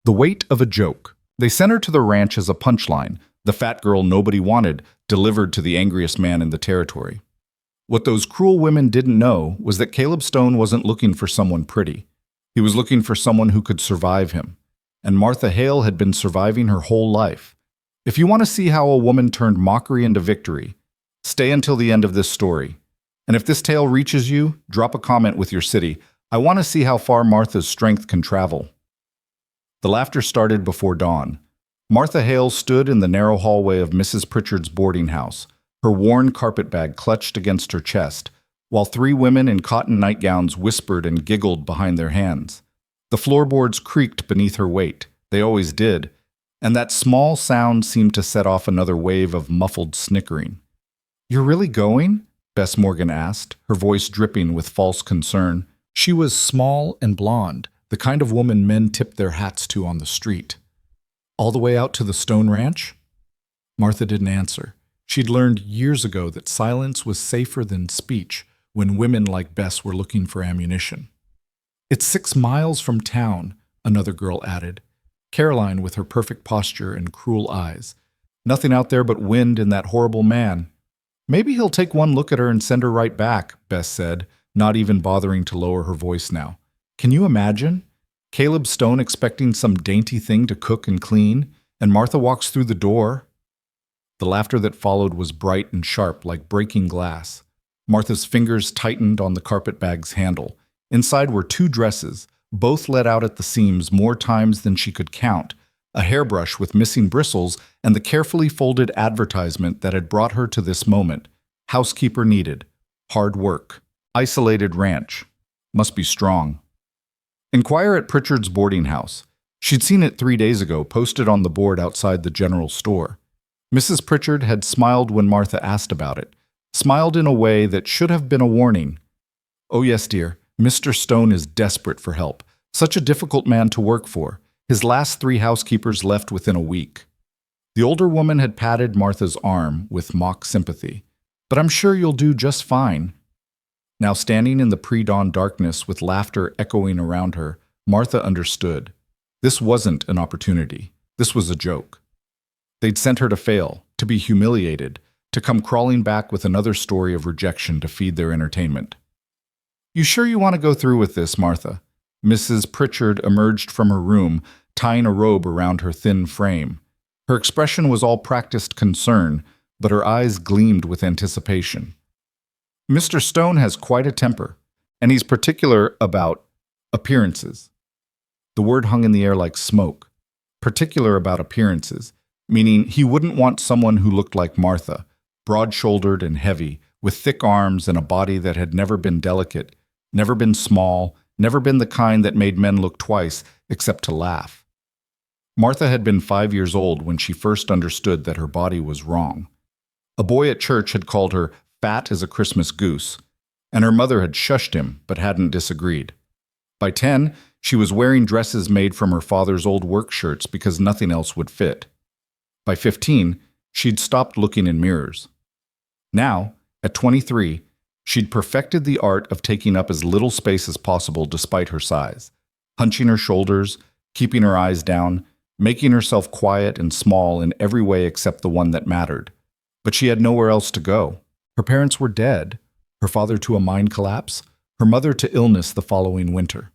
The weight of a joke. They sent her to the ranch as a punchline, the fat girl nobody wanted, delivered to the angriest man in the territory. What those cruel women didn't know was that Caleb Stone wasn't looking for someone pretty. He was looking for someone who could survive him. And Martha Hale had been surviving her whole life. If you want to see how a woman turned mockery into victory, stay until the end of this story. And if this tale reaches you, drop a comment with your city. I want to see how far Martha's strength can travel. The laughter started before dawn. Martha Hale stood in the narrow hallway of Mrs. Pritchard's boarding house, her worn carpetbag clutched against her chest, while three women in cotton nightgowns whispered and giggled behind their hands. The floorboards creaked beneath her weight. They always did, and that small sound seemed to set off another wave of muffled snickering. "You're really going?" Bess Morgan asked, her voice dripping with false concern. She was small and blonde, the kind of woman men tipped their hats to on the street. "All the way out to the Stone Ranch?" Martha didn't answer. She'd learned years ago that silence was safer than speech when women like Bess were looking for ammunition. "It's 6 miles from town," another girl added. Caroline with her perfect posture and cruel eyes. "Nothing out there but wind and that horrible man." "Maybe he'll take one look at her and send her right back," Bess said, not even bothering to lower her voice now. "Can you imagine? Caleb Stone expecting some dainty thing to cook and clean, and Martha walks through the door." The laughter that followed was bright and sharp like breaking glass. Martha's fingers tightened on the carpetbag's handle. Inside were 2 dresses, both let out at the seams more times than she could count, a hairbrush with missing bristles, and the carefully folded advertisement that had brought her to this moment. Housekeeper needed. Hard work. Isolated ranch. Must be strong. Inquire at Pritchard's boarding house. She'd seen it 3 days ago, posted on the board outside the general store. Mrs. Pritchard had smiled when Martha asked about it, smiled in a way that should have been a warning. "Oh yes, dear, Mr. Stone is desperate for help. Such a difficult man to work for. His last 3 housekeepers left within a week." The older woman had patted Martha's arm with mock sympathy. "But I'm sure you'll do just fine." Now standing in the pre-dawn darkness with laughter echoing around her, Martha understood. This wasn't an opportunity. This was a joke. They'd sent her to fail, to be humiliated, to come crawling back with another story of rejection to feed their entertainment. "You sure you want to go through with this, Martha?" Mrs. Pritchard emerged from her room, tying a robe around her thin frame. Her expression was all practiced concern, but her eyes gleamed with anticipation. "Mr. Stone has quite a temper, and he's particular about appearances." The word hung in the air like smoke. Particular about appearances, meaning he wouldn't want someone who looked like Martha, broad-shouldered and heavy, with thick arms and a body that had never been delicate, never been small, never been the kind that made men look twice except to laugh. Martha had been 5 years old when she first understood that her body was wrong. A boy at church had called her fat as a Christmas goose, and her mother had shushed him but hadn't disagreed. By 10, she was wearing dresses made from her father's old work shirts because nothing else would fit. By 15, she'd stopped looking in mirrors. Now, at 23, she'd perfected the art of taking up as little space as possible despite her size, hunching her shoulders, keeping her eyes down, making herself quiet and small in every way except the one that mattered. But she had nowhere else to go. Her parents were dead, her father to a mine collapse, her mother to illness the following winter.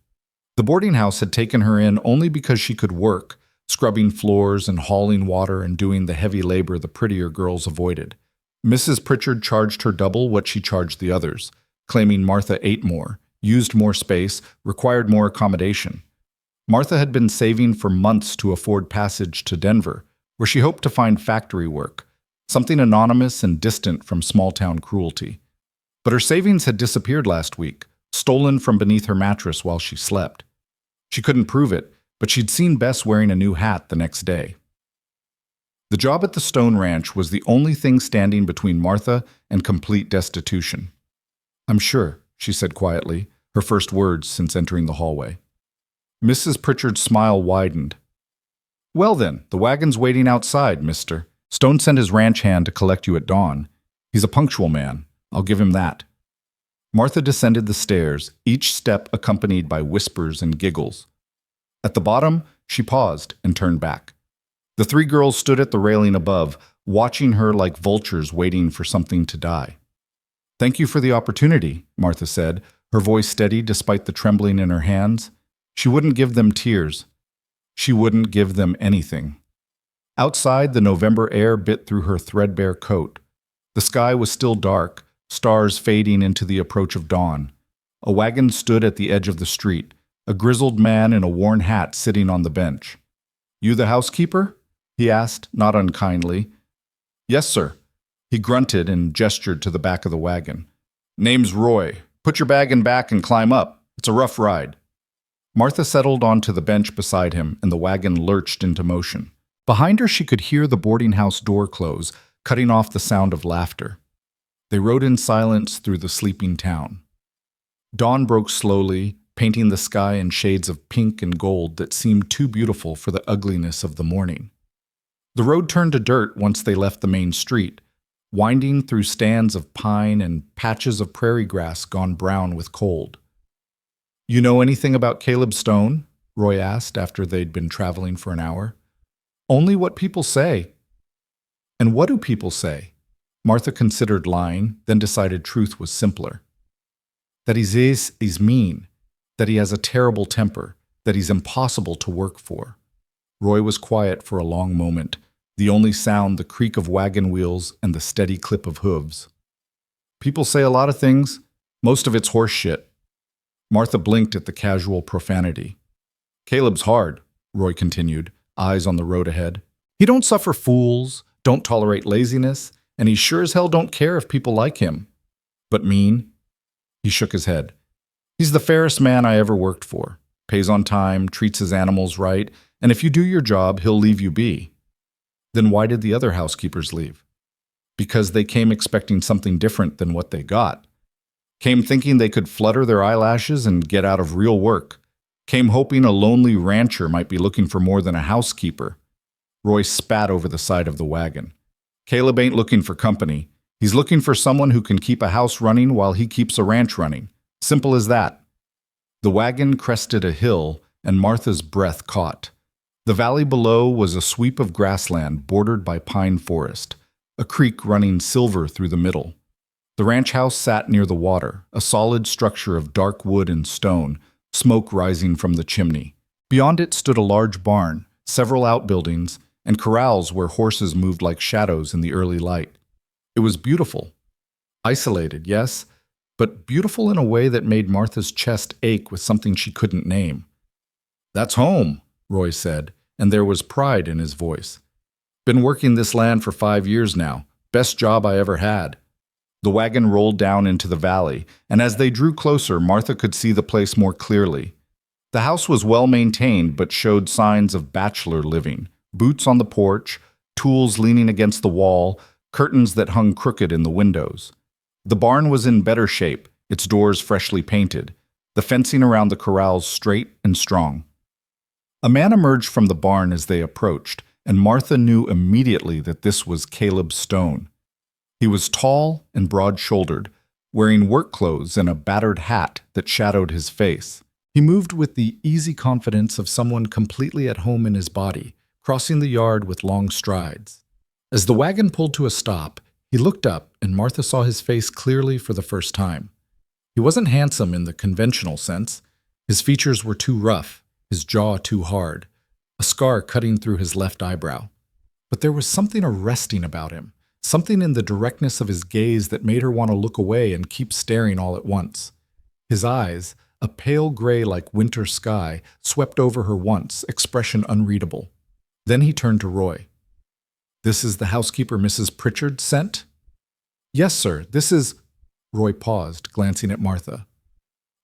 The boarding house had taken her in only because she could work, scrubbing floors and hauling water and doing the heavy labor the prettier girls avoided. Mrs. Pritchard charged her double what she charged the others, claiming Martha ate more, used more space, required more accommodation. Martha had been saving for months to afford passage to Denver, where she hoped to find factory work, something anonymous and distant from small-town cruelty. But her savings had disappeared last week, stolen from beneath her mattress while she slept. She couldn't prove it, but she'd seen Bess wearing a new hat the next day. The job at the Stone Ranch was the only thing standing between Martha and complete destitution. "I'm sure," she said quietly, her first words since entering the hallway. Mrs. Pritchard's smile widened. "Well then, the wagon's waiting outside, mister. Stone sent his ranch hand to collect you at dawn. He's a punctual man. I'll give him that." Martha descended the stairs, each step accompanied by whispers and giggles. At the bottom, She paused and turned back. The three girls stood at the railing above, watching her like vultures waiting for something to die. "Thank you for the opportunity," Martha said, her voice steady despite the trembling in her hands. She wouldn't give them tears. She wouldn't give them anything. Outside, the November air bit through her threadbare coat. The sky was still dark, stars fading into the approach of dawn. A wagon stood at the edge of the street, a grizzled man in a worn hat sitting on the bench. "You the housekeeper?" he asked, not unkindly. "Yes, sir." He grunted and gestured to the back of the wagon. "Name's Roy. Put your bag in back and climb up. It's a rough ride." Martha settled onto the bench beside him, and the wagon lurched into motion. Behind her, she could hear the boarding house door close, cutting off the sound of laughter. They rode in silence through the sleeping town. Dawn broke slowly, painting the sky in shades of pink and gold that seemed too beautiful for the ugliness of the morning. The road turned to dirt once they left the main street, winding through stands of pine and patches of prairie grass gone brown with cold. "You know anything about Caleb Stone?" Roy asked after they'd been traveling for an hour. "Only what people say." "And what do people say?" Martha considered lying, then decided truth was simpler. "That he's mean, that he has a terrible temper, that he's impossible to work for." Roy was quiet for a long moment, the only sound the creak of wagon wheels and the steady clip of hooves. "People say a lot of things. Most of it's horse shit." Martha blinked at the casual profanity. "Caleb's hard," Roy continued, eyes on the road ahead. "He don't suffer fools, don't tolerate laziness, and he sure as hell don't care if people like him. But mean?" He shook his head. "He's the fairest man I ever worked for. Pays on time, treats his animals right, and if you do your job, he'll leave you be." "Then why did the other housekeepers leave?" "Because they came expecting something different than what they got. Came thinking they could flutter their eyelashes and get out of real work. Came hoping a lonely rancher might be looking for more than a housekeeper." Roy spat over the side of the wagon. "Caleb ain't looking for company. He's looking for someone who can keep a house running while he keeps a ranch running. Simple as that." The wagon crested a hill, and Martha's breath caught. The valley below was a sweep of grassland bordered by pine forest, a creek running silver through the middle. The ranch house sat near the water, a solid structure of dark wood and stone, smoke rising from the chimney. Beyond it stood a large barn, several outbuildings, and corrals where horses moved like shadows in the early light. It was beautiful. Isolated, yes, but beautiful in a way that made Martha's chest ache with something she couldn't name. "That's home," Roy said, and there was pride in his voice. "Been working this land for 5 years now. Best job I ever had." The wagon rolled down into the valley, and as they drew closer, Martha could see the place more clearly. The house was well maintained, but showed signs of bachelor living. Boots on the porch, tools leaning against the wall, curtains that hung crooked in the windows. The barn was in better shape, its doors freshly painted, the fencing around the corrals straight and strong. A man emerged from the barn as they approached, and Martha knew immediately that this was Caleb Stone. He was tall and broad-shouldered, wearing work clothes and a battered hat that shadowed his face. He moved with the easy confidence of someone completely at home in his body, crossing the yard with long strides. As the wagon pulled to a stop, he looked up and Martha saw his face clearly for the first time. He wasn't handsome in the conventional sense. His features were too rough, his jaw too hard, a scar cutting through his left eyebrow. But there was something arresting about him, something in the directness of his gaze that made her want to look away and keep staring all at once. His eyes, a pale gray like winter sky, swept over her once, expression unreadable. Then he turned to Roy. "This is the housekeeper Mrs. Pritchard sent?" "Yes, sir, this is—" Roy paused, glancing at Martha.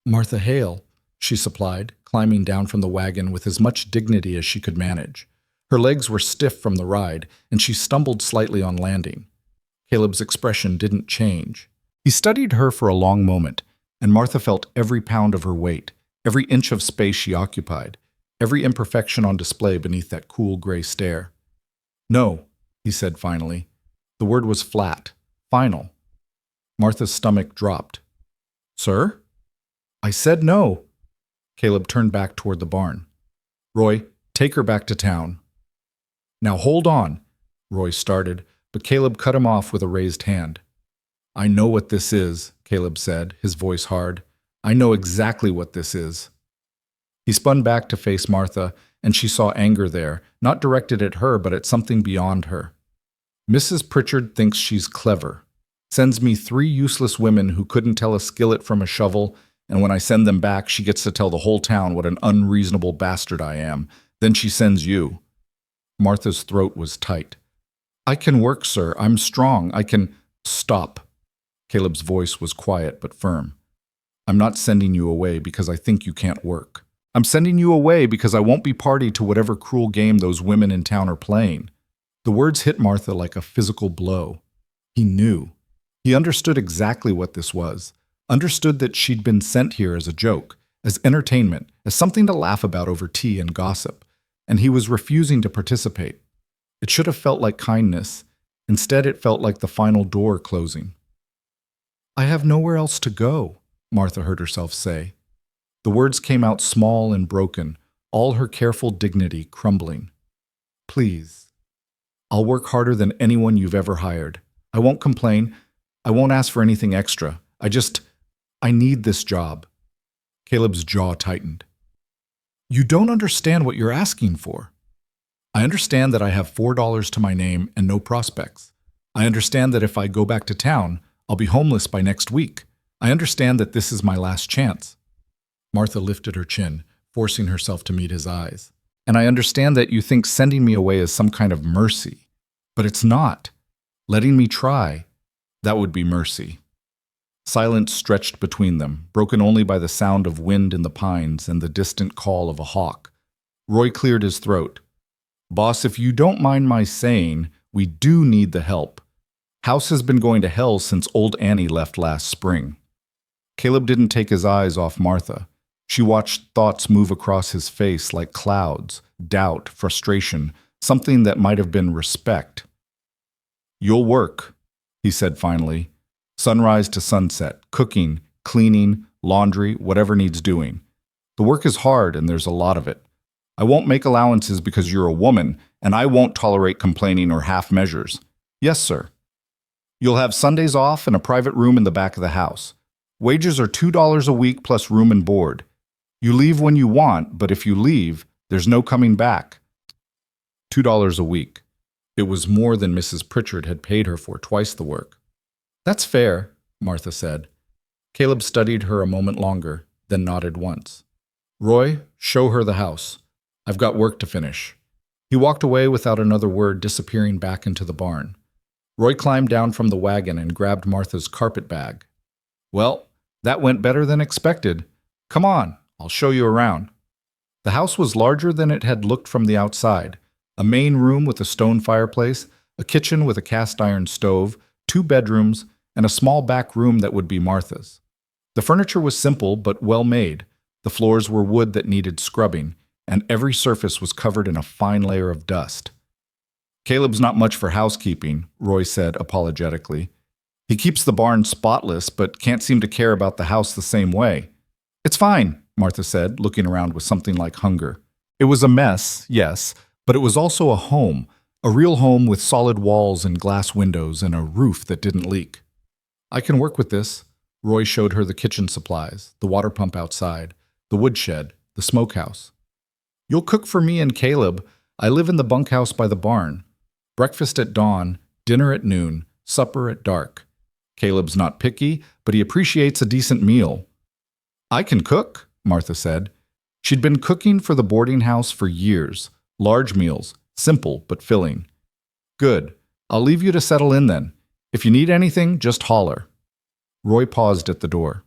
"Martha Hale," she supplied, climbing down from the wagon with as much dignity as she could manage. Her legs were stiff from the ride, and she stumbled slightly on landing. Caleb's expression didn't change. He studied her for a long moment, and Martha felt every pound of her weight, every inch of space she occupied, every imperfection on display beneath that cool gray stare. "No," he said finally. The word was flat, final. Martha's stomach dropped. "Sir?" "I said no." Caleb turned back toward the barn. "Roy, Take her back to town. Now hold on, Roy started, but Caleb cut him off with a raised hand. I know what this is, Caleb said, his voice hard. I know exactly what this is. He spun back to face Martha, and she saw anger there, not directed at her, but at something beyond her. Mrs. Pritchard thinks she's clever. Sends me 3 useless women who couldn't tell a skillet from a shovel, and when I send them back, she gets to tell the whole town what an unreasonable bastard I am. Then she sends you. Martha's throat was tight. I can work, sir. I'm strong. I can... Stop. Caleb's voice was quiet but firm. I'm not sending you away because I think you can't work. I'm sending you away because I won't be party to whatever cruel game those women in town are playing. The words hit Martha like a physical blow. He knew. He understood exactly what this was. Understood that she'd been sent here as a joke, as entertainment, as something to laugh about over tea and gossip. And he was refusing to participate. It should have felt like kindness. Instead, it felt like the final door closing. I have nowhere else to go, Martha heard herself say. The words came out small and broken, all her careful dignity crumbling. Please. I'll work harder than anyone you've ever hired. I won't complain. I won't ask for anything extra. I need this job. Caleb's jaw tightened. You don't understand what you're asking for. I understand that I have $4 to my name and no prospects. I understand that if I go back to town, I'll be homeless by next week. I understand that this is my last chance. Martha lifted her chin, forcing herself to meet his eyes. And I understand that you think sending me away is some kind of mercy. But it's not. Letting me try, that would be mercy. Silence stretched between them, broken only by the sound of wind in the pines and the distant call of a hawk. Roy cleared his throat. Boss, if you don't mind my saying, we do need the help. House has been going to hell since old Annie left last spring. Caleb didn't take his eyes off Martha. She watched thoughts move across his face like clouds, doubt, frustration, something that might have been respect. You'll work, he said finally. Sunrise to sunset, cooking, cleaning, laundry, whatever needs doing. The work is hard and there's a lot of it. I won't make allowances because you're a woman, and I won't tolerate complaining or half measures. Yes, sir. You'll have Sundays off and a private room in the back of the house. Wages are $2 a week plus room and board. You leave when you want, but if you leave, there's no coming back. $2 a week. It was more than Mrs. Pritchard had paid her for twice the work. That's fair, Martha said. Caleb studied her a moment longer, then nodded once. Roy, show her the house. I've got work to finish. He walked away without another word, disappearing back into the barn. Roy climbed down from the wagon and grabbed Martha's carpet bag. Well, that went better than expected. Come on, I'll show you around. The house was larger than it had looked from the outside. A main room with a stone fireplace, a kitchen with a cast-iron stove, 2 bedrooms, and a small back room that would be Martha's. The furniture was simple but well made. The floors were wood that needed scrubbing, and every surface was covered in a fine layer of dust. Caleb's not much for housekeeping, Roy said apologetically. He keeps the barn spotless, but can't seem to care about the house the same way. It's fine, Martha said, looking around with something like hunger. It was a mess, yes, but it was also a home, a real home with solid walls and glass windows and a roof that didn't leak. I can work with this. Roy showed her the kitchen supplies, the water pump outside, the woodshed, the smokehouse. You'll cook for me and Caleb. I live in the bunkhouse by the barn. Breakfast at dawn, dinner at noon, supper at dark. Caleb's not picky, but he appreciates a decent meal. I can cook, Martha said. She'd been cooking for the boarding house for years. Large meals, simple but filling. Good. I'll leave you to settle in then. If you need anything, just holler. Roy paused at the door.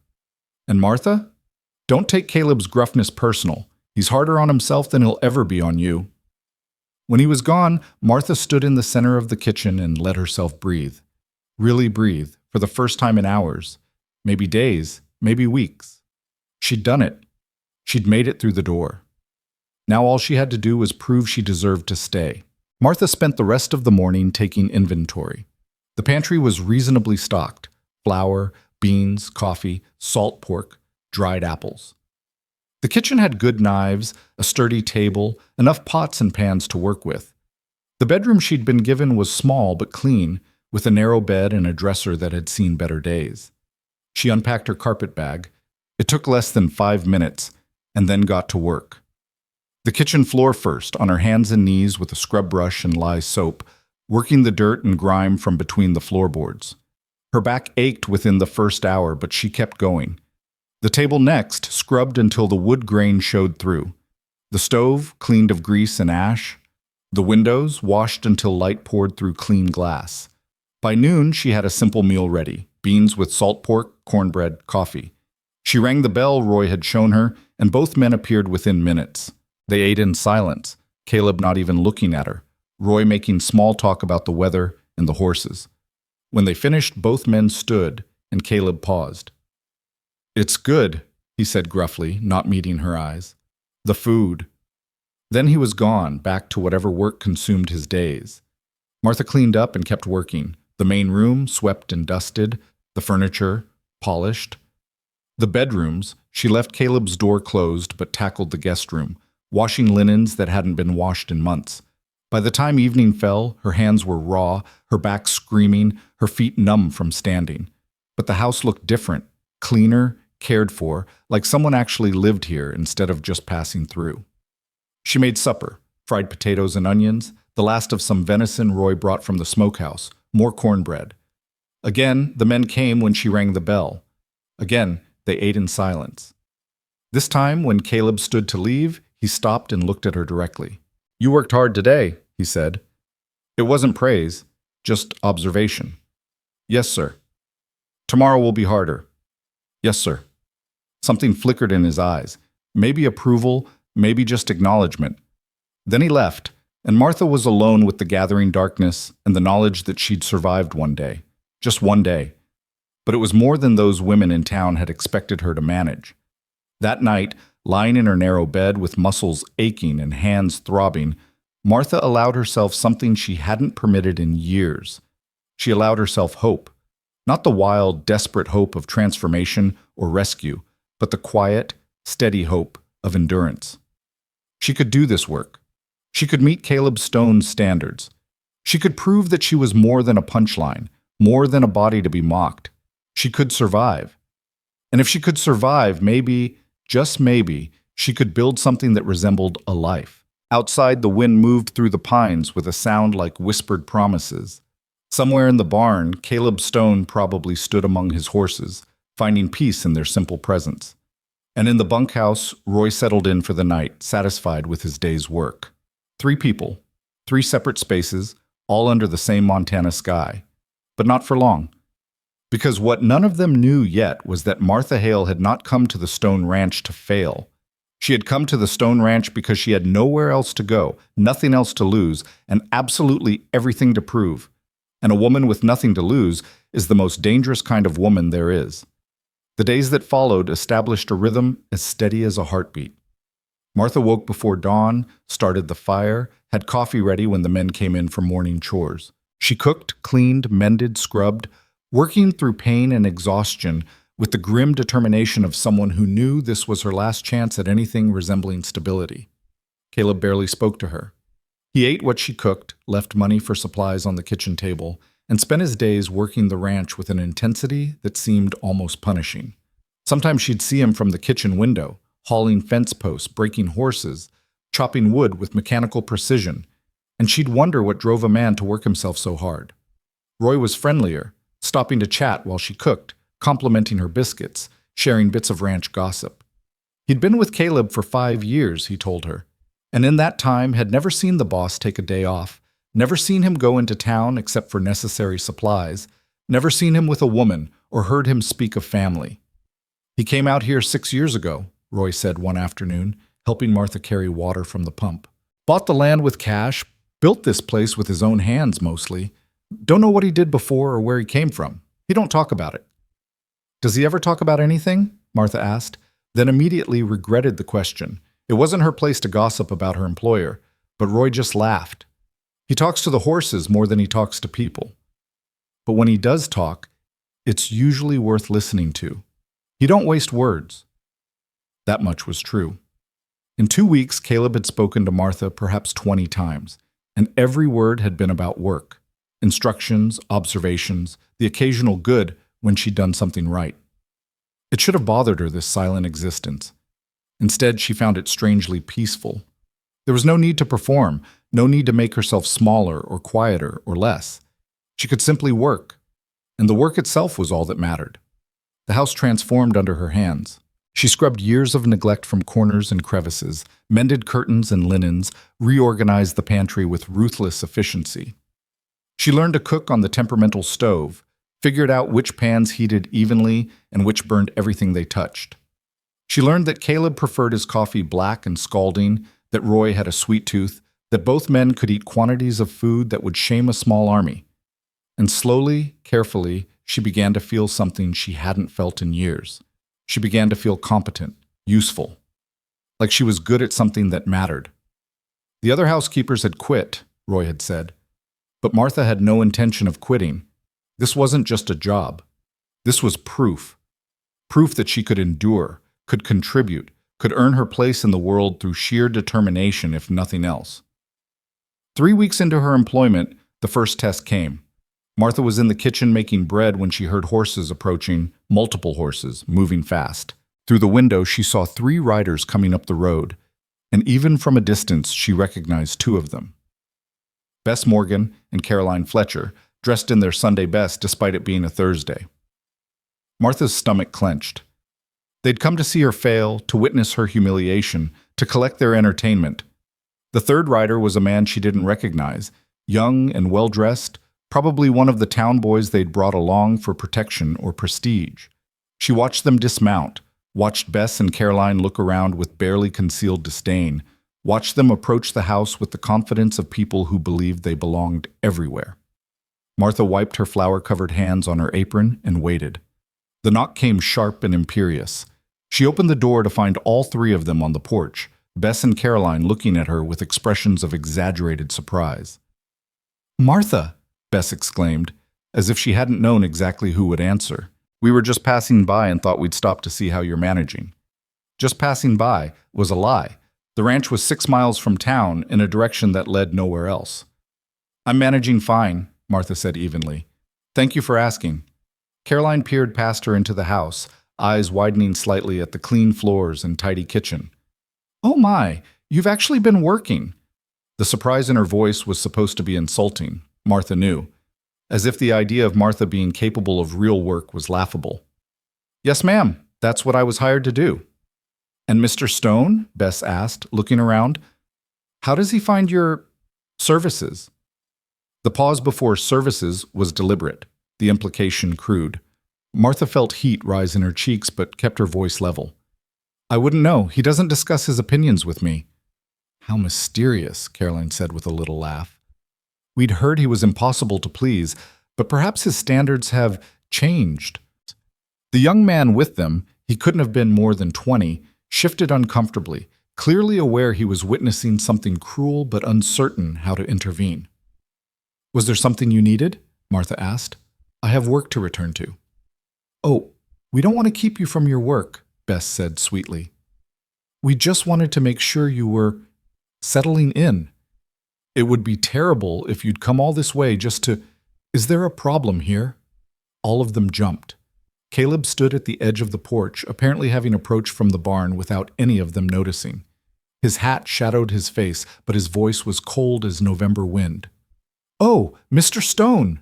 And Martha? Don't take Caleb's gruffness personal. He's harder on himself than he'll ever be on you. When he was gone, Martha stood in the center of the kitchen and let herself breathe. Really breathe, for the first time in hours. Maybe days, maybe weeks. She'd done it. She'd made it through the door. Now all she had to do was prove she deserved to stay. Martha spent the rest of the morning taking inventory. The pantry was reasonably stocked. Flour, beans, coffee, salt pork, dried apples. The kitchen had good knives, a sturdy table, enough pots and pans to work with. The bedroom she'd been given was small but clean, with a narrow bed and a dresser that had seen better days. She unpacked her carpet bag. It took less than 5 minutes, and then got to work. The kitchen floor first, on her hands and knees with a scrub brush and lye soap, working the dirt and grime from between the floorboards. Her back ached within the first hour, but she kept going. The table next, scrubbed until the wood grain showed through. The stove, cleaned of grease and ash. The windows, washed until light poured through clean glass. By noon, she had a simple meal ready: beans with salt pork, cornbread, coffee. She rang the bell Roy had shown her, and both men appeared within minutes. They ate in silence, Caleb not even looking at her, Roy making small talk about the weather and the horses. When they finished, both men stood, and Caleb paused. "It's good," he said gruffly, not meeting her eyes. "The food." Then he was gone, back to whatever work consumed his days. Martha cleaned up and kept working. The main room, swept and dusted, the furniture, polished. The bedrooms, she left Caleb's door closed but tackled the guest room, washing linens that hadn't been washed in months. By the time evening fell, her hands were raw, her back screaming, her feet numb from standing. But the house looked different, cleaner, cared for, like someone actually lived here instead of just passing through. She made supper, fried potatoes and onions, the last of some venison Roy brought from the smokehouse, more cornbread. Again, the men came when she rang the bell. Again, they ate in silence. This time, when Caleb stood to leave, he stopped and looked at her directly. "You worked hard today," he said. It wasn't praise, just observation. "Yes, sir." "Tomorrow will be harder." "Yes, sir." Something flickered in his eyes. Maybe approval, maybe just acknowledgement. Then he left, and Martha was alone with the gathering darkness and the knowledge that she'd survived one day. Just one day. But it was more than those women in town had expected her to manage. That night, lying in her narrow bed with muscles aching and hands throbbing, Martha allowed herself something she hadn't permitted in years. She allowed herself hope. Not the wild, desperate hope of transformation or rescue, but the quiet, steady hope of endurance. She could do this work. She could meet Caleb Stone's standards. She could prove that she was more than a punchline, more than a body to be mocked. She could survive. And if she could survive, maybe, just maybe, she could build something that resembled a life. Outside, the wind moved through the pines with a sound like whispered promises. Somewhere in the barn, Caleb Stone probably stood among his horses, finding peace in their simple presence. And in the bunkhouse, Roy settled in for the night, satisfied with his day's work. 3 people, 3 separate spaces, all under the same Montana sky. But not for long. Because what none of them knew yet was that Martha Hale had not come to the Stone Ranch to fail. She had come to the Stone Ranch because she had nowhere else to go, nothing else to lose, and absolutely everything to prove. And a woman with nothing to lose is the most dangerous kind of woman there is. The days that followed established a rhythm as steady as a heartbeat. Martha woke before dawn, started the fire, had coffee ready when the men came in for morning chores. She cooked, cleaned, mended, scrubbed, working through pain and exhaustion with the grim determination of someone who knew this was her last chance at anything resembling stability. Caleb barely spoke to her. He ate what she cooked, left money for supplies on the kitchen table, and spent his days working the ranch with an intensity that seemed almost punishing. Sometimes she'd see him from the kitchen window, hauling fence posts, breaking horses, chopping wood with mechanical precision, and she'd wonder what drove a man to work himself so hard. Roy was friendlier, stopping to chat while she cooked, complimenting her biscuits, sharing bits of ranch gossip. He'd been with Caleb for 5 years, he told her, and in that time had never seen the boss take a day off, never seen him go into town except for necessary supplies, never seen him with a woman or heard him speak of family. "He came out here 6 years ago," Roy said one afternoon, helping Martha carry water from the pump. "Bought the land with cash, built this place with his own hands mostly. Don't know what he did before or where he came from. He don't talk about it." "Does he ever talk about anything?" Martha asked, then immediately regretted the question. It wasn't her place to gossip about her employer, but Roy just laughed. "He talks to the horses more than he talks to people. But when he does talk, it's usually worth listening to. He don't waste words." That much was true. In 2 weeks, Caleb had spoken to Martha perhaps 20 times, and every word had been about work. Instructions, observations, the occasional good when she'd done something right. It should have bothered her, this silent existence. Instead, she found it strangely peaceful. There was no need to perform, no need to make herself smaller or quieter or less. She could simply work, and the work itself was all that mattered. The house transformed under her hands. She scrubbed years of neglect from corners and crevices, mended curtains and linens, reorganized the pantry with ruthless efficiency. She learned to cook on the temperamental stove, figured out which pans heated evenly and which burned everything they touched. She learned that Caleb preferred his coffee black and scalding, that Roy had a sweet tooth, that both men could eat quantities of food that would shame a small army. And slowly, carefully, she began to feel something she hadn't felt in years. She began to feel competent, useful, like she was good at something that mattered. The other housekeepers had quit, Roy had said, but Martha had no intention of quitting. This wasn't just a job. This was proof. Proof that she could endure, could contribute, could earn her place in the world through sheer determination, if nothing else. 3 weeks into her employment, the first test came. Martha was in the kitchen making bread when she heard horses approaching, multiple horses, moving fast. Through the window, she saw 3 riders coming up the road, and even from a distance, she recognized 2 of them. Bess Morgan and Caroline Fletcher, dressed in their Sunday best despite it being a Thursday. Martha's stomach clenched. They'd come to see her fail, to witness her humiliation, to collect their entertainment. The third rider was a man she didn't recognize, young and well-dressed, probably one of the town boys they'd brought along for protection or prestige. She watched them dismount, watched Bess and Caroline look around with barely concealed disdain, watched them approach the house with the confidence of people who believed they belonged everywhere. Martha wiped her flour-covered hands on her apron and waited. The knock came sharp and imperious. She opened the door to find all 3 of them on the porch, Bess and Caroline looking at her with expressions of exaggerated surprise. "Martha!" Bess exclaimed, as if she hadn't known exactly who would answer. "We were just passing by and thought we'd stop to see how you're managing." Just passing by was a lie. The ranch was 6 miles from town in a direction that led nowhere else. "I'm managing fine," Martha said evenly. "Thank you for asking." Caroline peered past her into the house, eyes widening slightly at the clean floors and tidy kitchen. "Oh my, you've actually been working." The surprise in her voice was supposed to be insulting, Martha knew, as if the idea of Martha being capable of real work was laughable. "Yes, ma'am, that's what I was hired to do." "And Mr. Stone?" Bess asked, looking around. "How does he find your services?" The pause before services was deliberate, the implication crude. Martha felt heat rise in her cheeks but kept her voice level. "I wouldn't know. He doesn't discuss his opinions with me." "How mysterious," Caroline said with a little laugh. "We'd heard he was impossible to please, but perhaps his standards have changed." The young man with them, he couldn't have been more than 20, shifted uncomfortably, clearly aware he was witnessing something cruel but uncertain how to intervene. "Was there something you needed?" Martha asked. "I have work to return to." "Oh, we don't want to keep you from your work," Bess said sweetly. "We just wanted to make sure you were settling in. It would be terrible if you'd come all this way just to— Is there a problem here?" All of them jumped. Caleb stood at the edge of the porch, apparently having approached from the barn without any of them noticing. His hat shadowed his face, but his voice was cold as November wind. "Oh, Mr. Stone!"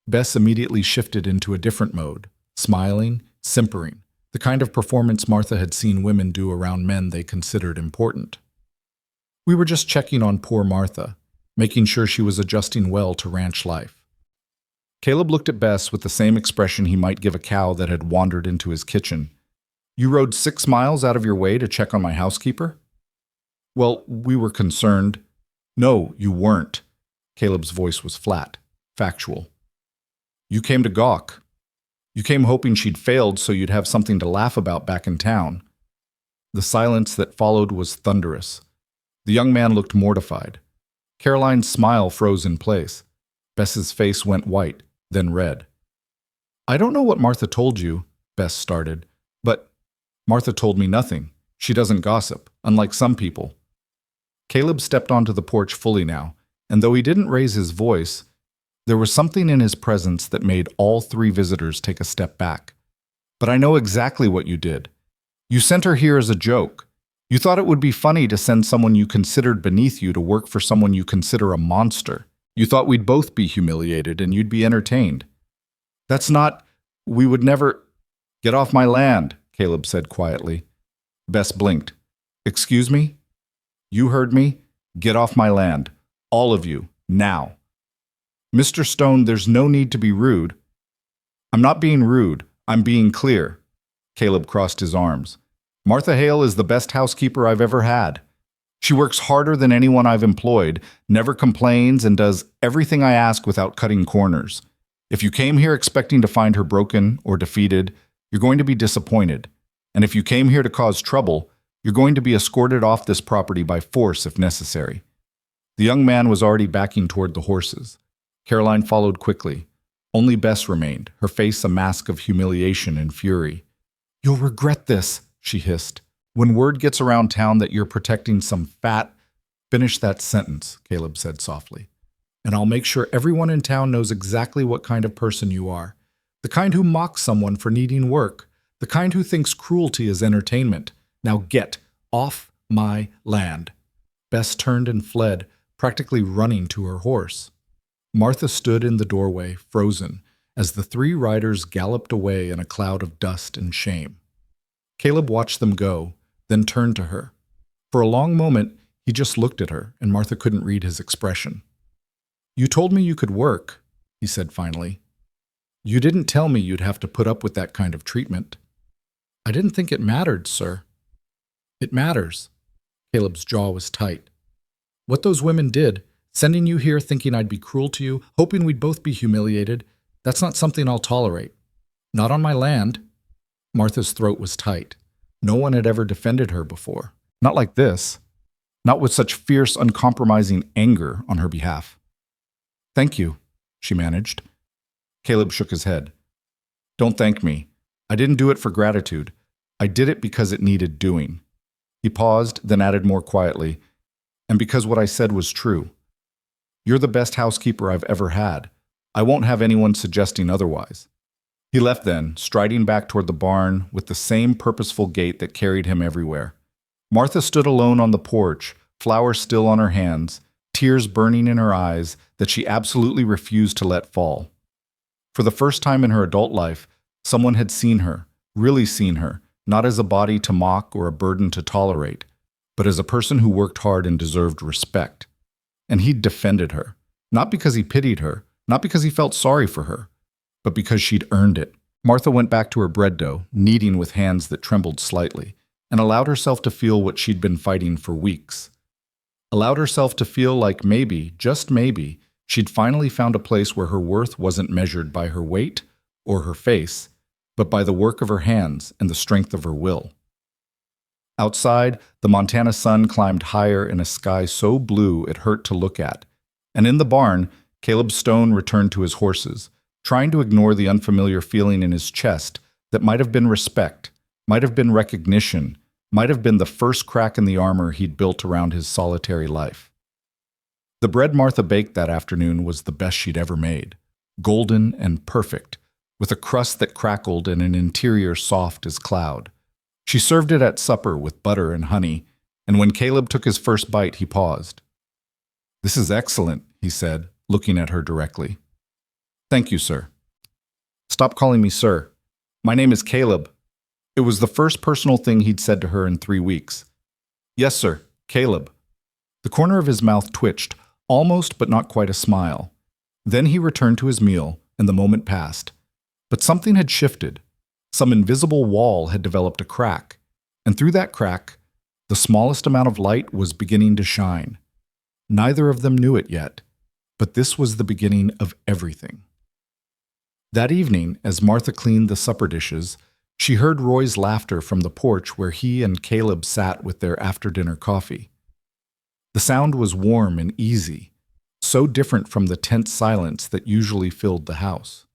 Bess immediately shifted into a different mode, smiling, simpering, the kind of performance Martha had seen women do around men they considered important. "We were just checking on poor Martha, making sure she was adjusting well to ranch life." Caleb looked at Bess with the same expression he might give a cow that had wandered into his kitchen. "You rode 6 miles out of your way to check on my housekeeper?" "Well, we were concerned." "No, you weren't." Caleb's voice was flat, factual. "You came to gawk. You came hoping she'd failed so you'd have something to laugh about back in town." The silence that followed was thunderous. The young man looked mortified. Caroline's smile froze in place. Bess's face went white, then red. "I don't know what Martha told you," Bess started, "but—" "Martha told me nothing," She doesn't gossip, unlike some people. Caleb stepped onto the porch fully now, and though he didn't raise his voice, there was something in his presence that made all three visitors take a step back. But I know exactly what you did. You sent her here as a joke. You thought it would be funny to send someone you considered beneath you to work for someone you consider a monster. You thought we'd both be humiliated and you'd be entertained. That's not... We would never... Get off my land, Caleb said quietly. Bess blinked. Excuse me? You heard me? Get off my land. All of you. Now. Mr. Stone, there's no need to be rude. I'm not being rude. I'm being clear. Caleb crossed his arms. Martha Hale is the best housekeeper I've ever had. She works harder than anyone I've employed, never complains, and does everything I ask without cutting corners. If you came here expecting to find her broken or defeated, you're going to be disappointed. And if you came here to cause trouble, you're going to be escorted off this property by force if necessary. The young man was already backing toward the horses. Caroline followed quickly. Only Bess remained, her face a mask of humiliation and fury. You'll regret this, she hissed. When word gets around town that you're protecting some fat... Finish that sentence, Caleb said softly. And I'll make sure everyone in town knows exactly what kind of person you are. The kind who mocks someone for needing work. The kind who thinks cruelty is entertainment. Now get off my land. Bess turned and fled, practically running to her horse. Martha stood in the doorway, frozen, as the three riders galloped away in a cloud of dust and shame. Caleb watched them go, then turned to her. For a long moment, he just looked at her, and Martha couldn't read his expression. You told me you could work, he said finally. You didn't tell me you'd have to put up with that kind of treatment. I didn't think it mattered, sir. It matters. Caleb's jaw was tight. What those women did, sending you here thinking I'd be cruel to you, hoping we'd both be humiliated, that's not something I'll tolerate. Not on my land. Martha's throat was tight. No one had ever defended her before. Not like this. Not with such fierce, uncompromising anger on her behalf. Thank you, she managed. Caleb shook his head. Don't thank me. I didn't do it for gratitude. I did it because it needed doing. He paused, then added more quietly, and because what I said was true. You're the best housekeeper I've ever had. I won't have anyone suggesting otherwise. He left then, striding back toward the barn with the same purposeful gait that carried him everywhere. Martha stood alone on the porch, flowers still on her hands, tears burning in her eyes that she absolutely refused to let fall. For the first time in her adult life, someone had seen her, really seen her, not as a body to mock or a burden to tolerate, but as a person who worked hard and deserved respect. And he'd defended her, not because he pitied her, not because he felt sorry for her, but because she'd earned it. Martha went back to her bread dough, kneading with hands that trembled slightly, and allowed herself to feel what she'd been fighting for weeks. Allowed herself to feel like maybe, just maybe, she'd finally found a place where her worth wasn't measured by her weight or her face, but by the work of her hands and the strength of her will. Outside, the Montana sun climbed higher in a sky so blue it hurt to look at, and in the barn, Caleb Stone returned to his horses, trying to ignore the unfamiliar feeling in his chest that might have been respect, might have been recognition, might have been the first crack in the armor he'd built around his solitary life. The bread Martha baked that afternoon was the best she'd ever made, golden and perfect, with a crust that crackled and an interior soft as cloud. She served it at supper with butter and honey, and when Caleb took his first bite, he paused. "This is excellent," he said, looking at her directly. "Thank you, sir." "Stop calling me sir. My name is Caleb." It was the first personal thing he'd said to her in 3 weeks. "Yes, sir, Caleb." The corner of his mouth twitched, almost but not quite a smile. Then he returned to his meal, and the moment passed. But something had shifted. Some invisible wall had developed a crack, and through that crack, the smallest amount of light was beginning to shine. Neither of them knew it yet, but this was the beginning of everything. That evening, as Martha cleaned the supper dishes, she heard Roy's laughter from the porch where he and Caleb sat with their after-dinner coffee. The sound was warm and easy, so different from the tense silence that usually filled the house.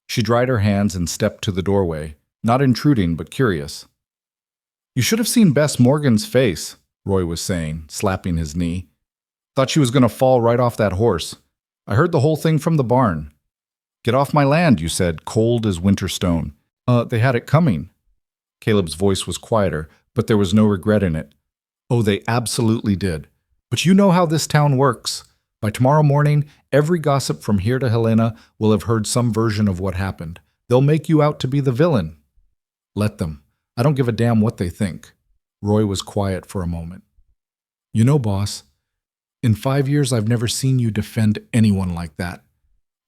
She dried her hands and stepped to the doorway, not intruding but curious. You should have seen Bess Morgan's face, Roy was saying, slapping his knee. Thought she was going to fall right off that horse. I heard the whole thing from the barn. Get off my land, you said, cold as winter stone. They had it coming. Caleb's voice was quieter, but there was no regret in it. Oh, they absolutely did. But you know how this town works. By tomorrow morning, every gossip from here to Helena will have heard some version of what happened. They'll make you out to be the villain. Let them. I don't give a damn what they think. Roy was quiet for a moment. You know, boss, in 5 years I've never seen you defend anyone like that.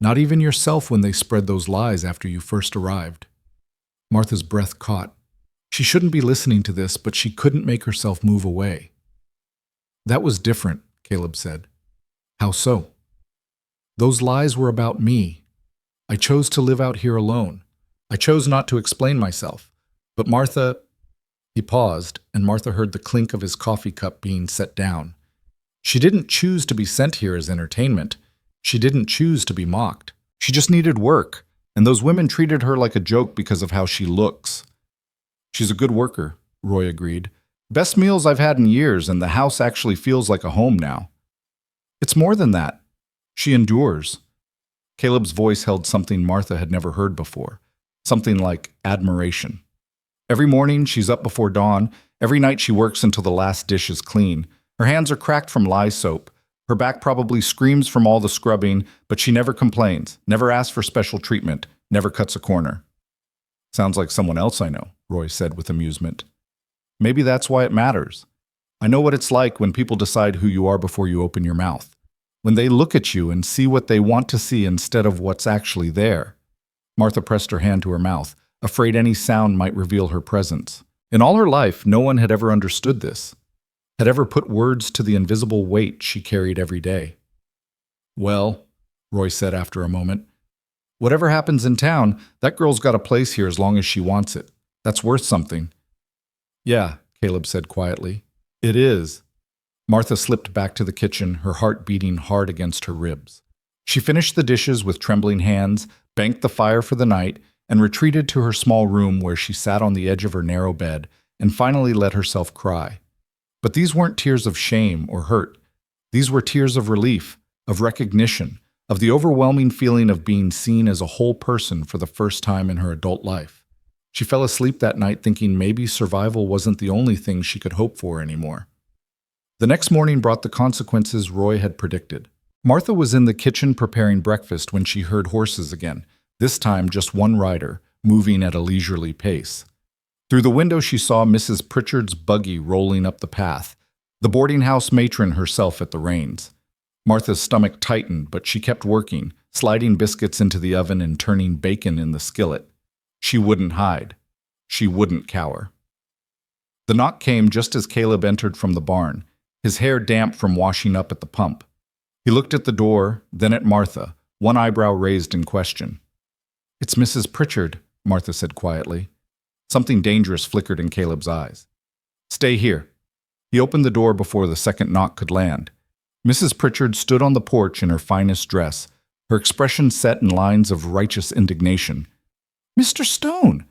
Not even yourself when they spread those lies after you first arrived. Martha's breath caught. She shouldn't be listening to this, but she couldn't make herself move away. That was different, Caleb said. How so? Those lies were about me. I chose to live out here alone. I chose not to explain myself. But Martha... He paused, and Martha heard the clink of his coffee cup being set down. She didn't choose to be sent here as entertainment. She didn't choose to be mocked. She just needed work, and those women treated her like a joke because of how she looks. She's a good worker, Roy agreed. Best meals I've had in years, and the house actually feels like a home now. It's more than that. She endures. Caleb's voice held something Martha had never heard before, something like admiration. Every morning she's up before dawn. Every night she works until the last dish is clean. Her hands are cracked from lye soap. Her back probably screams from all the scrubbing, but she never complains, never asks for special treatment, never cuts a corner. Sounds like someone else I know, Roy said with amusement. Maybe that's why it matters. I know what it's like when people decide who you are before you open your mouth. When they look at you and see what they want to see instead of what's actually there. Martha pressed her hand to her mouth, afraid any sound might reveal her presence. In all her life, no one had ever understood this, had ever put words to the invisible weight she carried every day. Well, Roy said after a moment, whatever happens in town, that girl's got a place here as long as she wants it. That's worth something. Yeah, Caleb said quietly. It is. Martha slipped back to the kitchen, her heart beating hard against her ribs. She finished the dishes with trembling hands, banked the fire for the night, and retreated to her small room where she sat on the edge of her narrow bed and finally let herself cry. But these weren't tears of shame or hurt. These were tears of relief, of recognition, of the overwhelming feeling of being seen as a whole person for the first time in her adult life. She fell asleep that night thinking maybe survival wasn't the only thing she could hope for anymore. The next morning brought the consequences Roy had predicted. Martha was in the kitchen preparing breakfast when she heard horses again, this time just one rider, moving at a leisurely pace. Through the window she saw Mrs. Pritchard's buggy rolling up the path, the boarding house matron herself at the reins. Martha's stomach tightened, but she kept working, sliding biscuits into the oven and turning bacon in the skillet. She wouldn't hide. She wouldn't cower. The knock came just as Caleb entered from the barn, his hair damp from washing up at the pump. He looked at the door, then at Martha, one eyebrow raised in question. It's Mrs. Pritchard, Martha said quietly. Something dangerous flickered in Caleb's eyes. Stay here. He opened the door before the second knock could land. Mrs. Pritchard stood on the porch in her finest dress, her expression set in lines of righteous indignation. Mr. Stone,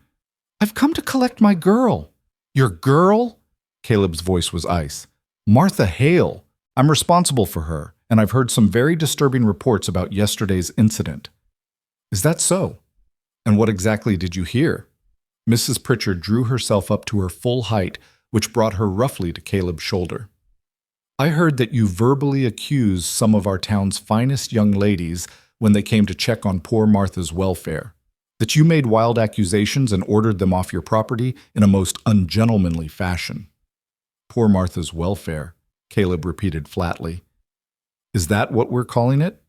I've come to collect my girl. Your girl? Caleb's voice was ice. Martha Hale. I'm responsible for her, and I've heard some very disturbing reports about yesterday's incident. Is that so? And what exactly did you hear? Mrs. Pritchard drew herself up to her full height, which brought her roughly to Caleb's shoulder. I heard that you verbally accused some of our town's finest young ladies when they came to check on poor Martha's welfare. That you made wild accusations and ordered them off your property in a most ungentlemanly fashion. Poor Martha's welfare, Caleb repeated flatly. Is that what we're calling it?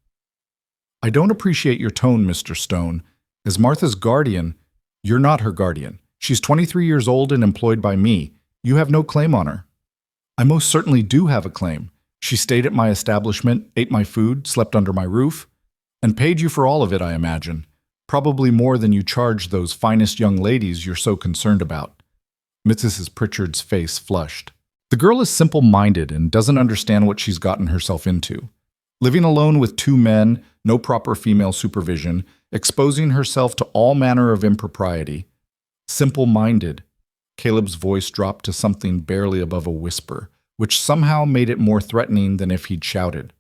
I don't appreciate your tone, Mr. Stone. As Martha's guardian, you're not her guardian. She's 23 years old and employed by me. You have no claim on her. I most certainly do have a claim. She stayed at my establishment, ate my food, slept under my roof, and paid you for all of it, I imagine. Probably more than you charged those finest young ladies you're so concerned about. Mrs. Pritchard's face flushed. The girl is simple-minded and doesn't understand what she's gotten herself into. Living alone with 2 men, no proper female supervision, exposing herself to all manner of impropriety. Simple-minded. Caleb's voice dropped to something barely above a whisper, which somehow made it more threatening than if he'd shouted.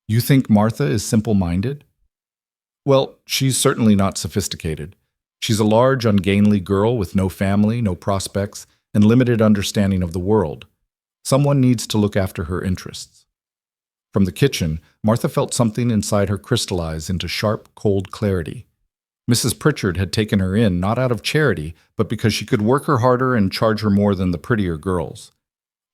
You think Martha is simple-minded? Well, she's certainly not sophisticated. She's a large, ungainly girl with no family, no prospects, and limited understanding of the world. Someone needs to look after her interests. From the kitchen, Martha felt something inside her crystallize into sharp, cold clarity. Mrs. Pritchard had taken her in not out of charity, but because she could work her harder and charge her more than the prettier girls.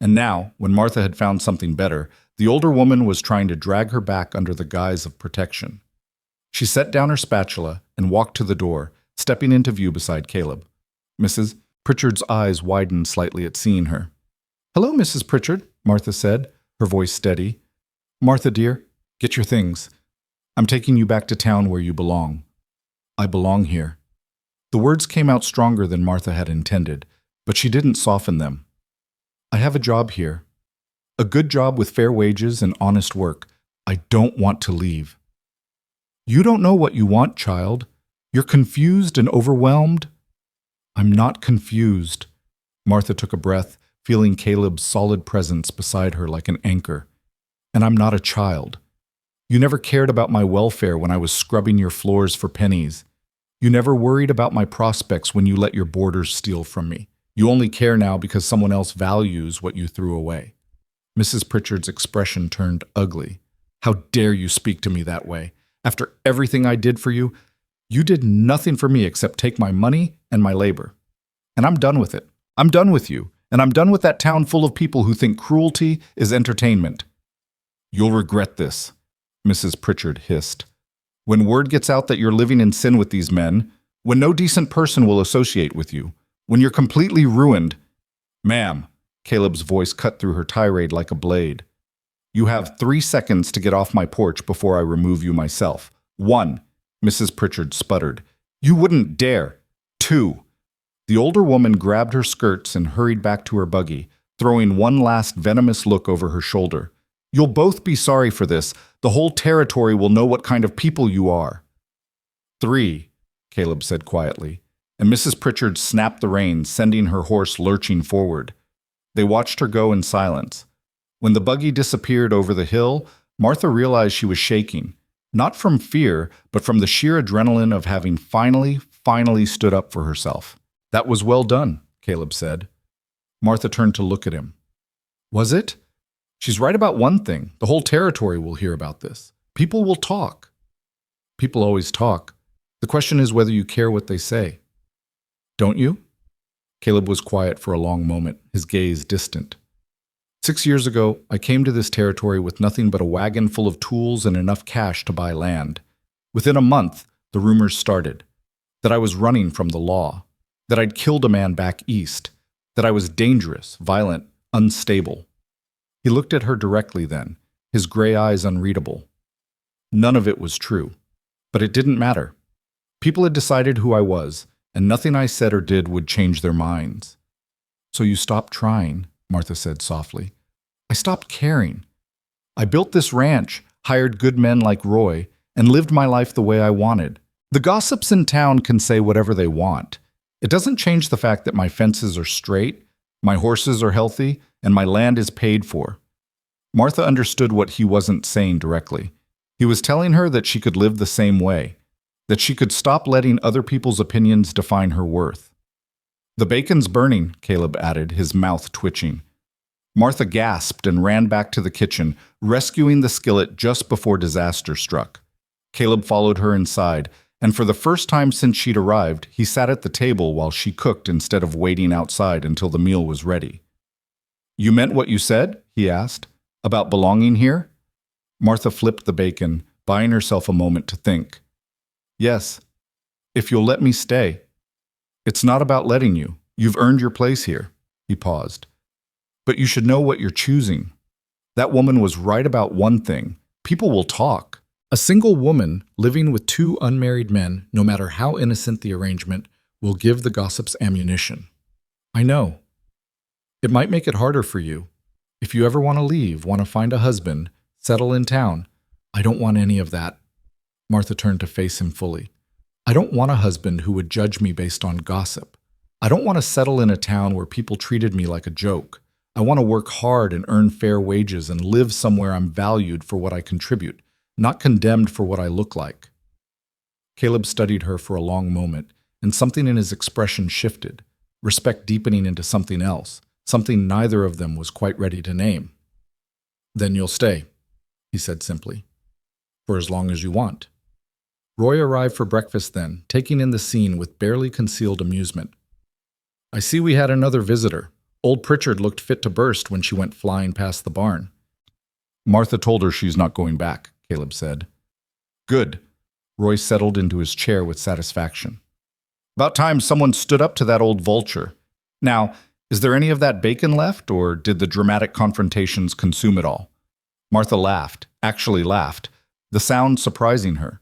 And now, when Martha had found something better, the older woman was trying to drag her back under the guise of protection. She set down her spatula and walked to the door, stepping into view beside Caleb. Mrs. Pritchard's eyes widened slightly at seeing her. "Hello, Mrs. Pritchard," Martha said, her voice steady. "Martha, dear, get your things. I'm taking you back to town where you belong." "I belong here." The words came out stronger than Martha had intended, but she didn't soften them. "I have a job here. A good job with fair wages and honest work. I don't want to leave." "You don't know what you want, child. You're confused and overwhelmed." "I'm not confused." Martha took a breath, feeling Caleb's solid presence beside her like an anchor. "And I'm not a child. You never cared about my welfare when I was scrubbing your floors for pennies. You never worried about my prospects when you let your boarders steal from me. You only care now because someone else values what you threw away." Mrs. Pritchard's expression turned ugly. "How dare you speak to me that way? After everything I did for you, you did nothing for me except take my money and my labor. And I'm done with it. I'm done with you, and I'm done with that town full of people who think cruelty is entertainment." "You'll regret this," Mrs. Pritchard hissed. "When word gets out that you're living in sin with these men, when no decent person will associate with you, when you're completely ruined—" "Ma'am," Caleb's voice cut through her tirade like a blade. "You have 3 seconds to get off my porch before I remove you myself. 1, Mrs. Pritchard sputtered. "You wouldn't dare. 2." The older woman grabbed her skirts and hurried back to her buggy, throwing one last venomous look over her shoulder. "You'll both be sorry for this. The whole territory will know what kind of people you are." 3, Caleb said quietly, and Mrs. Pritchard snapped the reins, sending her horse lurching forward. They watched her go in silence. When the buggy disappeared over the hill, Martha realized she was shaking, not from fear, but from the sheer adrenaline of having finally stood up for herself. "That was well done," Caleb said. Martha turned to look at him. "Was it? She's right about one thing. The whole territory will hear about this. People will talk." "People always talk. The question is whether you care what they say." "Don't you?" Caleb was quiet for a long moment, his gaze distant. 6 years ago, I came to this territory with nothing but a wagon full of tools and enough cash to buy land. Within a month, the rumors started. That I was running from the law. That I'd killed a man back east. That I was dangerous, violent, unstable. He looked at her directly then, his gray eyes unreadable. None of it was true. But it didn't matter. People had decided who I was, and nothing I said or did would change their minds. "So you stopped trying," Martha said softly. "I stopped caring. I built this ranch, hired good men like Roy, and lived my life the way I wanted. The gossips in town can say whatever they want. It doesn't change the fact that my fences are straight, my horses are healthy, and my land is paid for." Martha understood what he wasn't saying directly. He was telling her that she could live the same way, that she could stop letting other people's opinions define her worth. "The bacon's burning," Caleb added, his mouth twitching. Martha gasped and ran back to the kitchen, rescuing the skillet just before disaster struck. Caleb followed her inside, and for the first time since she'd arrived, he sat at the table while she cooked instead of waiting outside until the meal was ready. "You meant what you said?" he asked. "About belonging here?" Martha flipped the bacon, buying herself a moment to think. "Yes, if you'll let me stay." "It's not about letting you. You've earned your place here." He paused. "But you should know what you're choosing. That woman was right about one thing. People will talk. A single woman living with 2 unmarried men, no matter how innocent the arrangement, will give the gossips ammunition. I know. It might make it harder for you. If you ever want to leave, want to find a husband, settle in town, I don't want any of that." Martha turned to face him fully. "I don't want a husband who would judge me based on gossip. I don't want to settle in a town where people treated me like a joke. I want to work hard and earn fair wages and live somewhere I'm valued for what I contribute, not condemned for what I look like." Caleb studied her for a long moment, and something in his expression shifted, respect deepening into something else, something neither of them was quite ready to name. "Then you'll stay," he said simply. "For as long as you want." Roy arrived for breakfast then, taking in the scene with barely concealed amusement. "I see we had another visitor. Old Pritchard looked fit to burst when she went flying past the barn." "Martha told her she's not going back," Caleb said. "Good." Roy settled into his chair with satisfaction. "About time someone stood up to that old vulture. Now, is there any of that bacon left, or did the dramatic confrontations consume it all?" Martha laughed, actually laughed, the sound surprising her.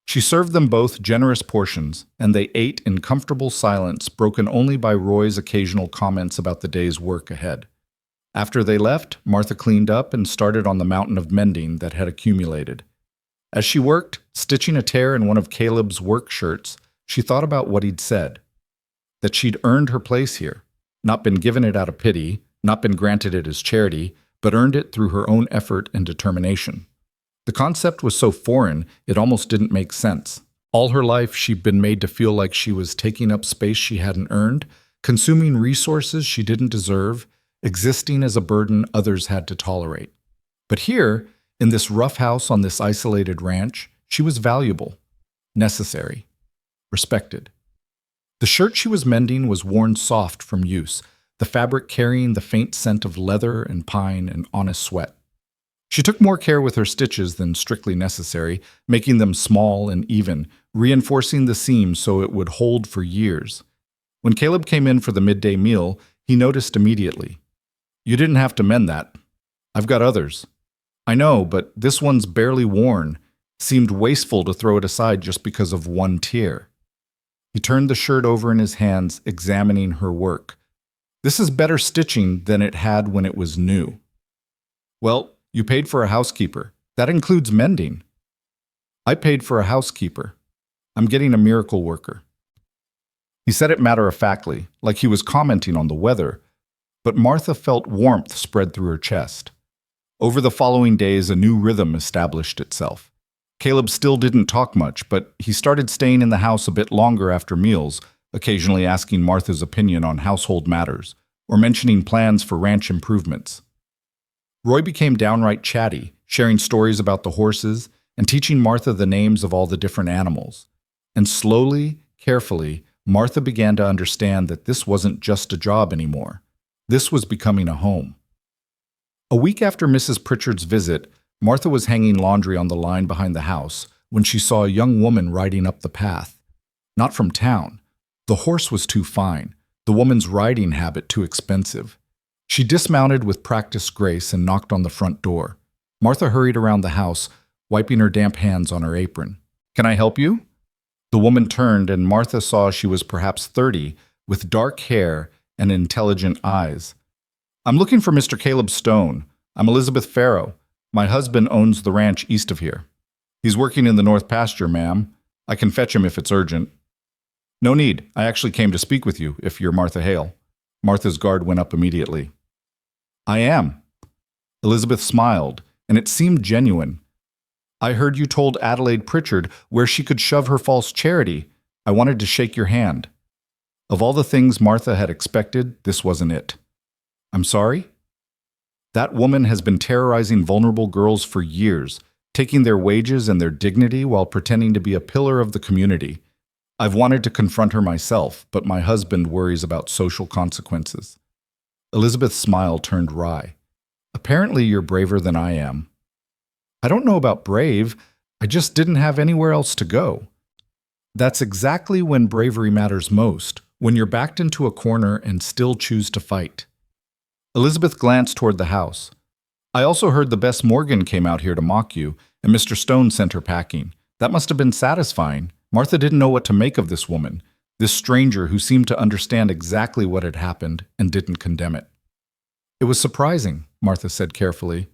She served them both generous portions, and they ate in comfortable silence, broken only by Roy's occasional comments about the day's work ahead. After they left, Martha cleaned up and started on the mountain of mending that had accumulated. As she worked, stitching a tear in one of Caleb's work shirts, she thought about what he'd said. That she'd earned her place here, not been given it out of pity, not been granted it as charity, but earned it through her own effort and determination. The concept was so foreign, it almost didn't make sense. All her life, she'd been made to feel like she was taking up space she hadn't earned, consuming resources she didn't deserve, existing as a burden others had to tolerate. But here, in this rough house on this isolated ranch, she was valuable, necessary, respected. The shirt she was mending was worn soft from use, the fabric carrying the faint scent of leather and pine and honest sweat. She took more care with her stitches than strictly necessary, making them small and even, reinforcing the seam so it would hold for years. When Caleb came in for the midday meal, he noticed immediately. "You didn't have to mend that. I've got others." "I know, but this one's barely worn. Seemed wasteful to throw it aside just because of one tear." He turned the shirt over in his hands, examining her work. "This is better stitching than it had when it was new." "Well, you paid for a housekeeper. That includes mending." "I paid for a housekeeper. I'm getting a miracle worker." He said it matter-of-factly, like he was commenting on the weather, but Martha felt warmth spread through her chest. Over the following days, a new rhythm established itself. Caleb still didn't talk much, but he started staying in the house a bit longer after meals, occasionally asking Martha's opinion on household matters, or mentioning plans for ranch improvements. Roy became downright chatty, sharing stories about the horses and teaching Martha the names of all the different animals. And slowly, carefully, Martha began to understand that this wasn't just a job anymore. This was becoming a home. A week after Mrs. Pritchard's visit, Martha was hanging laundry on the line behind the house when she saw a young woman riding up the path. Not from town. The horse was too fine, the woman's riding habit too expensive. She dismounted with practiced grace and knocked on the front door. Martha hurried around the house, wiping her damp hands on her apron. "Can I help you?" The woman turned, and Martha saw she was perhaps 30, with dark hair and intelligent eyes. "I'm looking for Mr. Caleb Stone. I'm Elizabeth Farrow. My husband owns the ranch east of here. He's working in the north pasture, ma'am. I can fetch him if it's urgent." "No need. I actually came to speak with you, if you're Martha Hale." Martha's guard went up immediately. "I am." Elizabeth smiled, and it seemed genuine. "I heard you told Adelaide Pritchard where she could shove her false charity. I wanted to shake your hand." Of all the things Martha had expected, this wasn't it. "I'm sorry?" "That woman has been terrorizing vulnerable girls for years, taking their wages and their dignity while pretending to be a pillar of the community. I've wanted to confront her myself, but my husband worries about social consequences." Elizabeth's smile turned wry. "Apparently you're braver than I am." "I don't know about brave. I just didn't have anywhere else to go." That's exactly when bravery matters most, when you're backed into a corner and still choose to fight. Elizabeth glanced toward the house. "I also heard the Bess Morgan came out here to mock you, and Mr. Stone sent her packing. That must have been satisfying." Martha didn't know what to make of this woman, this stranger who seemed to understand exactly what had happened and didn't condemn it. "It was surprising," Martha said carefully.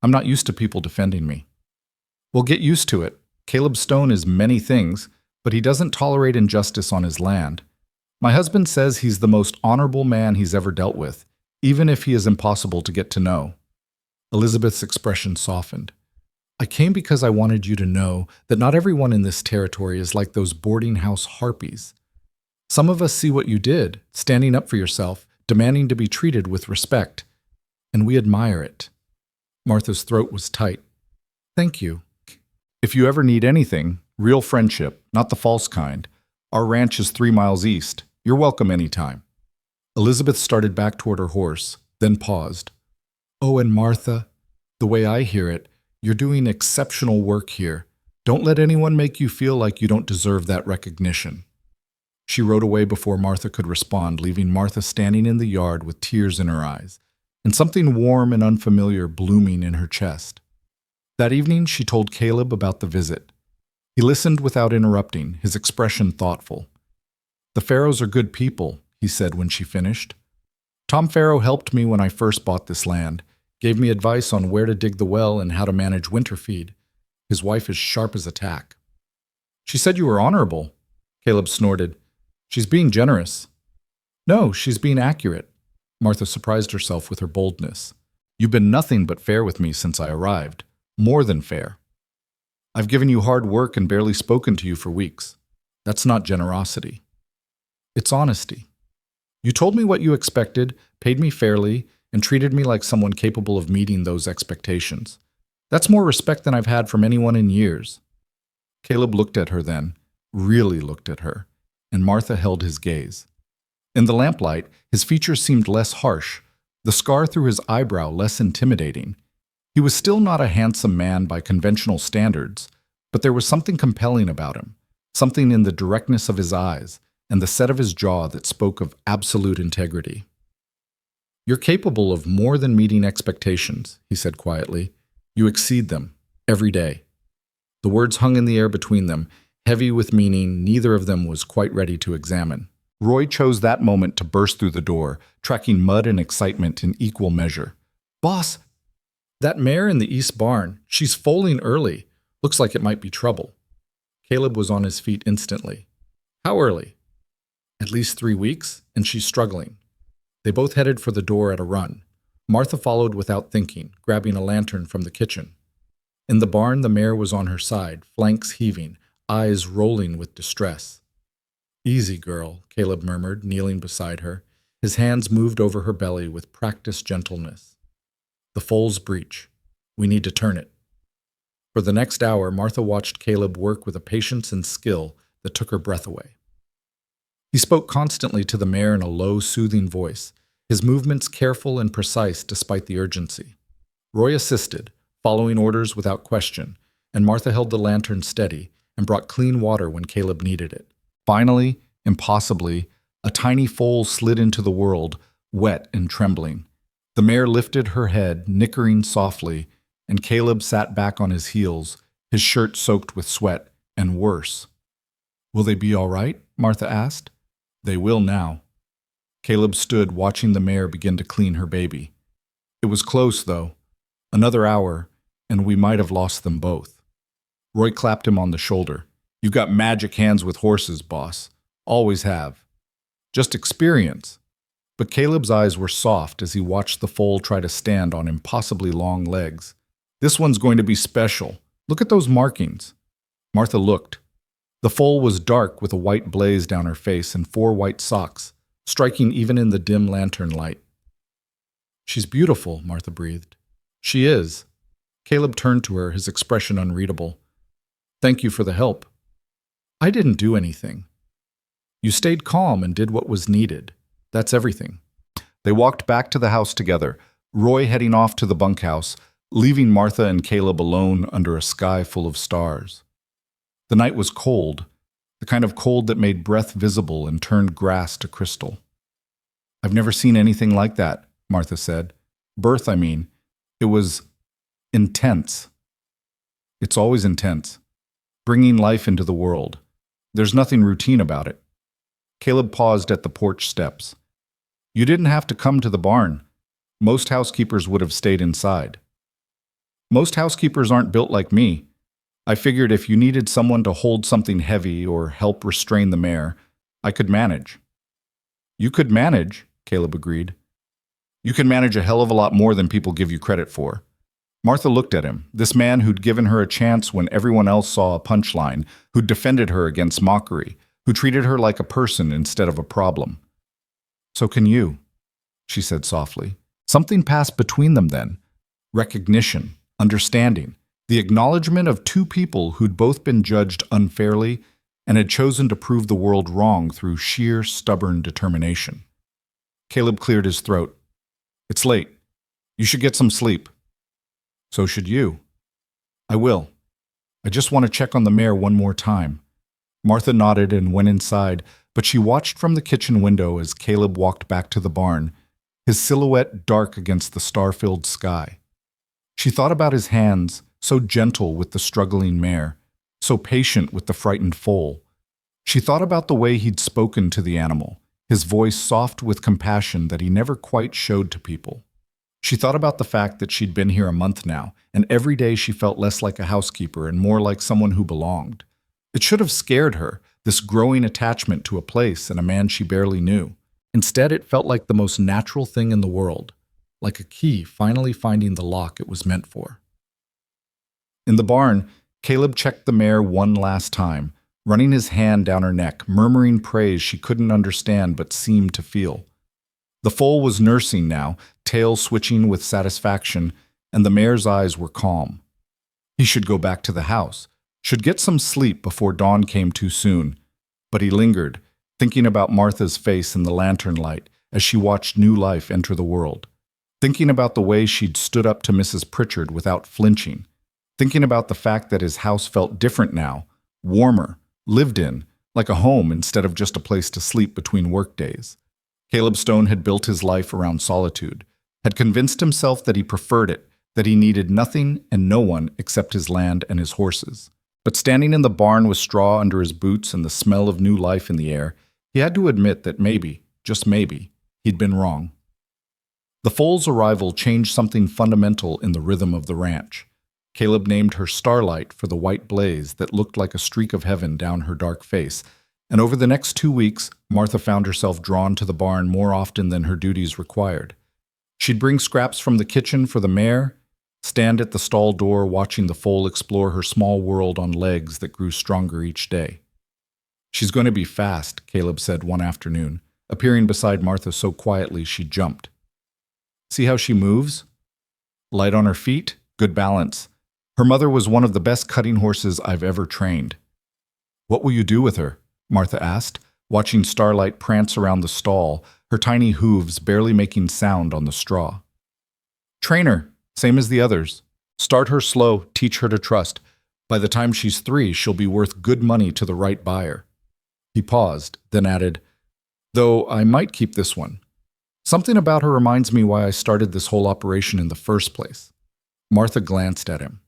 "I'm not used to people defending me." "Well, get used to it. Caleb Stone is many things, but he doesn't tolerate injustice on his land. My husband says he's the most honorable man he's ever dealt with, even if he is impossible to get to know. Elizabeth's expression softened. I came because I wanted you to know that not everyone in this territory is like those boarding house harpies. Some of us see what you did, standing up for yourself, demanding to be treated with respect, and we admire it. Martha's throat was tight. Thank you. If you ever need anything, real friendship, not the false kind, our ranch is 3 miles east. You're welcome anytime. Elizabeth started back toward her horse, then paused. Oh, and Martha, the way I hear it, you're doing exceptional work here. Don't let anyone make you feel like you don't deserve that recognition. She rode away before Martha could respond, leaving Martha standing in the yard with tears in her eyes, and something warm and unfamiliar blooming in her chest. That evening, she told Caleb about the visit. He listened without interrupting, his expression thoughtful. The Farrows are good people, he said when she finished. Tom Farrow helped me when I first bought this land, gave me advice on where to dig the well and how to manage winter feed. His wife is sharp as a tack. She said you were honorable. Caleb snorted. She's being generous. No, she's being accurate. Martha surprised herself with her boldness. You've been nothing but fair with me since I arrived. More than fair. I've given you hard work and barely spoken to you for weeks. That's not generosity. It's honesty. You told me what you expected, paid me fairly, and treated me like someone capable of meeting those expectations. That's more respect than I've had from anyone in years. Caleb looked at her then, really looked at her, and Martha held his gaze. In the lamplight, his features seemed less harsh, the scar through his eyebrow less intimidating. He was still not a handsome man by conventional standards, but there was something compelling about him, something in the directness of his eyes and the set of his jaw that spoke of absolute integrity. You're capable of more than meeting expectations, he said quietly. You exceed them, every day. The words hung in the air between them, heavy with meaning neither of them was quite ready to examine. Roy chose that moment to burst through the door, tracking mud and excitement in equal measure. Boss, that mare in the east barn, she's foaling early. Looks like it might be trouble. Caleb was on his feet instantly. How early? At least 3 weeks, and she's struggling. They both headed for the door at a run. Martha followed without thinking, grabbing a lantern from the kitchen. In the barn, the mare was on her side, flanks heaving, eyes rolling with distress. Easy, girl, Caleb murmured, kneeling beside her. His hands moved over her belly with practiced gentleness. The foal's breech. We need to turn it. For the next hour, Martha watched Caleb work with a patience and skill that took her breath away. He spoke constantly to the mare in a low, soothing voice, his movements careful and precise despite the urgency. Roy assisted, following orders without question, and Martha held the lantern steady and brought clean water when Caleb needed it. Finally, impossibly, a tiny foal slid into the world, wet and trembling. The mare lifted her head, nickering softly, and Caleb sat back on his heels, his shirt soaked with sweat, and worse. Will they be all right? Martha asked. They will now. Caleb stood watching the mare begin to clean her baby. It was close, though. Another hour, and we might have lost them both. Roy clapped him on the shoulder. You've got magic hands with horses, boss. Always have. Just experience. But Caleb's eyes were soft as he watched the foal try to stand on impossibly long legs. This one's going to be special. Look at those markings. Martha looked. The foal was dark with a white blaze down her face and 4 white socks, striking even in the dim lantern light. She's beautiful, Martha breathed. She is. Caleb turned to her, his expression unreadable. Thank you for the help. I didn't do anything. You stayed calm and did what was needed. That's everything. They walked back to the house together, Roy heading off to the bunkhouse, leaving Martha and Caleb alone under a sky full of stars. The night was cold, the kind of cold that made breath visible and turned grass to crystal. I've never seen anything like that, Martha said. Birth, I mean. It was intense. It's always intense. Bringing life into the world. There's nothing routine about it. Caleb paused at the porch steps. You didn't have to come to the barn. Most housekeepers would have stayed inside. Most housekeepers aren't built like me. I figured if you needed someone to hold something heavy or help restrain the mare, I could manage. You could manage, Caleb agreed. You can manage a hell of a lot more than people give you credit for. Martha looked at him, this man who'd given her a chance when everyone else saw a punchline, who'd defended her against mockery, who treated her like a person instead of a problem. So can you, she said softly. Something passed between them then. Recognition, understanding, the acknowledgement of two people who'd both been judged unfairly and had chosen to prove the world wrong through sheer, stubborn determination. Caleb cleared his throat. It's late. You should get some sleep. So should you. I will. I just want to check on the mare one more time. Martha nodded and went inside, but she watched from the kitchen window as Caleb walked back to the barn, his silhouette dark against the star-filled sky. She thought about his hands, so gentle with the struggling mare, so patient with the frightened foal. She thought about the way he'd spoken to the animal, his voice soft with compassion that he never quite showed to people. She thought about the fact that she'd been here a month now, and every day she felt less like a housekeeper and more like someone who belonged. It should have scared her, this growing attachment to a place and a man she barely knew. Instead, it felt like the most natural thing in the world, like a key finally finding the lock it was meant for. In the barn, Caleb checked the mare one last time, running his hand down her neck, murmuring praise she couldn't understand but seemed to feel. The foal was nursing now, tail switching with satisfaction, and the mare's eyes were calm. He should go back to the house, should get some sleep before dawn came too soon, but he lingered, thinking about Martha's face in the lantern light as she watched new life enter the world, thinking about the way she'd stood up to Mrs. Pritchard without flinching, thinking about the fact that his house felt different now, warmer, lived in, like a home instead of just a place to sleep between workdays. Caleb Stone had built his life around solitude, had convinced himself that he preferred it, that he needed nothing and no one except his land and his horses. But standing in the barn with straw under his boots and the smell of new life in the air, he had to admit that maybe, just maybe, he'd been wrong. The foal's arrival changed something fundamental in the rhythm of the ranch. Caleb named her Starlight for the white blaze that looked like a streak of heaven down her dark face, and over the next 2 weeks, Martha found herself drawn to the barn more often than her duties required. She'd bring scraps from the kitchen for the mare, stand at the stall door watching the foal explore her small world on legs that grew stronger each day. She's going to be fast, Caleb said one afternoon, appearing beside Martha so quietly she jumped. See how she moves? Light on her feet, good balance. Her mother was one of the best cutting horses I've ever trained. What will you do with her? Martha asked, watching Starlight prance around the stall, her tiny hooves barely making sound on the straw. Train her, same as the others. Start her slow, teach her to trust. By the time she's 3, she'll be worth good money to the right buyer. He paused, then added, though I might keep this one. Something about her reminds me why I started this whole operation in the first place. Martha glanced at him.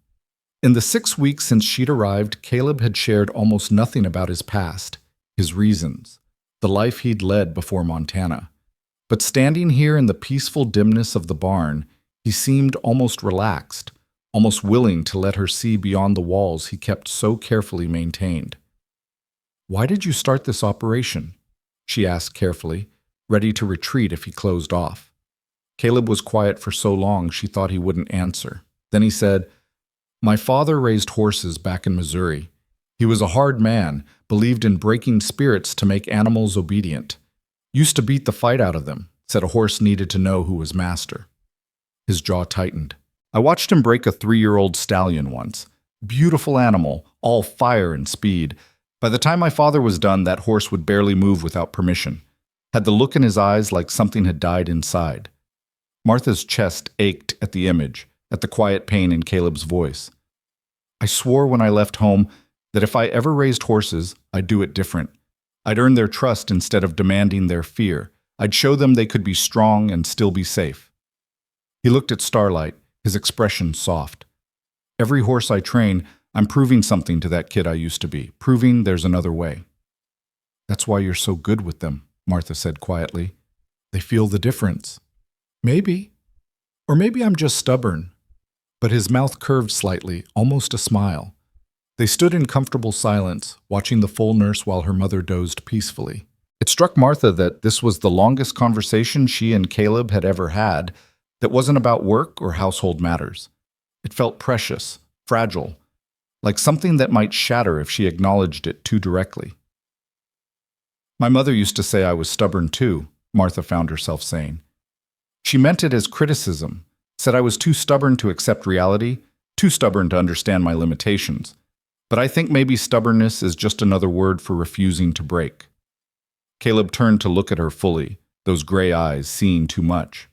In the 6 weeks since she'd arrived, Caleb had shared almost nothing about his past, his reasons, the life he'd led before Montana. But standing here in the peaceful dimness of the barn, he seemed almost relaxed, almost willing to let her see beyond the walls he kept so carefully maintained. Why did you start this operation? She asked carefully, ready to retreat if he closed off. Caleb was quiet for so long she thought he wouldn't answer. Then he said, my father raised horses back in Missouri. He was a hard man, believed in breaking spirits to make animals obedient. Used to beat the fight out of them, said a horse needed to know who was master. His jaw tightened. I watched him break a 3-year-old stallion once. Beautiful animal, all fire and speed. By the time my father was done, that horse would barely move without permission. Had the look in his eyes like something had died inside. Martha's chest ached at the image, at the quiet pain in Caleb's voice. I swore when I left home that if I ever raised horses, I'd do it different. I'd earn their trust instead of demanding their fear. I'd show them they could be strong and still be safe. He looked at Starlight, his expression soft. Every horse I train, I'm proving something to that kid I used to be, proving there's another way. That's why you're so good with them, Martha said quietly. They feel the difference. Maybe. Or maybe I'm just stubborn. But his mouth curved slightly, almost a smile. They stood in comfortable silence, watching the foal nurse while her mother dozed peacefully. It struck Martha that this was the longest conversation she and Caleb had ever had that wasn't about work or household matters. It felt precious, fragile, like something that might shatter if she acknowledged it too directly. My mother used to say I was stubborn too, Martha found herself saying. She meant it as criticism, said I was too stubborn to accept reality, too stubborn to understand my limitations. But I think maybe stubbornness is just another word for refusing to break. Caleb turned to look at her fully, those gray eyes seeing too much.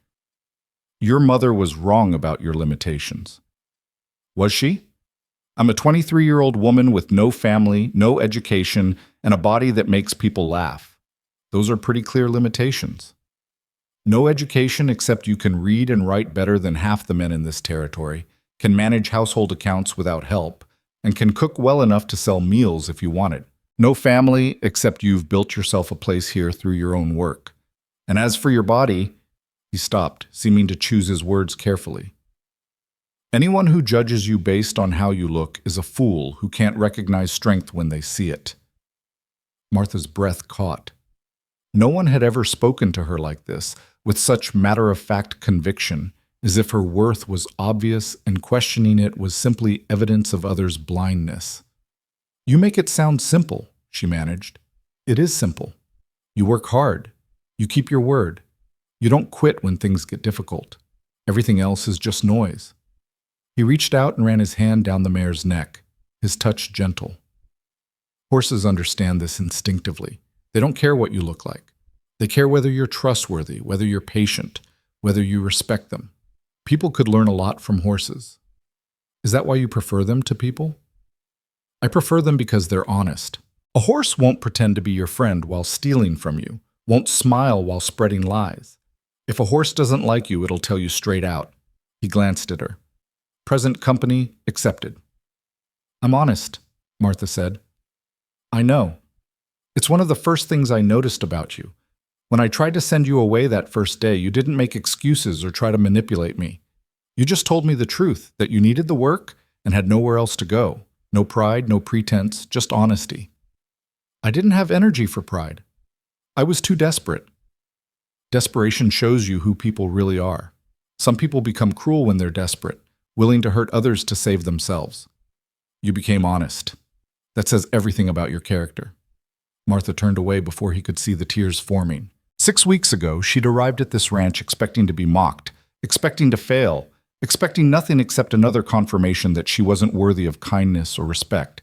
Your mother was wrong about your limitations. Was she? I'm a 23-year-old woman with no family, no education, and a body that makes people laugh. Those are pretty clear limitations. No education except you can read and write better than half the men in this territory, can manage household accounts without help, and can cook well enough to sell meals if you want it. No family except you've built yourself a place here through your own work. And as for your body, he stopped, seeming to choose his words carefully. Anyone who judges you based on how you look is a fool who can't recognize strength when they see it. Martha's breath caught. No one had ever spoken to her like this, with such matter-of-fact conviction, as if her worth was obvious and questioning it was simply evidence of others' blindness. You make it sound simple, she managed. It is simple. You work hard. You keep your word. You don't quit when things get difficult. Everything else is just noise. He reached out and ran his hand down the mare's neck, his touch gentle. Horses understand this instinctively. They don't care what you look like. They care whether you're trustworthy, whether you're patient, whether you respect them. People could learn a lot from horses. Is that why you prefer them to people? I prefer them because they're honest. A horse won't pretend to be your friend while stealing from you, won't smile while spreading lies. If a horse doesn't like you, it'll tell you straight out. He glanced at her. Present company accepted. I'm honest, Martha said. I know. It's one of the first things I noticed about you. When I tried to send you away that first day, you didn't make excuses or try to manipulate me. You just told me the truth, that you needed the work and had nowhere else to go. No pride, no pretense, just honesty. I didn't have energy for pride. I was too desperate. Desperation shows you who people really are. Some people become cruel when they're desperate, willing to hurt others to save themselves. You became honest. That says everything about your character. Martha turned away before he could see the tears forming. 6 weeks ago, she'd arrived at this ranch expecting to be mocked, expecting to fail, expecting nothing except another confirmation that she wasn't worthy of kindness or respect.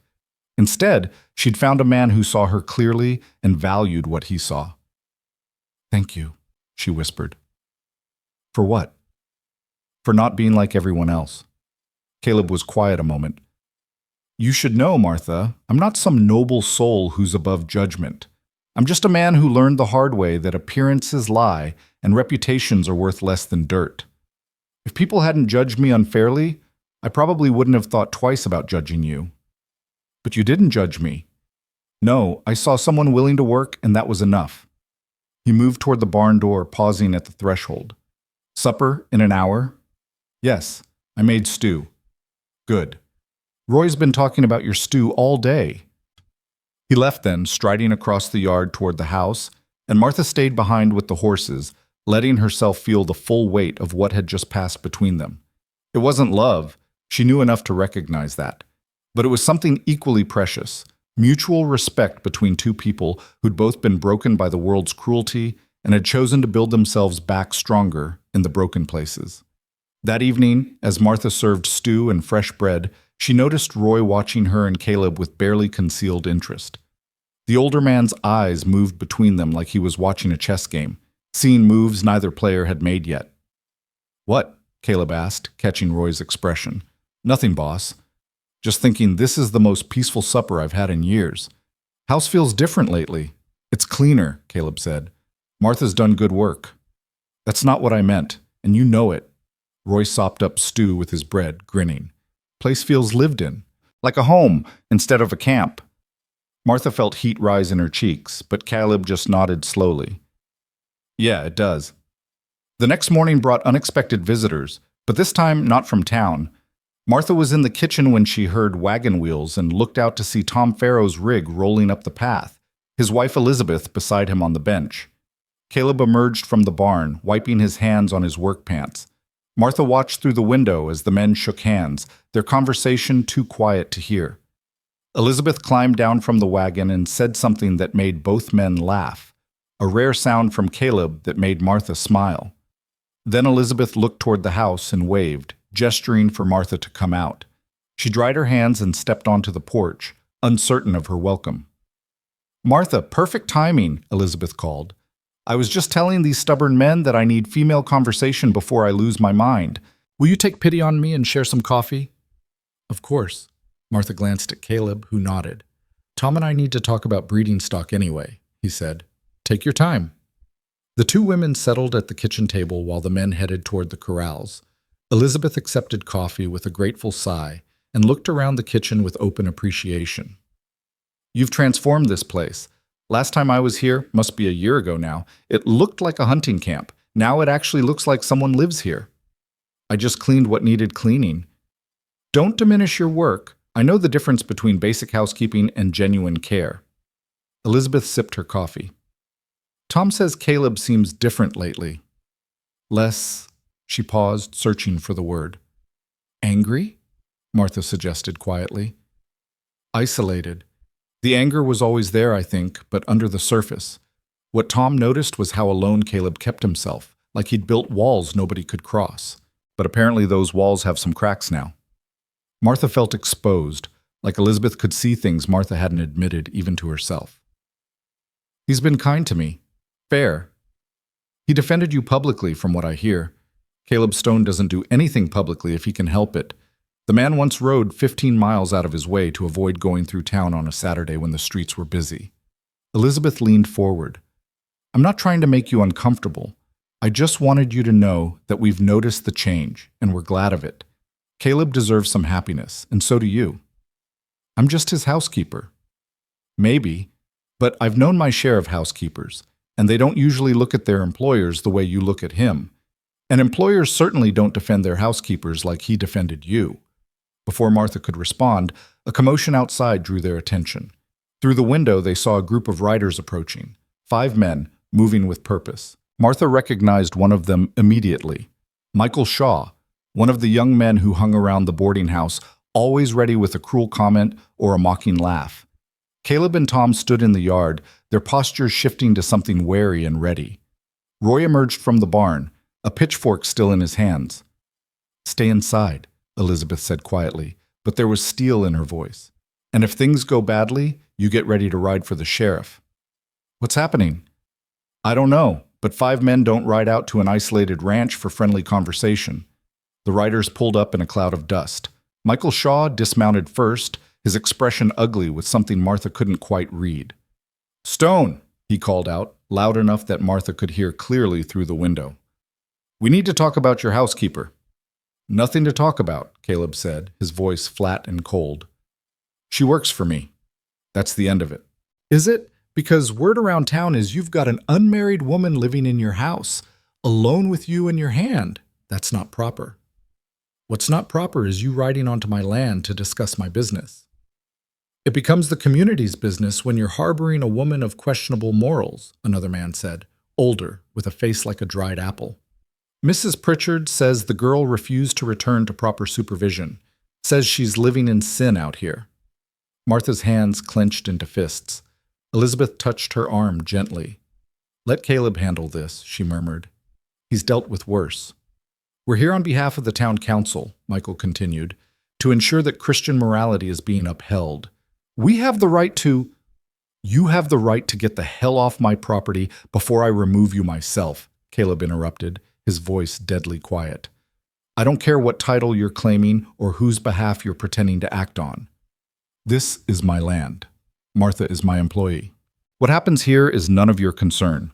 Instead, she'd found a man who saw her clearly and valued what he saw. Thank you, she whispered. For what? For not being like everyone else. Caleb was quiet a moment. You should know, Martha, I'm not some noble soul who's above judgment. I'm just a man who learned the hard way that appearances lie and reputations are worth less than dirt. If people hadn't judged me unfairly, I probably wouldn't have thought twice about judging you. But you didn't judge me. No, I saw someone willing to work, and that was enough. He moved toward the barn door, pausing at the threshold. Supper in an hour? Yes, I made stew. Good. Roy's been talking about your stew all day. He left then, striding across the yard toward the house, and Martha stayed behind with the horses, letting herself feel the full weight of what had just passed between them. It wasn't love, she knew enough to recognize that. But it was something equally precious, mutual respect between two people who'd both been broken by the world's cruelty and had chosen to build themselves back stronger in the broken places. That evening, as Martha served stew and fresh bread, she noticed Roy watching her and Caleb with barely concealed interest. The older man's eyes moved between them like he was watching a chess game, seeing moves neither player had made yet. What? Caleb asked, catching Roy's expression. Nothing, boss. Just thinking this is the most peaceful supper I've had in years. House feels different lately. It's cleaner, Caleb said. Martha's done good work. That's not what I meant, and you know it. Roy sopped up stew with his bread, grinning. Place feels lived in, like a home instead of a camp. Martha felt heat rise in her cheeks, but Caleb just nodded slowly. Yeah, it does. The next morning brought unexpected visitors, but this time not from town. Martha was in the kitchen when she heard wagon wheels and looked out to see Tom Farrow's rig rolling up the path, his wife Elizabeth beside him on the bench. Caleb emerged from the barn, wiping his hands on his work pants. Martha watched through the window as the men shook hands, their conversation too quiet to hear. Elizabeth climbed down from the wagon and said something that made both men laugh, a rare sound from Caleb that made Martha smile. Then Elizabeth looked toward the house and waved, gesturing for Martha to come out. She dried her hands and stepped onto the porch, uncertain of her welcome. "Martha, perfect timing," Elizabeth called. "I was just telling these stubborn men that I need female conversation before I lose my mind. Will you take pity on me and share some coffee?" "Of course." Martha glanced at Caleb, who nodded. "Tom and I need to talk about breeding stock anyway," he said. "Take your time." The two women settled at the kitchen table while the men headed toward the corrals. Elizabeth accepted coffee with a grateful sigh and looked around the kitchen with open appreciation. "You've transformed this place. Last time I was here, must be a year ago now, it looked like a hunting camp. Now it actually looks like someone lives here. I just cleaned what needed cleaning. Don't diminish your work. I know the difference between basic housekeeping and genuine care." Elizabeth sipped her coffee. "Tom says Caleb seems different lately. Less," she paused, searching for the word. "Angry?" Martha suggested quietly. "Isolated. The anger was always there, I think, but under the surface. What Tom noticed was how alone Caleb kept himself, like he'd built walls nobody could cross. But apparently those walls have some cracks now." Martha felt exposed, like Elizabeth could see things Martha hadn't admitted even to herself. "He's been kind to me. Fair. He defended you publicly, from what I hear. Caleb Stone doesn't do anything publicly if he can help it. The man once rode 15 miles out of his way to avoid going through town on a Saturday when the streets were busy." Elizabeth leaned forward. "I'm not trying to make you uncomfortable. I just wanted you to know that we've noticed the change, and we're glad of it. Caleb deserves some happiness, and so do you. I'm just his housekeeper." "Maybe, but I've known my share of housekeepers, and they don't usually look at their employers the way you look at him. And employers certainly don't defend their housekeepers like he defended you." Before Martha could respond, a commotion outside drew their attention. Through the window, they saw a group of riders approaching, 5 men, moving with purpose. Martha recognized one of them immediately. Michael Shaw, one of the young men who hung around the boarding house, always ready with a cruel comment or a mocking laugh. Caleb and Tom stood in the yard, their postures shifting to something wary and ready. Roy emerged from the barn, a pitchfork still in his hands. "Stay inside," Elizabeth said quietly, but there was steel in her voice. "And if things go badly, you get ready to ride for the sheriff." "What's happening?" "I don't know, but 5 men don't ride out to an isolated ranch for friendly conversation." The riders pulled up in a cloud of dust. Michael Shaw dismounted first, his expression ugly with something Martha couldn't quite read. "Stone," he called out, loud enough that Martha could hear clearly through the window. "We need to talk about your housekeeper." "Nothing to talk about," Caleb said, his voice flat and cold. "She works for me. That's the end of it." "Is it? Because word around town is you've got an unmarried woman living in your house, alone with you in your hand. That's not proper." "What's not proper is you riding onto my land to discuss my business." "It becomes the community's business when you're harboring a woman of questionable morals," another man said, older, with a face like a dried apple. "Mrs. Pritchard says the girl refused to return to proper supervision, says she's living in sin out here." Martha's hands clenched into fists. Elizabeth touched her arm gently. "Let Caleb handle this," she murmured. "He's dealt with worse." "We're here on behalf of the town council," Michael continued, "to ensure that Christian morality is being upheld. We have the right to—" "You have the right to get the hell off my property before I remove you myself," Caleb interrupted, his voice deadly quiet. "I don't care what title you're claiming or whose behalf you're pretending to act on. This is my land. Martha is my employee. What happens here is none of your concern.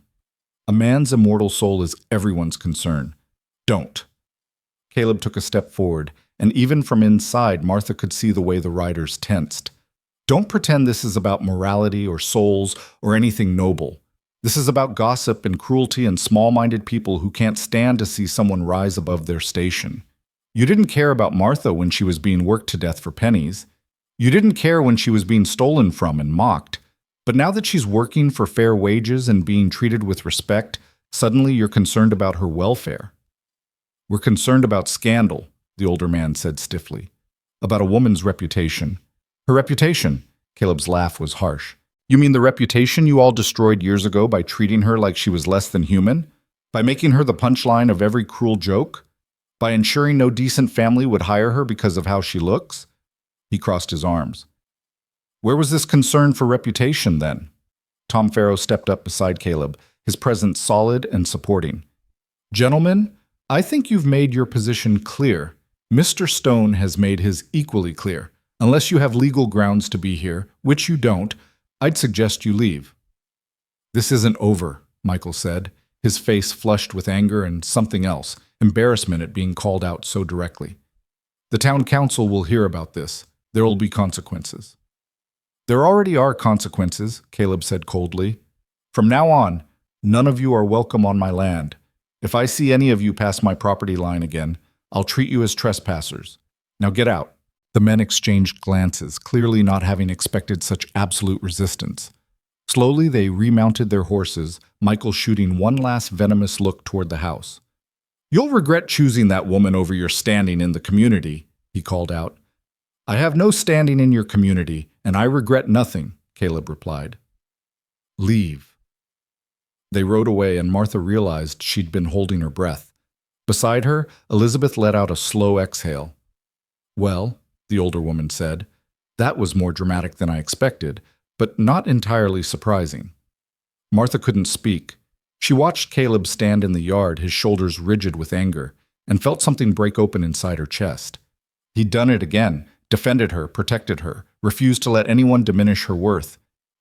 A man's immortal soul is everyone's concern. Don't." Caleb took a step forward, and even from inside, Martha could see the way the riders tensed. "Don't pretend this is about morality or souls or anything noble. This is about gossip and cruelty and small-minded people who can't stand to see someone rise above their station. You didn't care about Martha when she was being worked to death for pennies. You didn't care when she was being stolen from and mocked. But now that she's working for fair wages and being treated with respect, suddenly you're concerned about her welfare. We're concerned about scandal, the older man said stiffly. About a woman's reputation. Her reputation? Caleb's laugh was harsh. You mean the reputation you all destroyed years ago by treating her like she was less than human? By making her the punchline of every cruel joke? By ensuring no decent family would hire her because of how she looks? He crossed his arms. Where was this concern for reputation, then? Tom Farrow stepped up beside Caleb, his presence solid and supporting. Gentlemen, I think you've made your position clear. Mr. Stone has made his equally clear. Unless you have legal grounds to be here, which you don't, I'd suggest you leave. This isn't over, Michael said, his face flushed with anger and something else, embarrassment at being called out so directly. The town council will hear about this. There will be consequences. There already are consequences, Caleb said coldly. From now on, none of you are welcome on my land. If I see any of you pass my property line again, I'll treat you as trespassers. Now get out. The men exchanged glances, clearly not having expected such absolute resistance. Slowly they remounted their horses, Michael shooting one last venomous look toward the house. You'll regret choosing that woman over your standing in the community, he called out. I have no standing in your community, and I regret nothing, Caleb replied. Leave. They rode away, and Martha realized she'd been holding her breath. Beside her, Elizabeth let out a slow exhale. Well, the older woman said, that was more dramatic than I expected, but not entirely surprising. Martha couldn't speak. She watched Caleb stand in the yard, his shoulders rigid with anger, and felt something break open inside her chest. He'd done it again, defended her, protected her, refused to let anyone diminish her worth.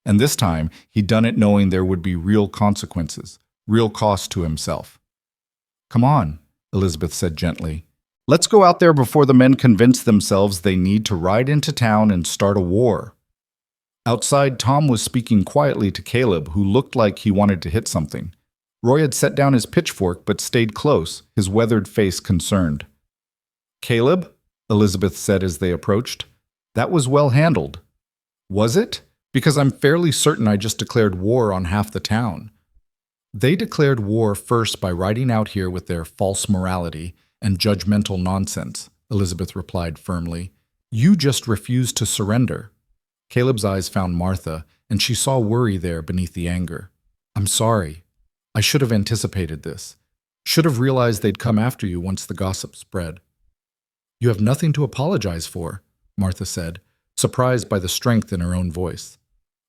And this time, he'd done it knowing there would be real consequences, real cost to himself. Come on, Elizabeth said gently. Let's go out there before the men convince themselves they need to ride into town and start a war. Outside, Tom was speaking quietly to Caleb, who looked like he wanted to hit something. Roy had set down his pitchfork but stayed close, his weathered face concerned. Caleb, Elizabeth said as they approached, that was well handled. Was it? Because I'm fairly certain I just declared war on half the town. They declared war first by riding out here with their false morality and judgmental nonsense, Elizabeth replied firmly. You just refused to surrender. Caleb's eyes found Martha, and she saw worry there beneath the anger. I'm sorry. I should have anticipated this. Should have realized they'd come after you once the gossip spread. You have nothing to apologize for, Martha said, surprised by the strength in her own voice.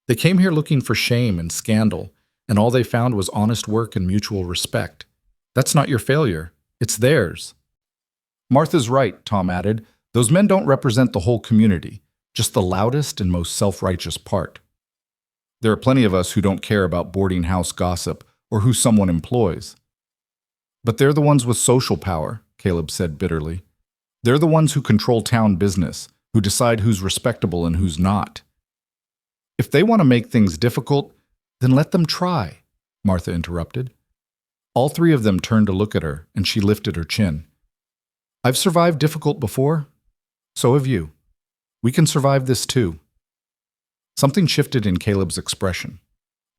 They came here looking for shame and scandal, and all they found was honest work and mutual respect. That's not your failure. It's theirs. Martha's right, Tom added. Those men don't represent the whole community, just the loudest and most self-righteous part. There are plenty of us who don't care about boarding house gossip or who someone employs. But they're the ones with social power, Caleb said bitterly. They're the ones who control town business, who decide who's respectable and who's not. If they want to make things difficult, then let them try, Martha interrupted. All three of them turned to look at her, and she lifted her chin. I've survived difficult before. So have you. We can survive this too. Something shifted in Caleb's expression.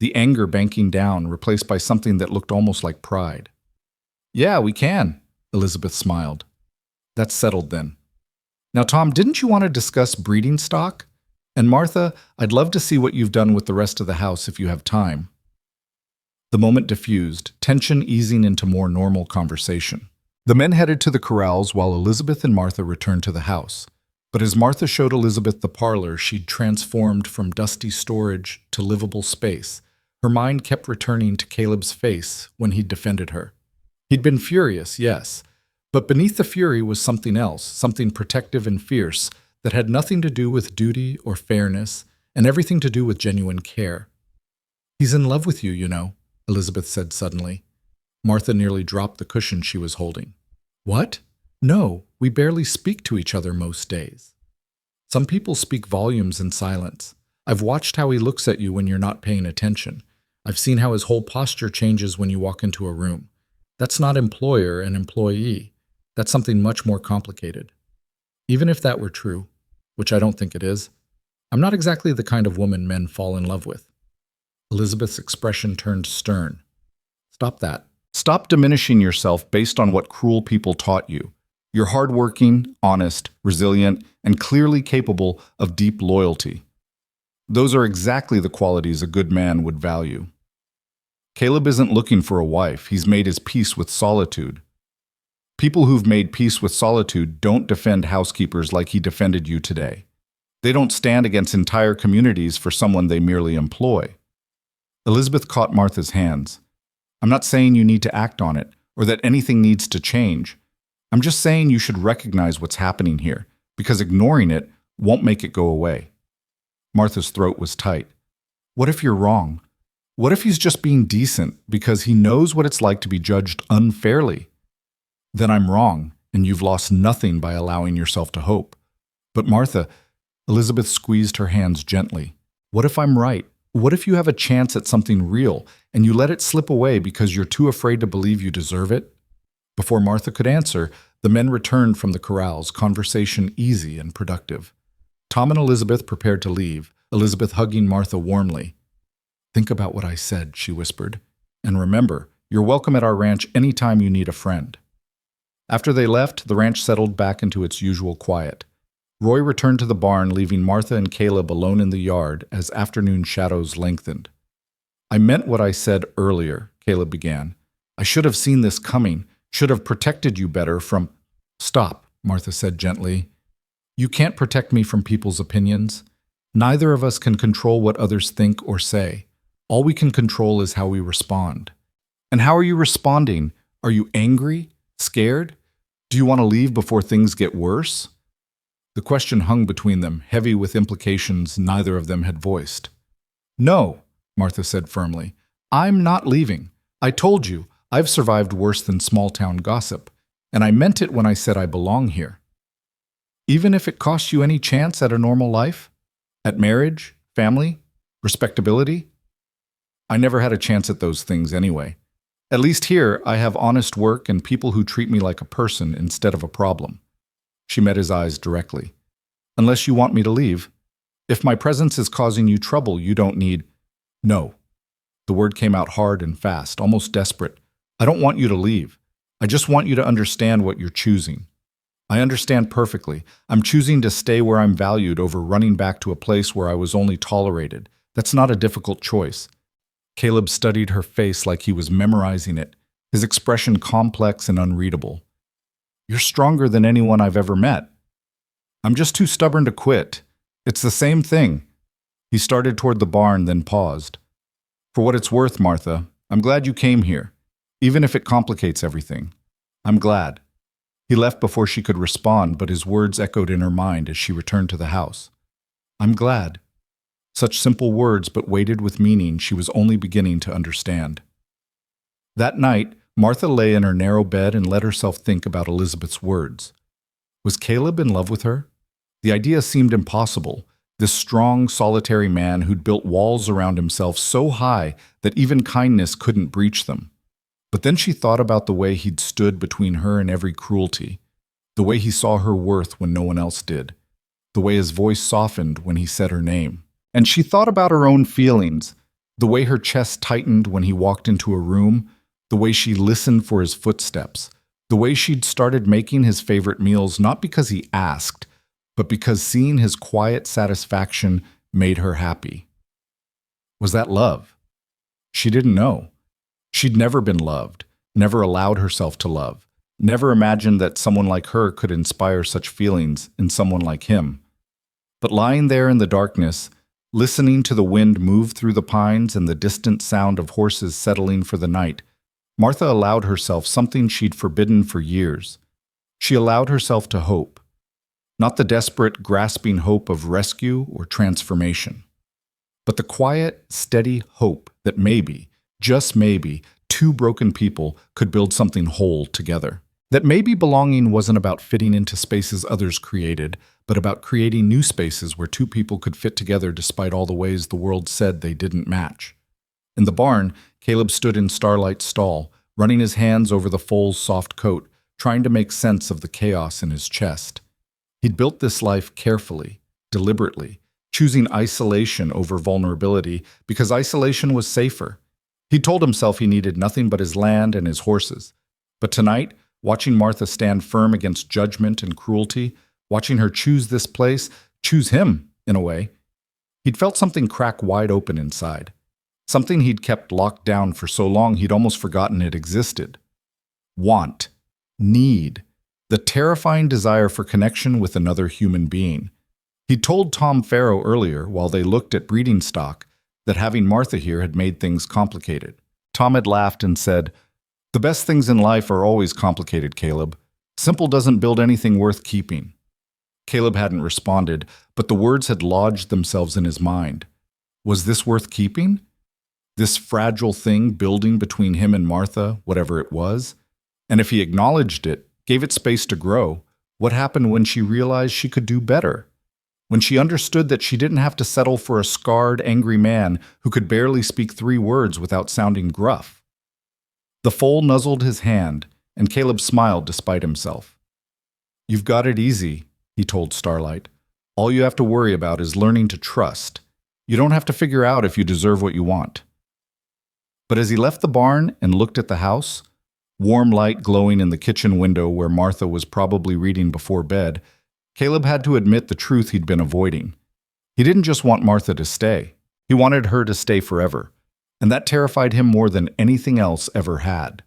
The anger banking down, replaced by something that looked almost like pride. Yeah, we can, Elizabeth smiled. That's settled then. Now, Tom, didn't you want to discuss breeding stock? And Martha, I'd love to see what you've done with the rest of the house if you have time. The moment diffused, tension easing into more normal conversation. The men headed to the corrals while Elizabeth and Martha returned to the house. But as Martha showed Elizabeth the parlor, she'd transformed from dusty storage to livable space. Her mind kept returning to Caleb's face when he'd defended her. He'd been furious, yes, but beneath the fury was something else, something protective and fierce that had nothing to do with duty or fairness and everything to do with genuine care. He's in love with you, you know, Elizabeth said suddenly. Martha nearly dropped the cushion she was holding. What? No, we barely speak to each other most days. Some people speak volumes in silence. I've watched how he looks at you when you're not paying attention. I've seen how his whole posture changes when you walk into a room. That's not employer and employee. That's something much more complicated. Even if that were true, which I don't think it is, I'm not exactly the kind of woman men fall in love with. Elizabeth's expression turned stern. Stop that. Stop diminishing yourself based on what cruel people taught you. You're hardworking, honest, resilient, and clearly capable of deep loyalty. Those are exactly the qualities a good man would value. Caleb isn't looking for a wife. He's made his peace with solitude. People who've made peace with solitude don't defend housekeepers like he defended you today. They don't stand against entire communities for someone they merely employ. Elizabeth caught Martha's hands. I'm not saying you need to act on it, or that anything needs to change. I'm just saying you should recognize what's happening here, because ignoring it won't make it go away. Martha's throat was tight. What if you're wrong? What if he's just being decent because he knows what it's like to be judged unfairly? Then I'm wrong, and you've lost nothing by allowing yourself to hope. But Martha, Elizabeth squeezed her hands gently. What if I'm right? What if you have a chance at something real, and you let it slip away because you're too afraid to believe you deserve it? Before Martha could answer, the men returned from the corrals, conversation easy and productive. Tom and Elizabeth prepared to leave, Elizabeth hugging Martha warmly. Think about what I said, she whispered. And remember, you're welcome at our ranch anytime you need a friend. After they left, the ranch settled back into its usual quiet. Roy returned to the barn, leaving Martha and Caleb alone in the yard as afternoon shadows lengthened. I meant what I said earlier, Caleb began. I should have seen this coming, should have protected you better from— Stop, Martha said gently. You can't protect me from people's opinions. Neither of us can control what others think or say. All we can control is how we respond. And how are you responding? Are you angry? Scared? Do you want to leave before things get worse? The question hung between them, heavy with implications neither of them had voiced. No, Martha said firmly. I'm not leaving. I told you, I've survived worse than small-town gossip, and I meant it when I said I belong here. Even if it costs you any chance at a normal life? At marriage? Family? Respectability? I never had a chance at those things anyway. At least here, I have honest work and people who treat me like a person instead of a problem. She met his eyes directly. Unless you want me to leave. If my presence is causing you trouble, you don't need— No. The word came out hard and fast, almost desperate. I don't want you to leave. I just want you to understand what you're choosing. I understand perfectly. I'm choosing to stay where I'm valued over running back to a place where I was only tolerated. That's not a difficult choice. Caleb studied her face like he was memorizing it, his expression complex and unreadable. You're stronger than anyone I've ever met. I'm just too stubborn to quit. It's the same thing. He started toward the barn, then paused. For what it's worth, Martha, I'm glad you came here, even if it complicates everything. I'm glad. He left before she could respond, but his words echoed in her mind as she returned to the house. I'm glad. Such simple words, but weighted with meaning she was only beginning to understand. That night, Martha lay in her narrow bed and let herself think about Elizabeth's words. Was Caleb in love with her? The idea seemed impossible. This strong, solitary man who'd built walls around himself so high that even kindness couldn't breach them. But then she thought about the way he'd stood between her and every cruelty, the way he saw her worth when no one else did, the way his voice softened when he said her name. And she thought about her own feelings, the way her chest tightened when he walked into a room, the way she listened for his footsteps, the way she'd started making his favorite meals not because he asked, but because seeing his quiet satisfaction made her happy. Was that love? She didn't know. She'd never been loved, never allowed herself to love, never imagined that someone like her could inspire such feelings in someone like him. But lying there in the darkness, listening to the wind move through the pines and the distant sound of horses settling for the night, Martha allowed herself something she'd forbidden for years. She allowed herself to hope. Not the desperate, grasping hope of rescue or transformation, but the quiet, steady hope that maybe, just maybe, two broken people could build something whole together. That maybe belonging wasn't about fitting into spaces others created, but about creating new spaces where two people could fit together despite all the ways the world said they didn't match. In the barn, Caleb stood in Starlight's stall, running his hands over the foal's soft coat, trying to make sense of the chaos in his chest. He'd built this life carefully, deliberately, choosing isolation over vulnerability because isolation was safer. He told himself he needed nothing but his land and his horses. But tonight, watching Martha stand firm against judgment and cruelty, watching her choose this place, choose him, in a way, he'd felt something crack wide open inside. Something he'd kept locked down for so long he'd almost forgotten it existed. Want. Need. The terrifying desire for connection with another human being. He'd told Tom Farrow earlier, while they looked at breeding stock, that having Martha here had made things complicated. Tom had laughed and said, "The best things in life are always complicated, Caleb. Simple doesn't build anything worth keeping." Caleb hadn't responded, but the words had lodged themselves in his mind. Was this worth keeping? This fragile thing building between him and Martha, whatever it was? And if he acknowledged it, gave it space to grow, what happened when she realized she could do better? When she understood that she didn't have to settle for a scarred, angry man who could barely speak 3 words without sounding gruff? The foal nuzzled his hand, and Caleb smiled despite himself. "You've got it easy," he told Starlight. "All you have to worry about is learning to trust. You don't have to figure out if you deserve what you want." But as he left the barn and looked at the house, warm light glowing in the kitchen window where Martha was probably reading before bed, Caleb had to admit the truth he'd been avoiding. He didn't just want Martha to stay. He wanted her to stay forever, and that terrified him more than anything else ever had.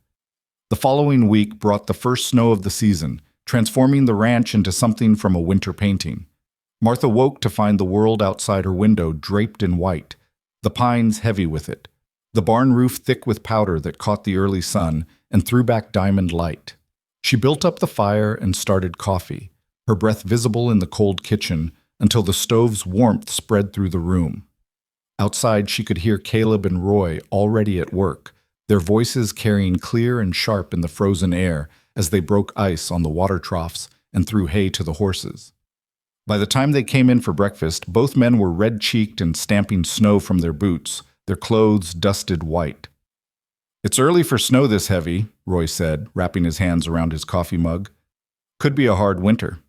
The following week brought the first snow of the season, transforming the ranch into something from a winter painting. Martha woke to find the world outside her window draped in white, the pines heavy with it, the barn roof thick with powder that caught the early sun and threw back diamond light. She built up the fire and started coffee, her breath visible in the cold kitchen until the stove's warmth spread through the room. Outside, she could hear Caleb and Roy already at work, their voices carrying clear and sharp in the frozen air as they broke ice on the water troughs and threw hay to the horses. By the time they came in for breakfast, both men were red-cheeked and stamping snow from their boots, their clothes dusted white. "It's early for snow this heavy," Roy said, wrapping his hands around his coffee mug. "Could be a hard winter."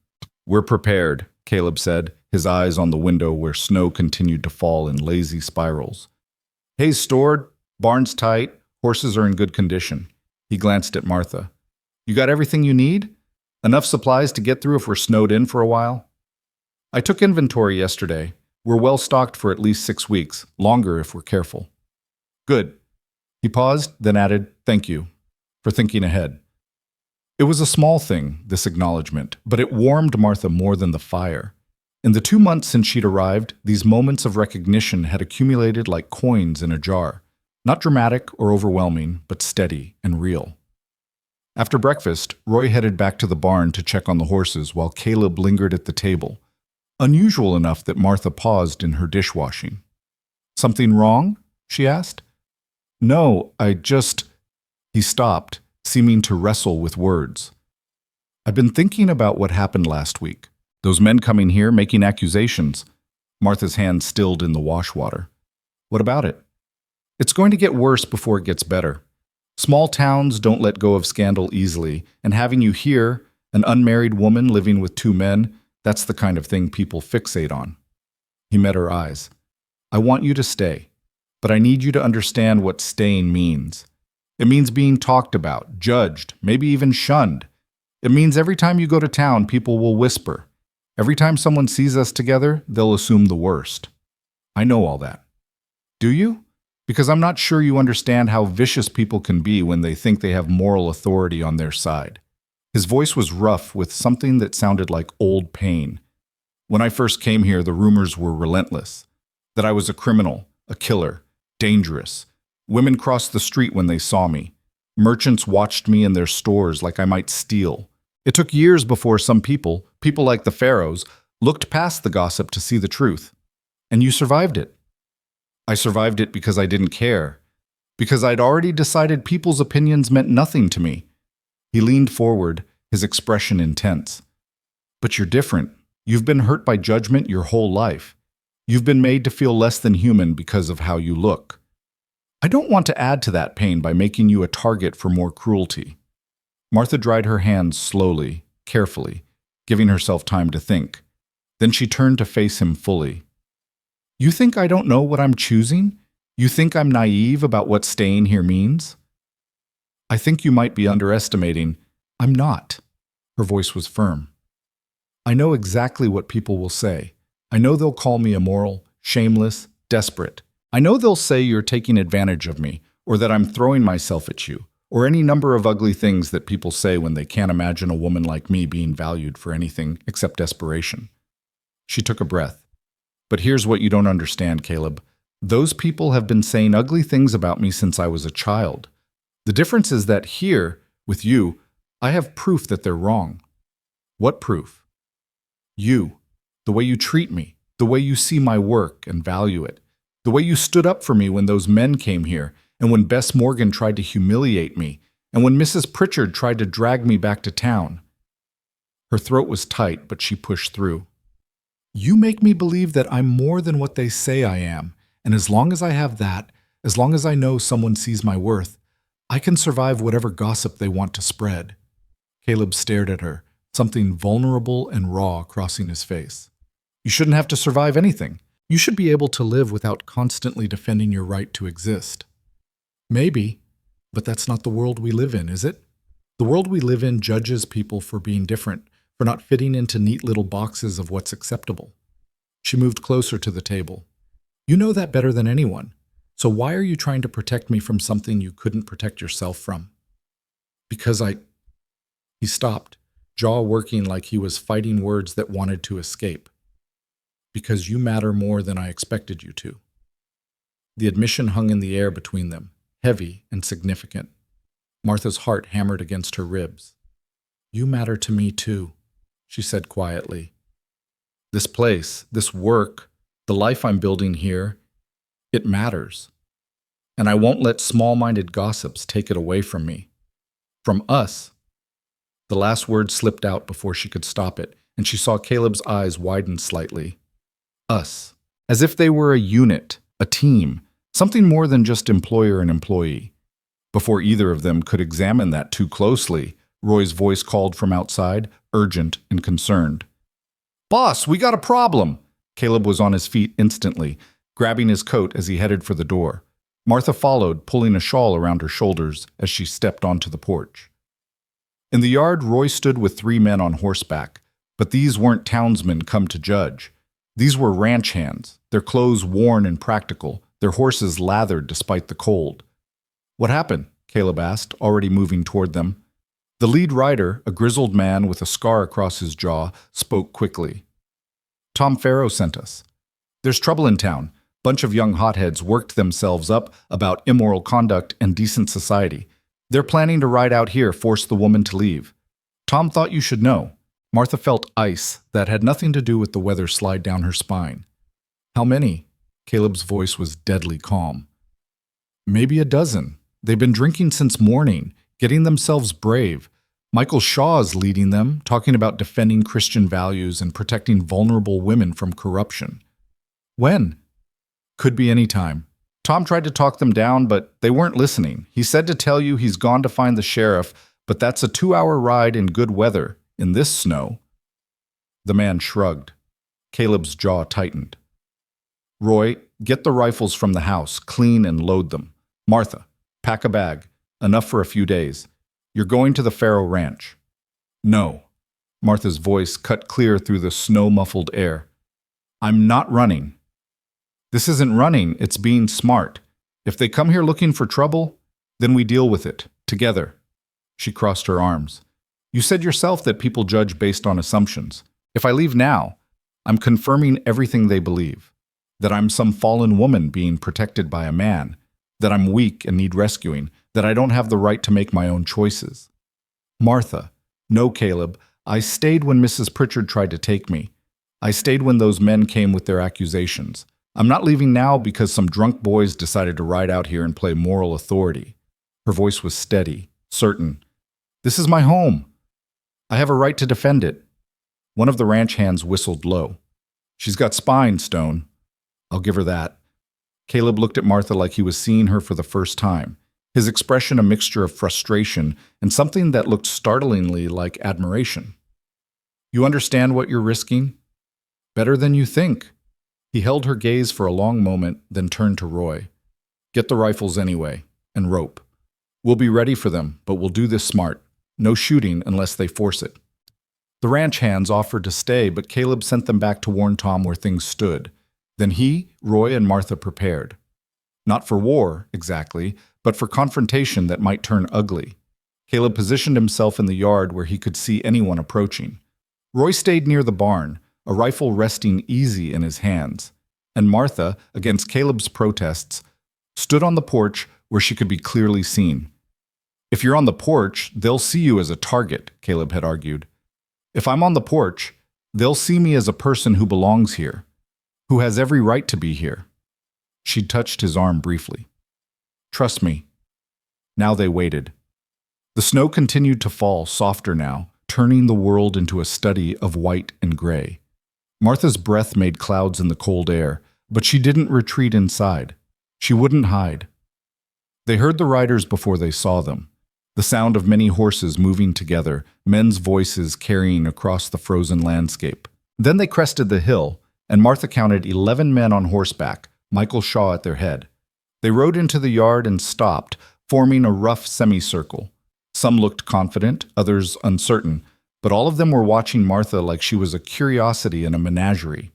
"We're prepared," Caleb said, his eyes on the window where snow continued to fall in lazy spirals. "Hay's stored, barn's tight, horses are in good condition." He glanced at Martha. "You got everything you need? Enough supplies to get through if we're snowed in for a while?" "I took inventory yesterday. We're well stocked for at least 6 weeks, longer if we're careful." "Good." He paused, then added, "Thank you for thinking ahead." It was a small thing, this acknowledgement, but it warmed Martha more than the fire. In the 2 months since she'd arrived, these moments of recognition had accumulated like coins in a jar. Not dramatic or overwhelming, but steady and real. After breakfast, Roy headed back to the barn to check on the horses while Caleb lingered at the table, unusual enough that Martha paused in her dishwashing. "Something wrong?" she asked. "No, I just—" He stopped, seeming to wrestle with words. "I've been thinking about what happened last week. Those men coming here making accusations." Martha's hand stilled in the wash water. "What about it?" "It's going to get worse before it gets better. Small towns don't let go of scandal easily, and having you here, an unmarried woman living with 2 men, that's the kind of thing people fixate on." He met her eyes. "I want you to stay, but I need you to understand what staying means. It means being talked about, judged, maybe even shunned. It means every time you go to town, people will whisper. Every time someone sees us together, they'll assume the worst. I know all that." "Do you? Because I'm not sure you understand how vicious people can be when they think they have moral authority on their side." His voice was rough with something that sounded like old pain. "When I first came here, the rumors were relentless. That I was a criminal, a killer, dangerous. Women crossed the street when they saw me. Merchants watched me in their stores like I might steal. It took years before some people like the Pharaohs, looked past the gossip to see the truth. And you survived it." "I survived it because I didn't care. Because I'd already decided people's opinions meant nothing to me." He leaned forward, his expression intense. "But you're different. You've been hurt by judgment your whole life. You've been made to feel less than human because of how you look. I don't want to add to that pain by making you a target for more cruelty." Martha dried her hands slowly, carefully, giving herself time to think. Then she turned to face him fully. You think I don't know what I'm choosing? You think I'm naive about what staying here means? I think you might be underestimating. I'm not. Her voice was firm. I know exactly what people will say. I know they'll call me immoral, shameless, desperate. I know they'll say you're taking advantage of me, or that I'm throwing myself at you, or any number of ugly things that people say when they can't imagine a woman like me being valued for anything except desperation. She took a breath. But here's what you don't understand, Caleb. Those people have been saying ugly things about me since I was a child. The difference is that here, with you, I have proof that they're wrong. What proof? You. The way you treat me, the way you see my work and value it, the way you stood up for me when those men came here, and when Bess Morgan tried to humiliate me, and when Mrs. Pritchard tried to drag me back to town. Her throat was tight, but she pushed through. You make me believe that I'm more than what they say I am, and as long as I have that, as long as I know someone sees my worth, I can survive whatever gossip they want to spread. Caleb stared at her, something vulnerable and raw crossing his face. You shouldn't have to survive anything. You should be able to live without constantly defending your right to exist. Maybe, but that's not the world we live in, is it? The world we live in judges people for being different, for not fitting into neat little boxes of what's acceptable. She moved closer to the table. You know that better than anyone. So why are you trying to protect me from something you couldn't protect yourself from? Because He stopped, jaw working like he was fighting words that wanted to escape. Because you matter more than I expected you to. The admission hung in the air between them, heavy and significant. Martha's heart hammered against her ribs. You matter to me too, she said quietly. This place, this work, the life I'm building here, it matters. And I won't let small-minded gossips take it away from me. From us. The last word slipped out before she could stop it, and she saw Caleb's eyes widen slightly. Us. As if they were a unit, a team, something more than just employer and employee. Before either of them could examine that too closely, Roy's voice called from outside, urgent and concerned. Boss, we got a problem! Caleb was on his feet instantly, grabbing his coat as he headed for the door. Martha followed, pulling a shawl around her shoulders as she stepped onto the porch. In the yard, Roy stood with 3 men on horseback, but these weren't townsmen come to judge. These were ranch hands, their clothes worn and practical, their horses lathered despite the cold. What happened? Caleb asked, already moving toward them. The lead rider, a grizzled man with a scar across his jaw, spoke quickly. Tom Farrow sent us. There's trouble in town. Bunch of young hotheads worked themselves up about immoral conduct and decent society. They're planning to ride out here, force the woman to leave. Tom thought you should know. Martha felt ice that had nothing to do with the weather slide down her spine. How many? Caleb's voice was deadly calm. Maybe a dozen. They've been drinking since morning, getting themselves brave. Michael Shaw's leading them, talking about defending Christian values and protecting vulnerable women from corruption. When? Could be any time. Tom tried to talk them down, but they weren't listening. He said to tell you he's gone to find the sheriff, but that's a 2-hour ride in good weather, in this snow. The man shrugged. Caleb's jaw tightened. Roy, get the rifles from the house, clean and load them. Martha, pack a bag, enough for a few days. You're going to the Farrow Ranch. No. Martha's voice cut clear through the snow-muffled air. I'm not running. This isn't running, it's being smart. If they come here looking for trouble, then we deal with it, together. She crossed her arms. You said yourself that people judge based on assumptions. If I leave now, I'm confirming everything they believe. That I'm some fallen woman being protected by a man. That I'm weak and need rescuing. That I don't have the right to make my own choices. Martha, no, Caleb, I stayed when Mrs. Pritchard tried to take me. I stayed when those men came with their accusations. I'm not leaving now because some drunk boys decided to ride out here and play moral authority. Her voice was steady, certain. This is my home. I have a right to defend it. One of the ranch hands whistled low. She's got spine, Stone. I'll give her that. Caleb looked at Martha like he was seeing her for the first time, his expression a mixture of frustration and something that looked startlingly like admiration. You understand what you're risking? Better than you think. He held her gaze for a long moment, then turned to Roy. Get the rifles anyway, and rope. We'll be ready for them, but we'll do this smart. No shooting unless they force it. The ranch hands offered to stay, but Caleb sent them back to warn Tom where things stood. Then he, Roy, and Martha prepared. Not for war, exactly, but for confrontation that might turn ugly. Caleb positioned himself in the yard where he could see anyone approaching. Roy stayed near the barn, a rifle resting easy in his hands. And Martha, against Caleb's protests, stood on the porch where she could be clearly seen. If you're on the porch, they'll see you as a target, Caleb had argued. If I'm on the porch, they'll see me as a person who belongs here, who has every right to be here. She touched his arm briefly. Trust me. Now they waited. The snow continued to fall, softer now, turning the world into a study of white and gray. Martha's breath made clouds in the cold air, but she didn't retreat inside. She wouldn't hide. They heard the riders before they saw them. The sound of many horses moving together, men's voices carrying across the frozen landscape. Then they crested the hill, and Martha counted 11 men on horseback, Michael Shaw at their head. They rode into the yard and stopped, forming a rough semicircle. Some looked confident, others uncertain, but all of them were watching Martha like she was a curiosity in a menagerie.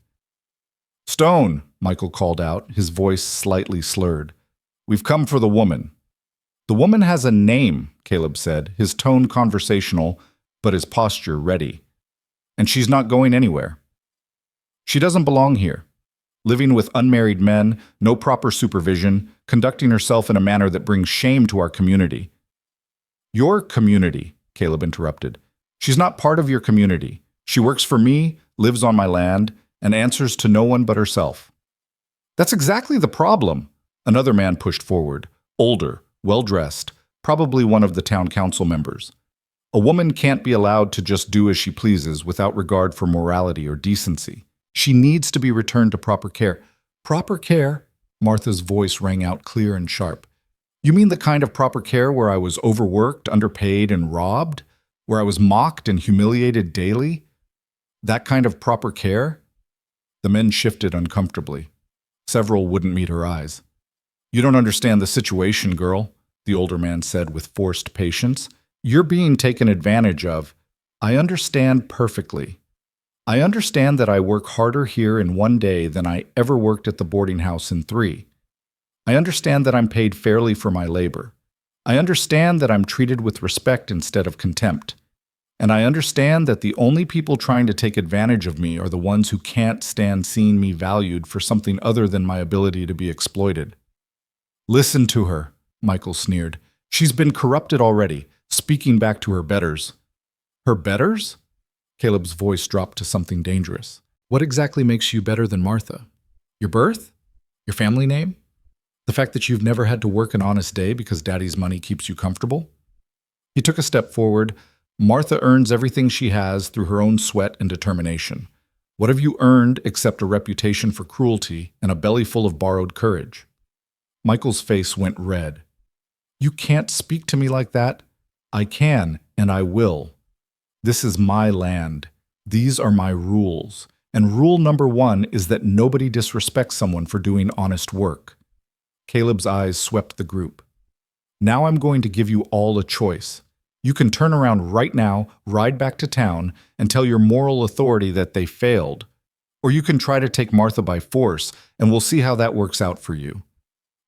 Stone, Michael called out, his voice slightly slurred. We've come for the woman. The woman has a name, Caleb said, his tone conversational, but his posture ready. And she's not going anywhere. She doesn't belong here. Living with unmarried men, no proper supervision, conducting herself in a manner that brings shame to our community. Your community, Caleb interrupted. She's not part of your community. She works for me, lives on my land, and answers to no one but herself. That's exactly the problem. Another man pushed forward, older, well-dressed, probably one of the town council members. A woman can't be allowed to just do as she pleases without regard for morality or decency. She needs to be returned to proper care. Proper care? Martha's voice rang out clear and sharp. You mean the kind of proper care where I was overworked, underpaid, and robbed? Where I was mocked and humiliated daily? That kind of proper care? The men shifted uncomfortably. Several wouldn't meet her eyes. You don't understand the situation, girl, the older man said with forced patience. You're being taken advantage of. I understand perfectly. I understand that I work harder here in one day than I ever worked at the boarding house in 3. I understand that I'm paid fairly for my labor. I understand that I'm treated with respect instead of contempt. And I understand that the only people trying to take advantage of me are the ones who can't stand seeing me valued for something other than my ability to be exploited. Listen to her, Michael sneered. She's been corrupted already, speaking back to her betters. Her betters? Caleb's voice dropped to something dangerous. What exactly makes you better than Martha? Your birth? Your family name? The fact that you've never had to work an honest day because daddy's money keeps you comfortable? He took a step forward. Martha earns everything she has through her own sweat and determination. What have you earned except a reputation for cruelty and a belly full of borrowed courage? Michael's face went red. You can't speak to me like that. I can, and I will. This is my land. These are my rules. And rule number 1 is that nobody disrespects someone for doing honest work. Caleb's eyes swept the group. Now I'm going to give you all a choice. You can turn around right now, ride back to town, and tell your moral authority that they failed. Or you can try to take Martha by force, and we'll see how that works out for you.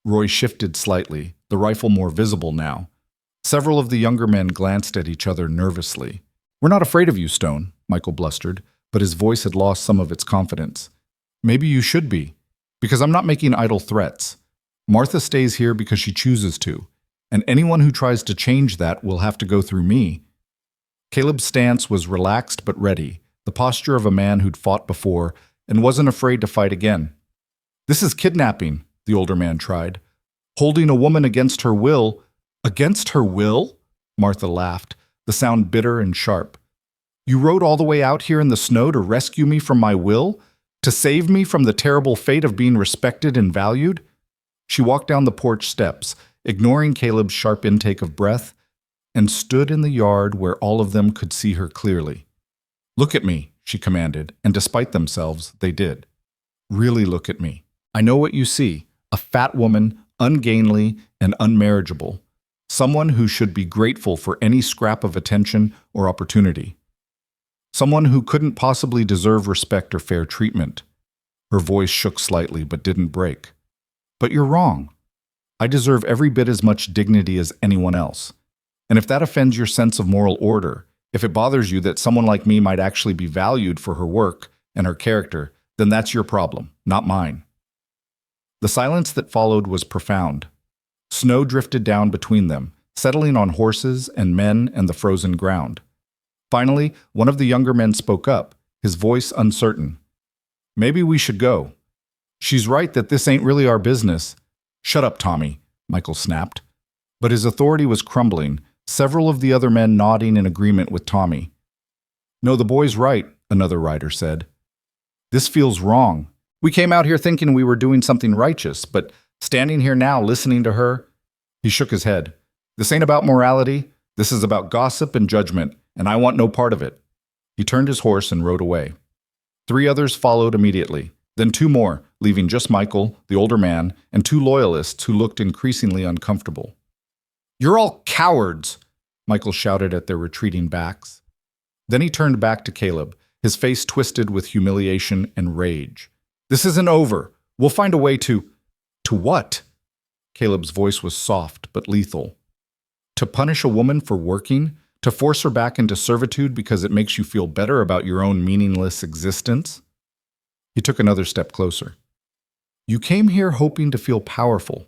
Roy shifted slightly, the rifle more visible now. Several of the younger men glanced at each other nervously. We're not afraid of you, Stone, Michael blustered, but his voice had lost some of its confidence. Maybe you should be, because I'm not making idle threats. Martha stays here because she chooses to, and anyone who tries to change that will have to go through me. Caleb's stance was relaxed but ready, the posture of a man who'd fought before and wasn't afraid to fight again. This is kidnapping, the older man tried. Holding a woman against her will. Against her will? Martha laughed, the sound bitter and sharp. You rode all the way out here in the snow to rescue me from my will? To save me from the terrible fate of being respected and valued? She walked down the porch steps, ignoring Caleb's sharp intake of breath, and stood in the yard where all of them could see her clearly. Look at me, she commanded, and despite themselves, they did. Really look at me. I know what you see. A fat woman, ungainly and unmarriageable. Someone who should be grateful for any scrap of attention or opportunity. Someone who couldn't possibly deserve respect or fair treatment. Her voice shook slightly but didn't break. But you're wrong. I deserve every bit as much dignity as anyone else. And if that offends your sense of moral order, if it bothers you that someone like me might actually be valued for her work and her character, then that's your problem, not mine. The silence that followed was profound. Snow drifted down between them, settling on horses and men and the frozen ground. Finally, one of the younger men spoke up, his voice uncertain. Maybe we should go. She's right that this ain't really our business. Shut up, Tommy, Michael snapped. But his authority was crumbling, several of the other men nodding in agreement with Tommy. No, the boy's right, another rider said. This feels wrong. We came out here thinking we were doing something righteous, but standing here now listening to her, he shook his head. This ain't about morality. This is about gossip and judgment, and I want no part of it. He turned his horse and rode away. 3 others followed immediately, then 2 more, leaving just Michael, the older man, and 2 loyalists who looked increasingly uncomfortable. You're all cowards, Michael shouted at their retreating backs. Then he turned back to Caleb, his face twisted with humiliation and rage. This isn't over. We'll find a way to... To what? Caleb's voice was soft but lethal. To punish a woman for working? To force her back into servitude because it makes you feel better about your own meaningless existence? He took another step closer. You came here hoping to feel powerful,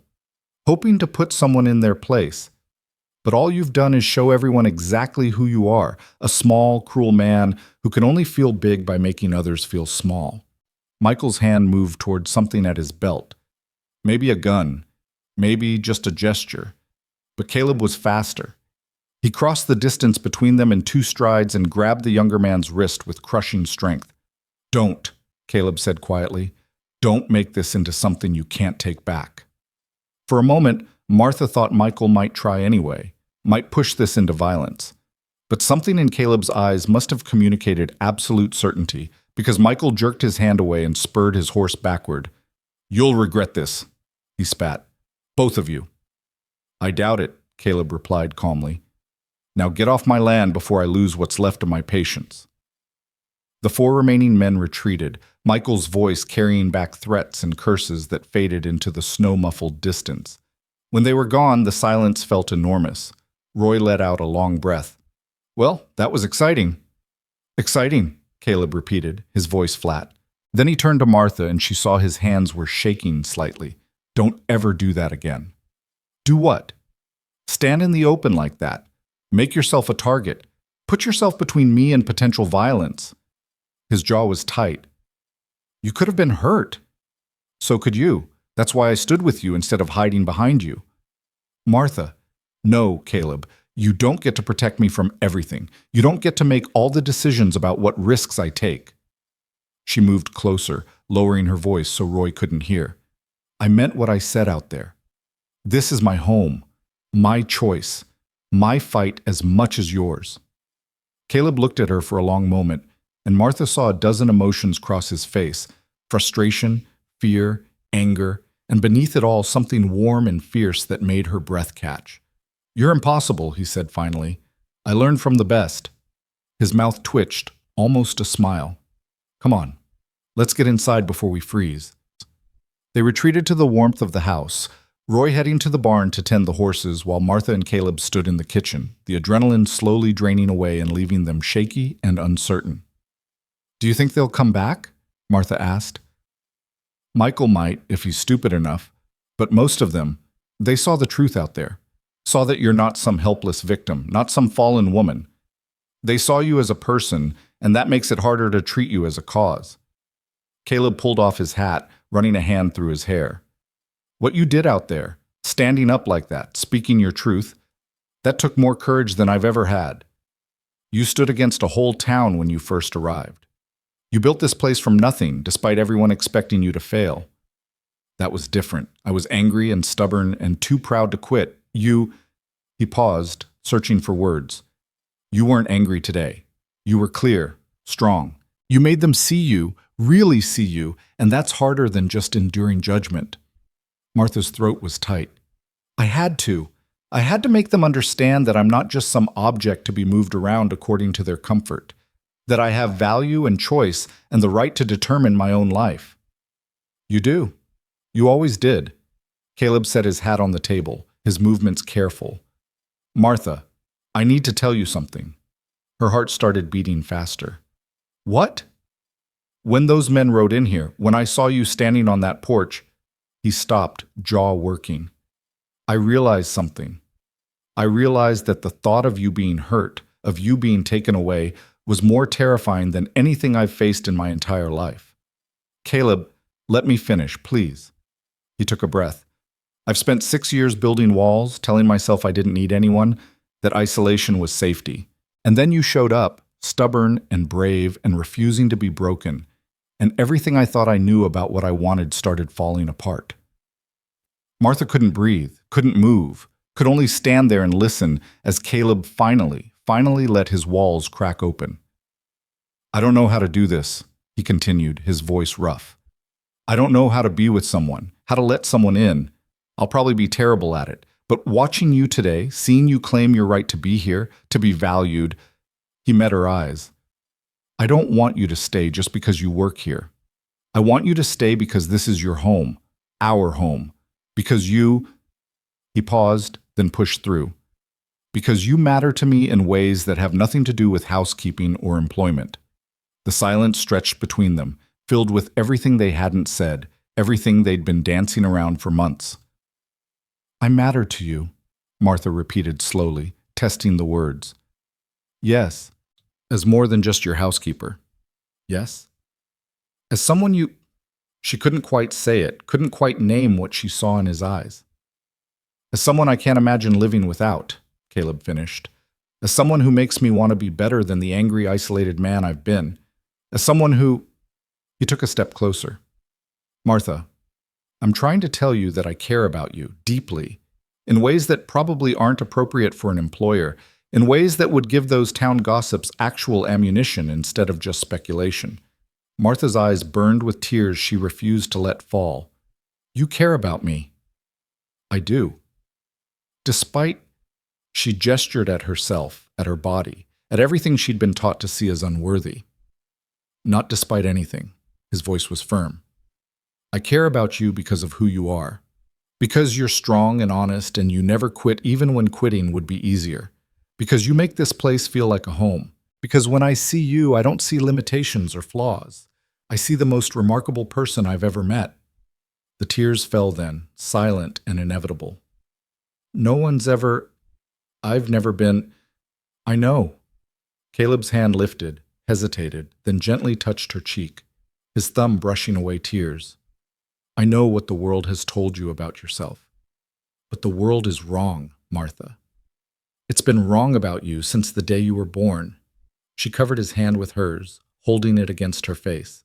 hoping to put someone in their place. But all you've done is show everyone exactly who you are, a small, cruel man who can only feel big by making others feel small. Michael's hand moved toward something at his belt. Maybe a gun, maybe just a gesture. But Caleb was faster. He crossed the distance between them in 2 strides and grabbed the younger man's wrist with crushing strength. Don't, Caleb said quietly. Don't make this into something you can't take back. For a moment, Martha thought Michael might try anyway, might push this into violence. But something in Caleb's eyes must have communicated absolute certainty, because Michael jerked his hand away and spurred his horse backward. You'll regret this, he spat. Both of you. I doubt it, Caleb replied calmly. Now get off my land before I lose what's left of my patience. The 4 remaining men retreated, Michael's voice carrying back threats and curses that faded into the snow-muffled distance. When they were gone, the silence felt enormous. Roy let out a long breath. Well, that was exciting. Exciting, Caleb repeated, his voice flat. Then he turned to Martha and she saw his hands were shaking slightly. Don't ever do that again. Do what? Stand in the open like that. Make yourself a target. Put yourself between me and potential violence. His jaw was tight. You could have been hurt. So could you. That's why I stood with you instead of hiding behind you. Martha. No, Caleb. You don't get to protect me from everything. You don't get to make all the decisions about what risks I take. She moved closer, lowering her voice so Roy couldn't hear. I meant what I said out there. This is my home, my choice, my fight as much as yours. Caleb looked at her for a long moment, and Martha saw a dozen emotions cross his face: frustration, fear, anger, and beneath it all something warm and fierce that made her breath catch. You're impossible, he said finally. I learned from the best. His mouth twitched, almost a smile. Come on, let's get inside before we freeze. They retreated to the warmth of the house, Roy heading to the barn to tend the horses while Martha and Caleb stood in the kitchen, the adrenaline slowly draining away and leaving them shaky and uncertain. Do you think they'll come back? Martha asked. Michael might, if he's stupid enough, but most of them, they saw the truth out there, saw that you're not some helpless victim, not some fallen woman. They saw you as a person, and that makes it harder to treat you as a cause. Caleb pulled off his hat, running a hand through his hair. What you did out there, standing up like that, speaking your truth, that took more courage than I've ever had. You stood against a whole town when you first arrived. You built this place from nothing, despite everyone expecting you to fail. That was different. I was angry and stubborn and too proud to quit. He paused, searching for words. You weren't angry today. You were clear, strong, You made them see you, really see you, and that's harder than just enduring judgment. Martha's throat was tight. I had to. I had to make them understand that I'm not just some object to be moved around according to their comfort, that I have value and choice and the right to determine my own life. You do. You always did. Caleb set his hat on the table, his movements careful. Martha, I need to tell you something. Her heart started beating faster. What? When those men rode in here, when I saw you standing on that porch, he stopped, jaw working. I realized something. I realized that the thought of you being hurt, of you being taken away, was more terrifying than anything I've faced in my entire life. Caleb, let me finish, please. He took a breath. I've spent 6 years building walls, telling myself I didn't need anyone, that isolation was safety. And then you showed up, stubborn and brave and refusing to be broken, and everything I thought I knew about what I wanted started falling apart. Martha couldn't breathe, couldn't move, could only stand there and listen as Caleb finally let his walls crack open. I don't know how to do this, he continued, his voice rough. I don't know how to be with someone, how to let someone in. I'll probably be terrible at it, but watching you today, seeing you claim your right to be here, to be valued, he met her eyes. I don't want you to stay just because you work here. I want you to stay because this is your home, our home. Because you, he paused, then pushed through. Because you matter to me in ways that have nothing to do with housekeeping or employment. The silence stretched between them, filled with everything they hadn't said, everything they'd been dancing around for months. I matter to you, Martha repeated slowly, testing the words. Yes, as more than just your housekeeper. Yes? As someone you... She couldn't quite say it, couldn't quite name what she saw in his eyes. As someone I can't imagine living without, Caleb finished. As someone who makes me want to be better than the angry, isolated man I've been. As someone who... He took a step closer. Martha, I'm trying to tell you that I care about you, deeply, in ways that probably aren't appropriate for an employer, in ways that would give those town gossips actual ammunition instead of just speculation. Martha's eyes burned with tears she refused to let fall. You care about me. I do. Despite, she gestured at herself, at her body, at everything she'd been taught to see as unworthy. Not despite anything. His voice was firm. I care about you because of who you are. Because you're strong and honest and you never quit even when quitting would be easier. Because you make this place feel like a home. Because when I see you, I don't see limitations or flaws. I see the most remarkable person I've ever met. The tears fell then, silent and inevitable. No one's ever... I've never been... I know. Caleb's hand lifted, hesitated, then gently touched her cheek, his thumb brushing away tears. I know what the world has told you about yourself. But the world is wrong, Martha. It's been wrong about you since the day you were born. She covered his hand with hers, holding it against her face.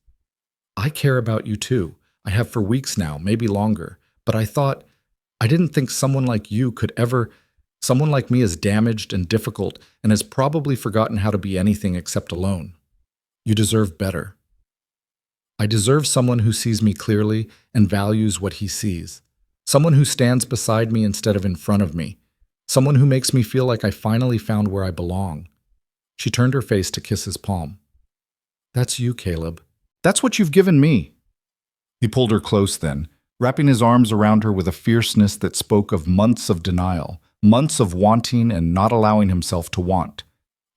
I care about you too. I have for weeks now, maybe longer. But I didn't think someone like you could ever... Someone like me is damaged and difficult and has probably forgotten how to be anything except alone. You deserve better. I deserve someone who sees me clearly and values what he sees. Someone who stands beside me instead of in front of me. Someone who makes me feel like I finally found where I belong. She turned her face to kiss his palm. That's you, Caleb. That's what you've given me. He pulled her close then, wrapping his arms around her with a fierceness that spoke of months of denial, months of wanting and not allowing himself to want.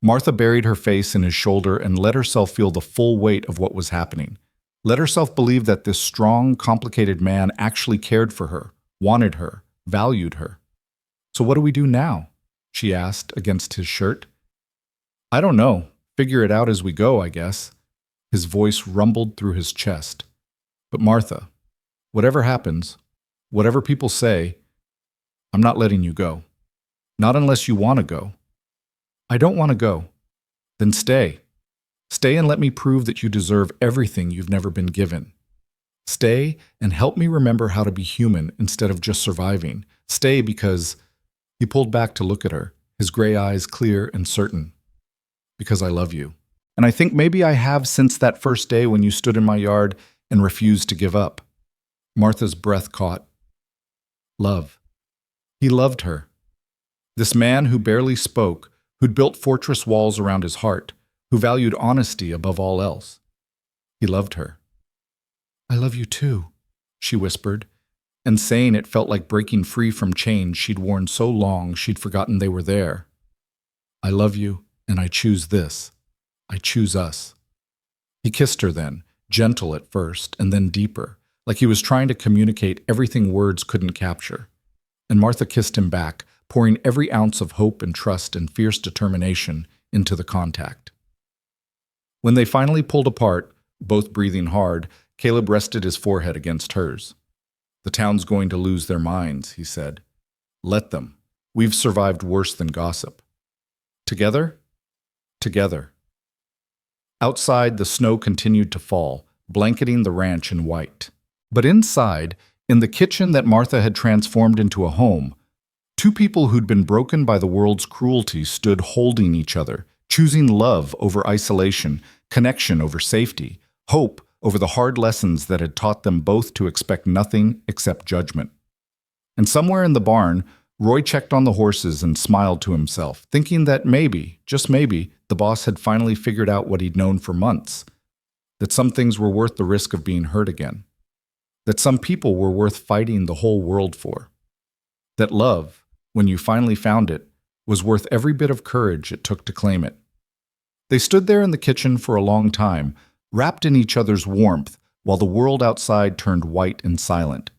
Martha buried her face in his shoulder and let herself feel the full weight of what was happening. Let herself believe that this strong, complicated man actually cared for her, wanted her, valued her. So what do we do now? She asked against his shirt. I don't know. Figure it out as we go, I guess. His voice rumbled through his chest. But Martha, whatever happens, whatever people say, I'm not letting you go. Not unless you want to go. I don't want to go. Then stay. Stay and let me prove that you deserve everything you've never been given. Stay and help me remember how to be human instead of just surviving. Stay because... He pulled back to look at her, his gray eyes clear and certain. Because I love you. And I think maybe I have since that first day when you stood in my yard and refused to give up. Martha's breath caught. Love. He loved her. This man who barely spoke, who'd built fortress walls around his heart, who valued honesty above all else. He loved her. I love you too, she whispered, and saying it felt like breaking free from chains she'd worn so long she'd forgotten they were there. I love you, and I choose this. I choose us. He kissed her then, gentle at first, and then deeper, like he was trying to communicate everything words couldn't capture. And Martha kissed him back, pouring every ounce of hope and trust and fierce determination into the contact. When they finally pulled apart, both breathing hard, Caleb rested his forehead against hers. The town's going to lose their minds, he said. Let them. We've survived worse than gossip. Together? Together. Outside, the snow continued to fall, blanketing the ranch in white. But inside, in the kitchen that Martha had transformed into a home, two people who'd been broken by the world's cruelty stood holding each other, choosing love over isolation, connection over safety, hope over the hard lessons that had taught them both to expect nothing except judgment. And somewhere in the barn, Roy checked on the horses and smiled to himself, thinking that maybe, just maybe, the boss had finally figured out what he'd known for months, that some things were worth the risk of being hurt again, that some people were worth fighting the whole world for, that love, when you finally found it, was worth every bit of courage it took to claim it. They stood there in the kitchen for a long time, wrapped in each other's warmth, while the world outside turned white and silent.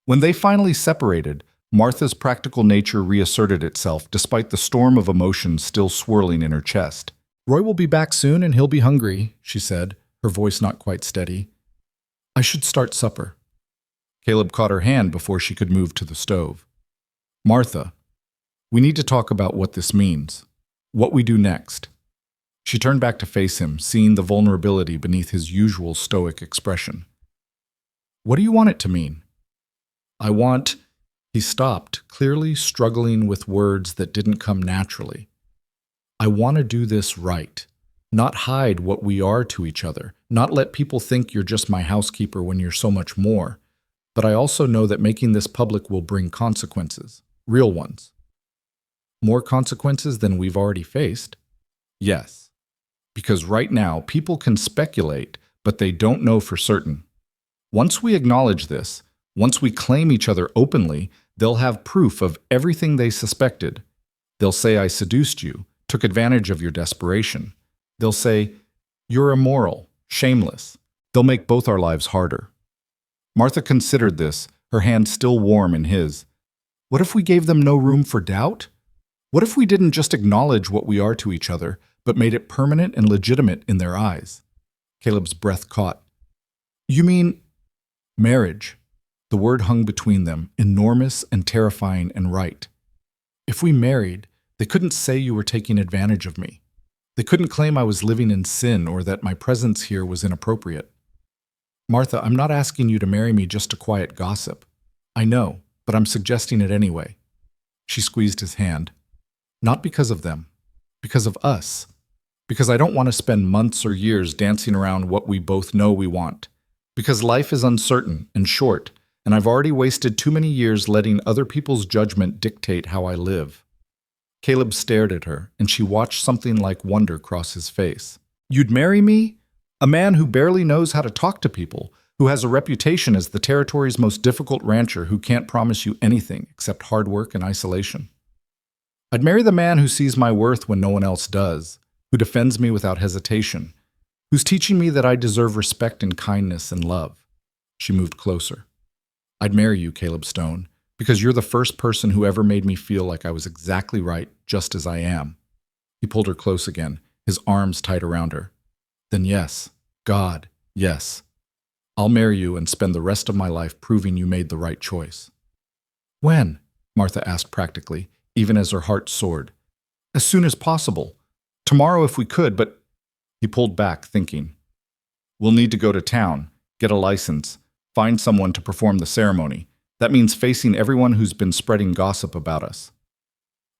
When they finally separated, Martha's practical nature reasserted itself despite the storm of emotions still swirling in her chest. Roy will be back soon and he'll be hungry, she said, her voice not quite steady. I should start supper. Caleb caught her hand before she could move to the stove. Martha, we need to talk about what this means, what we do next. She turned back to face him, seeing the vulnerability beneath his usual stoic expression. What do you want it to mean? I want... He stopped, clearly struggling with words that didn't come naturally. I want to do this right, not hide what we are to each other, not let people think you're just my housekeeper when you're so much more. But I also know that making this public will bring consequences, real ones. More consequences than we've already faced? Yes. Because right now, people can speculate, but they don't know for certain. Once we acknowledge this, once we claim each other openly, they'll have proof of everything they suspected. They'll say I seduced you, took advantage of your desperation. They'll say, you're immoral, shameless. They'll make both our lives harder. Martha considered this, her hand still warm in his. What if we gave them no room for doubt? What if we didn't just acknowledge what we are to each other, but made it permanent and legitimate in their eyes? Caleb's breath caught. You mean marriage? The word hung between them, enormous and terrifying and right. If we married, they couldn't say you were taking advantage of me. They couldn't claim I was living in sin or that my presence here was inappropriate. Martha, I'm not asking you to marry me just to quiet gossip. I know, but I'm suggesting it anyway. She squeezed his hand. Not because of them, because of us. Because I don't want to spend months or years dancing around what we both know we want. Because life is uncertain and short, and I've already wasted too many years letting other people's judgment dictate how I live. Caleb stared at her, and she watched something like wonder cross his face. You'd marry me? A man who barely knows how to talk to people, who has a reputation as the territory's most difficult rancher who can't promise you anything except hard work and isolation. I'd marry the man who sees my worth when no one else does, who defends me without hesitation, who's teaching me that I deserve respect and kindness and love. She moved closer. I'd marry you, Caleb Stone, because you're the first person who ever made me feel like I was exactly right, just as I am. He pulled her close again, his arms tight around her. Then yes, God, yes. I'll marry you and spend the rest of my life proving you made the right choice. When? Martha asked practically, even as her heart soared. As soon as possible. Tomorrow if we could, but... He pulled back, thinking. We'll need to go to town, get a license, find someone to perform the ceremony. That means facing everyone who's been spreading gossip about us.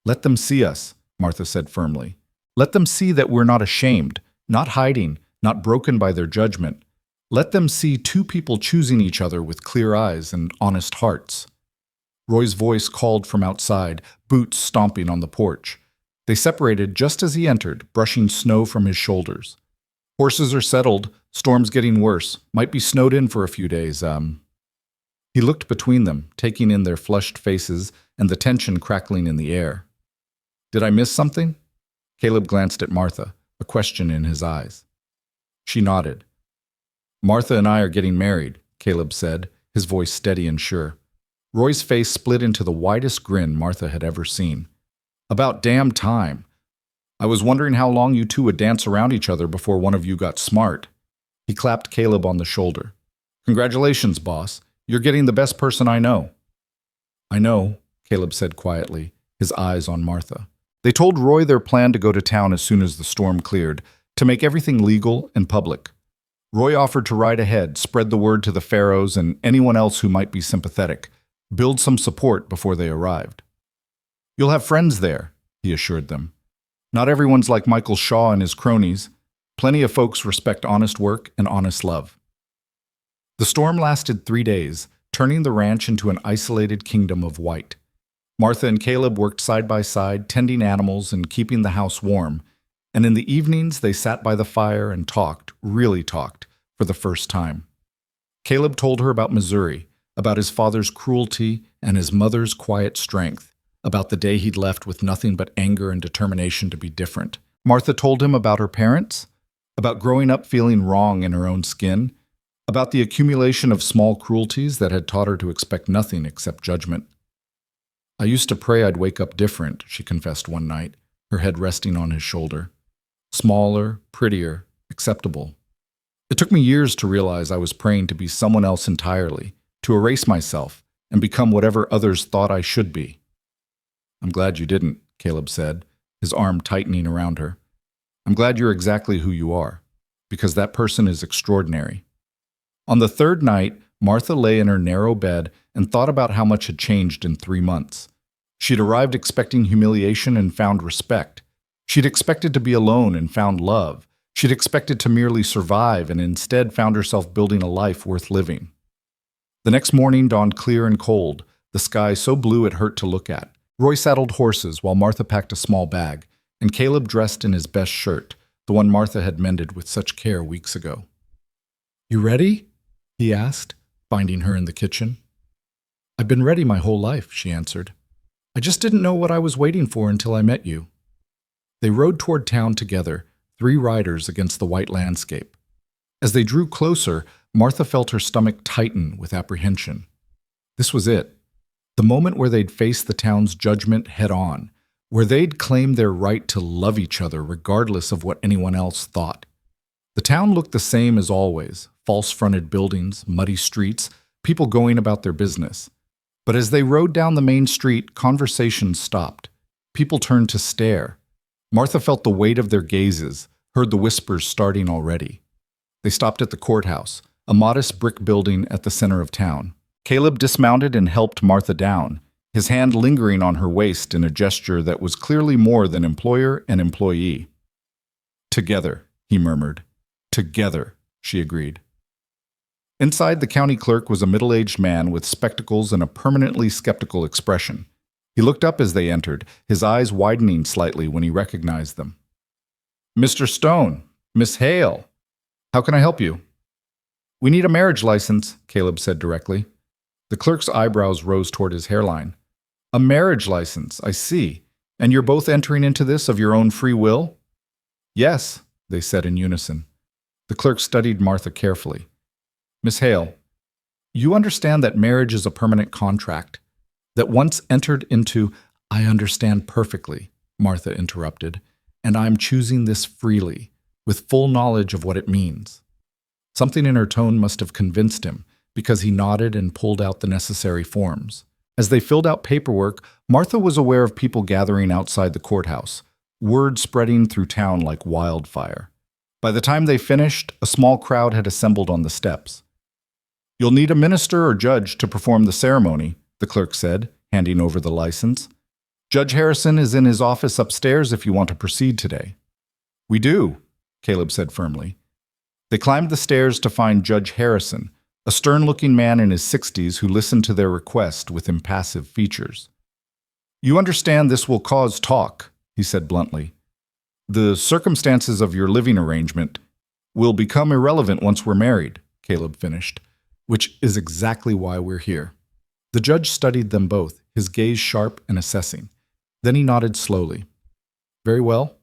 Let them see us, Martha said firmly. Let them see that we're not ashamed, not hiding, not broken by their judgment. Let them see two people choosing each other with clear eyes and honest hearts. Roy's voice called from outside, boots stomping on the porch. They separated just as he entered, brushing snow from his shoulders. Horses are settled, storm's getting worse, might be snowed in for a few days, He looked between them, taking in their flushed faces and the tension crackling in the air. Did I miss something? Caleb glanced at Martha, a question in his eyes. She nodded. Martha and I are getting married, Caleb said, his voice steady and sure. Roy's face split into the widest grin Martha had ever seen. About damn time. I was wondering how long you two would dance around each other before one of you got smart. He clapped Caleb on the shoulder. Congratulations, boss. You're getting the best person I know. I know, Caleb said quietly, his eyes on Martha. They told Roy their plan to go to town as soon as the storm cleared, to make everything legal and public. Roy offered to ride ahead, spread the word to the pharaohs and anyone else who might be sympathetic, build some support before they arrived. You'll have friends there, he assured them. Not everyone's like Michael Shaw and his cronies. Plenty of folks respect honest work and honest love. The storm lasted 3 days, turning the ranch into an isolated kingdom of white. Martha and Caleb worked side by side, tending animals and keeping the house warm, and in the evenings they sat by the fire and talked, really talked, for the first time. Caleb told her about Missouri, about his father's cruelty and his mother's quiet strength, about the day he'd left with nothing but anger and determination to be different. Martha told him about her parents, about growing up feeling wrong in her own skin, about the accumulation of small cruelties that had taught her to expect nothing except judgment. I used to pray I'd wake up different, she confessed one night, her head resting on his shoulder. Smaller, prettier, acceptable. It took me years to realize I was praying to be someone else entirely, to erase myself and become whatever others thought I should be. I'm glad you didn't, Caleb said, his arm tightening around her. I'm glad you're exactly who you are, because that person is extraordinary. On the third night, Martha lay in her narrow bed and thought about how much had changed in 3 months. She'd arrived expecting humiliation and found respect. She'd expected to be alone and found love. She'd expected to merely survive and instead found herself building a life worth living. The next morning dawned clear and cold, the sky so blue it hurt to look at. Roy saddled horses while Martha packed a small bag, and Caleb dressed in his best shirt, the one Martha had mended with such care weeks ago. You ready? He asked, finding her in the kitchen. I've been ready my whole life, she answered. I just didn't know what I was waiting for until I met you. They rode toward town together, 3 riders against the white landscape. As they drew closer, Martha felt her stomach tighten with apprehension. This was it, the moment where they'd face the town's judgment head-on, where they'd claim their right to love each other regardless of what anyone else thought. The town looked the same as always, false-fronted buildings, muddy streets, people going about their business. But as they rode down the main street, conversations stopped. People turned to stare. Martha felt the weight of their gazes, heard the whispers starting already. They stopped at the courthouse, a modest brick building at the center of town. Caleb dismounted and helped Martha down, his hand lingering on her waist in a gesture that was clearly more than employer and employee. Together, he murmured. Together, she agreed. Inside, the county clerk was a middle-aged man with spectacles and a permanently skeptical expression. He looked up as they entered, his eyes widening slightly when he recognized them. Mr. Stone, Miss Hale, how can I help you? We need a marriage license, Caleb said directly. The clerk's eyebrows rose toward his hairline. A marriage license, I see. And you're both entering into this of your own free will? Yes, they said in unison. The clerk studied Martha carefully. Miss Hale, you understand that marriage is a permanent contract, that once entered into, I understand perfectly, Martha interrupted, and I'm choosing this freely, with full knowledge of what it means. Something in her tone must have convinced him, because he nodded and pulled out the necessary forms. As they filled out paperwork, Martha was aware of people gathering outside the courthouse, word spreading through town like wildfire. By the time they finished, a small crowd had assembled on the steps. You'll need a minister or judge to perform the ceremony, the clerk said, handing over the license. Judge Harrison is in his office upstairs if you want to proceed today. We do, Caleb said firmly. They climbed the stairs to find Judge Harrison, a stern-looking man in his 60s who listened to their request with impassive features. You understand this will cause talk, he said bluntly. The circumstances of your living arrangement will become irrelevant once we're married, Caleb finished, which is exactly why we're here. The judge studied them both, his gaze sharp and assessing. Then he nodded slowly. Very well.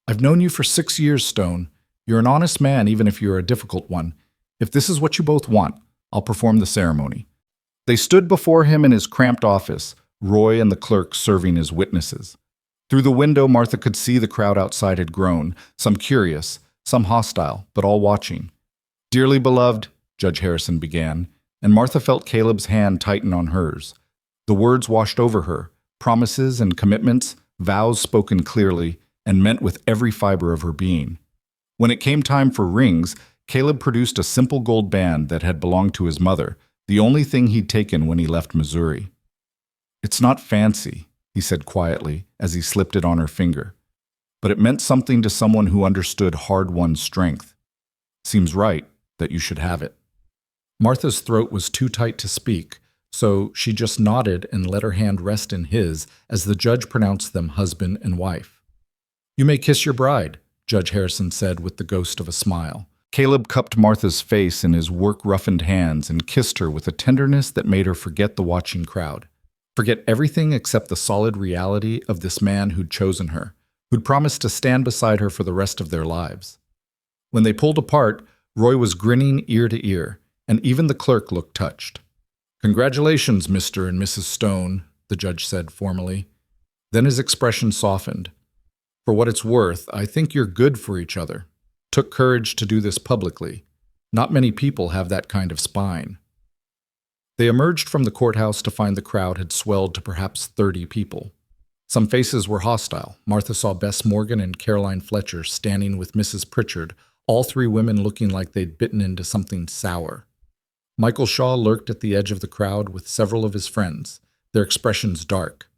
I've known you for 6 years, Stone. You're an honest man, even if you're a difficult one. If this is what you both want, I'll perform the ceremony. They stood before him in his cramped office, Roy and the clerk serving as witnesses. Through the window, Martha could see the crowd outside had grown, some curious, some hostile, but all watching. Dearly beloved, Judge Harrison began, and Martha felt Caleb's hand tighten on hers. The words washed over her, promises and commitments, vows spoken clearly, and meant with every fiber of her being. When it came time for rings, Caleb produced a simple gold band that had belonged to his mother, the only thing he'd taken when he left Missouri. It's not fancy, he said quietly as he slipped it on her finger, but it meant something to someone who understood hard-won strength. Seems right that you should have it. Martha's throat was too tight to speak, so she just nodded and let her hand rest in his as the judge pronounced them husband and wife. You may kiss your bride, Judge Harrison said with the ghost of a smile. Caleb cupped Martha's face in his work-roughened hands and kissed her with a tenderness that made her forget the watching crowd. Forget everything except the solid reality of this man who'd chosen her, who'd promised to stand beside her for the rest of their lives. When they pulled apart, Roy was grinning ear to ear, and even the clerk looked touched. Congratulations, Mr. and Mrs. Stone, the judge said formally. Then his expression softened. For what it's worth, I think you're good for each other. Took courage to do this publicly. Not many people have that kind of spine. They emerged from the courthouse to find the crowd had swelled to perhaps 30 people. Some faces were hostile. Martha saw Bess Morgan and Caroline Fletcher standing with Mrs. Pritchard, all three women looking like they'd bitten into something sour. Michael Shaw lurked at the edge of the crowd with several of his friends, their expressions dark.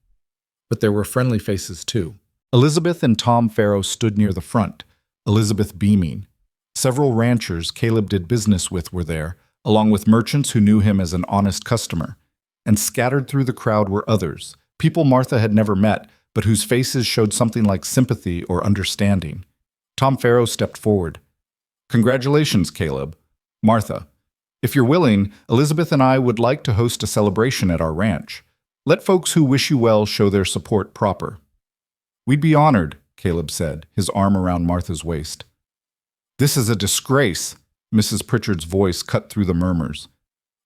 But there were friendly faces too. Elizabeth and Tom Farrow stood near the front, Elizabeth beaming. Several ranchers Caleb did business with were there, along with merchants who knew him as an honest customer. And scattered through the crowd were others, people Martha had never met, but whose faces showed something like sympathy or understanding. Tom Farrow stepped forward. Congratulations, Caleb. Martha, if you're willing, Elizabeth and I would like to host a celebration at our ranch. Let folks who wish you well show their support proper. We'd be honored, Caleb said, his arm around Martha's waist. This is a disgrace, Mrs. Pritchard's voice cut through the murmurs.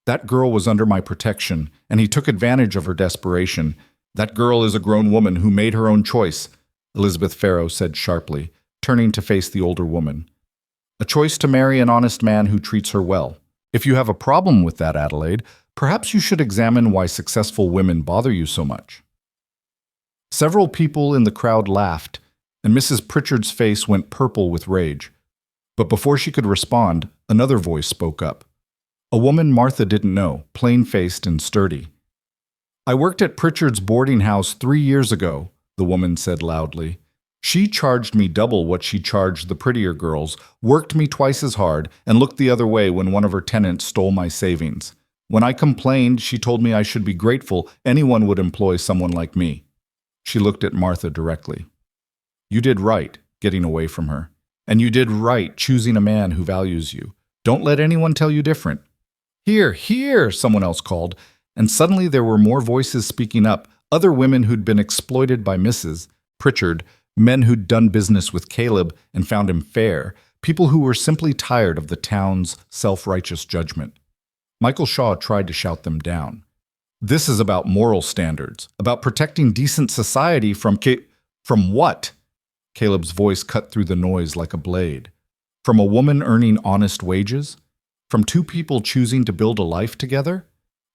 That girl was under my protection, and he took advantage of her desperation. That girl is a grown woman who made her own choice, Elizabeth Farrow said sharply, turning to face the older woman. A choice to marry an honest man who treats her well. If you have a problem with that, Adelaide, perhaps you should examine why successful women bother you so much. Several people in the crowd laughed, and Mrs. Pritchard's face went purple with rage. But before she could respond, another voice spoke up. A woman Martha didn't know, plain-faced and sturdy. I worked at Pritchard's boarding house 3 years ago, the woman said loudly. She charged me double what she charged the prettier girls, worked me twice as hard, and looked the other way when one of her tenants stole my savings. When I complained, she told me I should be grateful anyone would employ someone like me. She looked at Martha directly. You did right, getting away from her. And you did right choosing a man who values you. Don't let anyone tell you different. Here, here, someone else called, and suddenly there were more voices speaking up, other women who'd been exploited by Mrs. Pritchard, men who'd done business with Caleb and found him fair, people who were simply tired of the town's self-righteous judgment. Michael Shaw tried to shout them down. This is about moral standards, about protecting decent society from what? Caleb's voice cut through the noise like a blade. From a woman earning honest wages? From two people choosing to build a life together?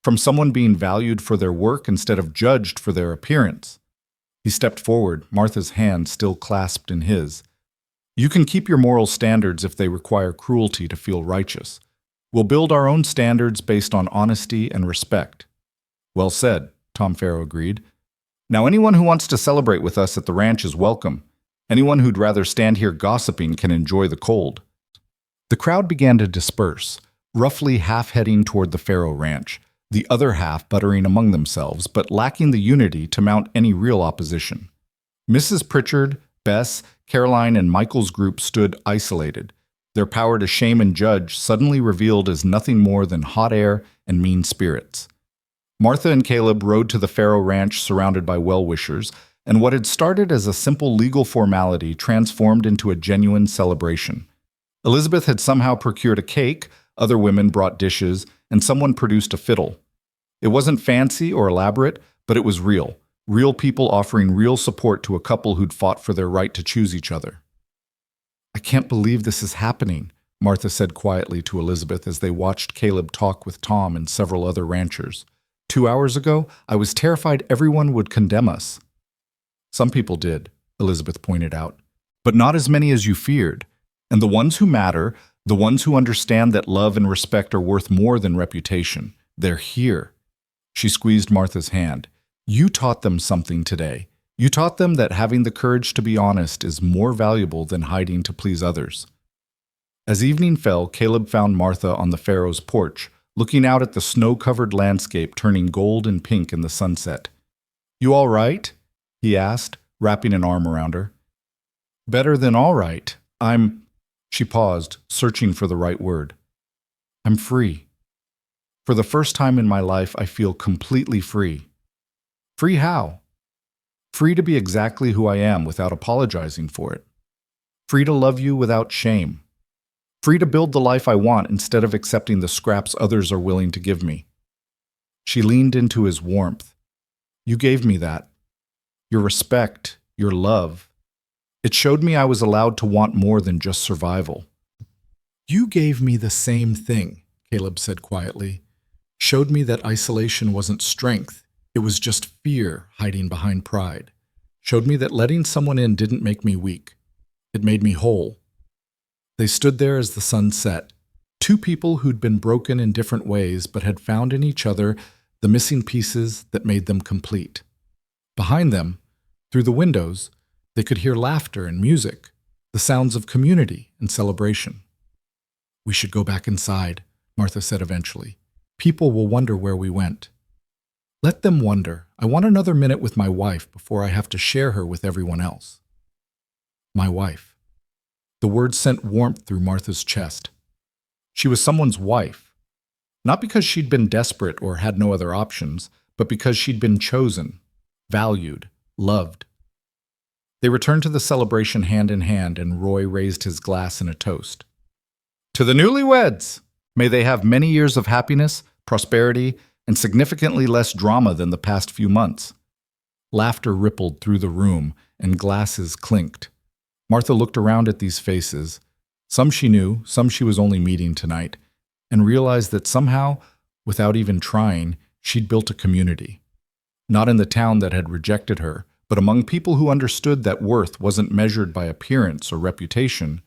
From someone being valued for their work instead of judged for their appearance? He stepped forward, Martha's hand still clasped in his. You can keep your moral standards if they require cruelty to feel righteous. We'll build our own standards based on honesty and respect. Well said, Tom Farrow agreed. Now anyone who wants to celebrate with us at the ranch is welcome. Anyone who'd rather stand here gossiping can enjoy the cold." The crowd began to disperse, roughly half heading toward the Faro Ranch, the other half buttering among themselves, but lacking the unity to mount any real opposition. Mrs. Pritchard, Bess, Caroline, and Michael's group stood isolated, their power to shame and judge suddenly revealed as nothing more than hot air and mean spirits. Martha and Caleb rode to the Faro Ranch surrounded by well-wishers, and what had started as a simple legal formality transformed into a genuine celebration. Elizabeth had somehow procured a cake, other women brought dishes, and someone produced a fiddle. It wasn't fancy or elaborate, but it was real. Real people offering real support to a couple who'd fought for their right to choose each other. "I can't believe this is happening," Martha said quietly to Elizabeth as they watched Caleb talk with Tom and several other ranchers. "2 hours ago, I was terrified everyone would condemn us." "Some people did," Elizabeth pointed out, "but not as many as you feared. And the ones who matter, the ones who understand that love and respect are worth more than reputation, they're here." She squeezed Martha's hand. "You taught them something today. You taught them that having the courage to be honest is more valuable than hiding to please others." As evening fell, Caleb found Martha on the Faro's porch, looking out at the snow-covered landscape turning gold and pink in the sunset. "You all right?" he asked, wrapping an arm around her. "Better than all right. She paused, searching for the right word. "I'm free. For the first time in my life, I feel completely free." "Free how?" "Free to be exactly who I am without apologizing for it. Free to love you without shame. Free to build the life I want instead of accepting the scraps others are willing to give me." She leaned into his warmth. "You gave me that. Your respect, your love. It showed me I was allowed to want more than just survival." "You gave me the same thing," Caleb said quietly. "Showed me that isolation wasn't strength. It was just fear hiding behind pride. Showed me that letting someone in didn't make me weak. It made me whole." They stood there as the sun set, two people who'd been broken in different ways but had found in each other the missing pieces that made them complete. Behind them, through the windows, they could hear laughter and music, the sounds of community and celebration. "We should go back inside," Martha said eventually. "People will wonder where we went." "Let them wonder. I want another minute with my wife before I have to share her with everyone else." My wife. The word sent warmth through Martha's chest. She was someone's wife. Not because she'd been desperate or had no other options, but because she'd been chosen, valued, loved. They returned to the celebration hand in hand, and Roy raised his glass in a toast. "To the newlyweds! May they have many years of happiness, prosperity, and significantly less drama than the past few months." Laughter rippled through the room, and glasses clinked. Martha looked around at these faces. Some she knew, some she was only meeting tonight, and realized that somehow, without even trying, she'd built a community. Not in the town that had rejected her, but among people who understood that worth wasn't measured by appearance or reputation,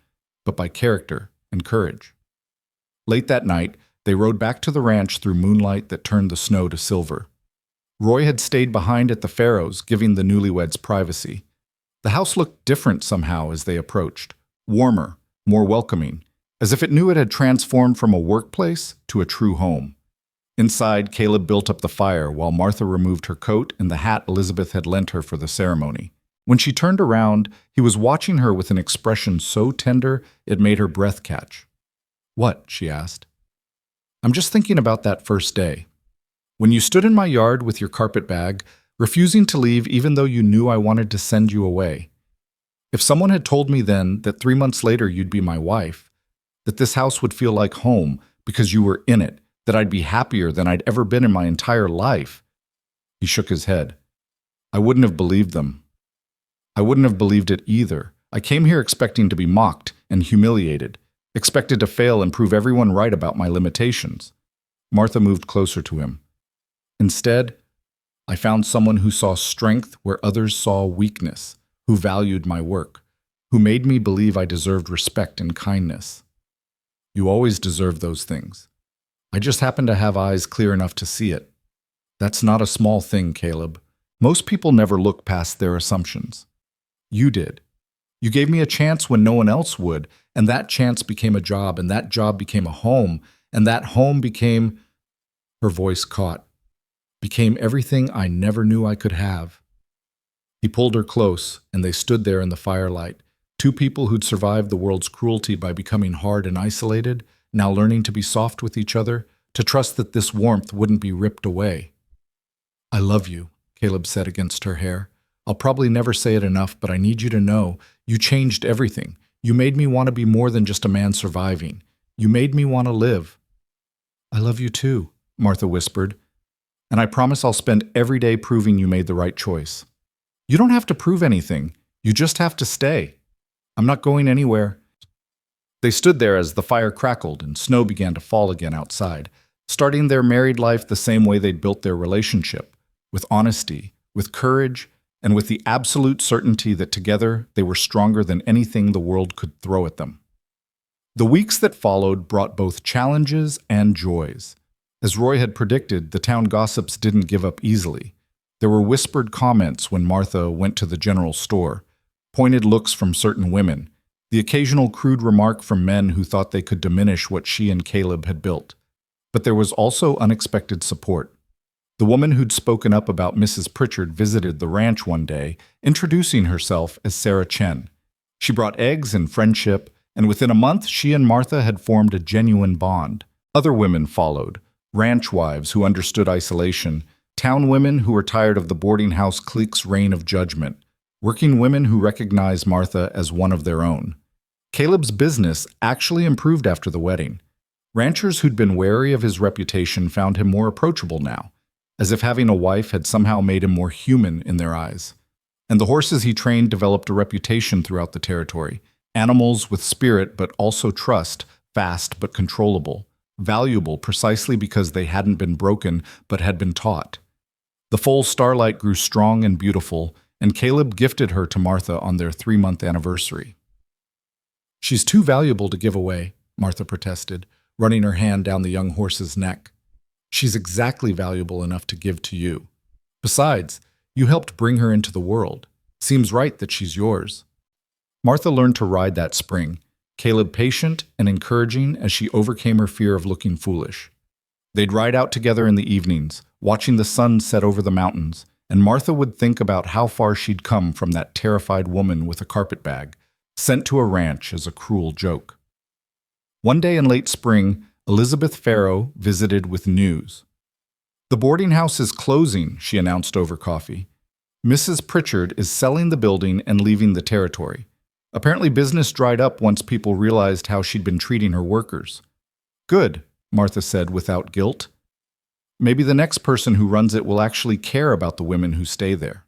but by character and courage. Late that night, they rode back to the ranch through moonlight that turned the snow to silver. Roy had stayed behind at the Faros, giving the newlyweds privacy. The house looked different somehow as they approached, warmer, more welcoming, as if it knew it had transformed from a workplace to a true home. Inside, Caleb built up the fire while Martha removed her coat and the hat Elizabeth had lent her for the ceremony. When she turned around, he was watching her with an expression so tender it made her breath catch. "What?" she asked. "I'm just thinking about that first day. When you stood in my yard with your carpet bag, refusing to leave even though you knew I wanted to send you away. If someone had told me then that 3 months later you'd be my wife, that this house would feel like home because you were in it, that I'd be happier than I'd ever been in my entire life." He shook his head. "I wouldn't have believed them. I wouldn't have believed it either. I came here expecting to be mocked and humiliated, expected to fail and prove everyone right about my limitations." Martha moved closer to him. "Instead, I found someone who saw strength where others saw weakness, who valued my work, who made me believe I deserved respect and kindness. You always deserve those things. I just happen to have eyes clear enough to see it. That's not a small thing, Caleb. Most people never look past their assumptions. You did. You gave me a chance when no one else would, and that chance became a job, and that job became a home, and that home became—" Her voice caught. "Became everything I never knew I could have." He pulled her close, and they stood there in the firelight, two people who'd survived the world's cruelty by becoming hard and isolated, now learning to be soft with each other, to trust that this warmth wouldn't be ripped away. "I love you," Caleb said against her hair. "I'll probably never say it enough, but I need you to know, you changed everything. You made me want to be more than just a man surviving. You made me want to live." "I love you too," Martha whispered. "And I promise I'll spend every day proving you made the right choice." "You don't have to prove anything. You just have to stay." "I'm not going anywhere." They stood there as the fire crackled and snow began to fall again outside, starting their married life the same way they'd built their relationship, with honesty, with courage, and with the absolute certainty that together they were stronger than anything the world could throw at them. The weeks that followed brought both challenges and joys. As Roy had predicted, the town gossips didn't give up easily. There were whispered comments when Martha went to the general store, pointed looks from certain women, the occasional crude remark from men who thought they could diminish what she and Caleb had built. But there was also unexpected support. The woman who'd spoken up about Mrs. Pritchard visited the ranch one day, introducing herself as Sarah Chen. She brought eggs and friendship, and within a month she and Martha had formed a genuine bond. Other women followed, ranch wives who understood isolation, town women who were tired of the boarding house clique's reign of judgment, working women who recognized Martha as one of their own. Caleb's business actually improved after the wedding. Ranchers who'd been wary of his reputation found him more approachable now, as if having a wife had somehow made him more human in their eyes. And the horses he trained developed a reputation throughout the territory, animals with spirit but also trust, fast but controllable, valuable precisely because they hadn't been broken but had been taught. The foal Starlight grew strong and beautiful, and Caleb gifted her to Martha on their 3-month anniversary. "She's too valuable to give away," Martha protested, running her hand down the young horse's neck. "She's exactly valuable enough to give to you. Besides, you helped bring her into the world. Seems right that she's yours." Martha learned to ride that spring, Caleb patient and encouraging as she overcame her fear of looking foolish. They'd ride out together in the evenings, watching the sun set over the mountains, and Martha would think about how far she'd come from that terrified woman with a carpetbag, sent to a ranch as a cruel joke. One day in late spring, Elizabeth Farrow visited with news. "The boarding house is closing," she announced over coffee. "Mrs. Pritchard is selling the building and leaving the territory. Apparently business dried up once people realized how she'd been treating her workers." "Good," Martha said without guilt. "Maybe the next person who runs it will actually care about the women who stay there."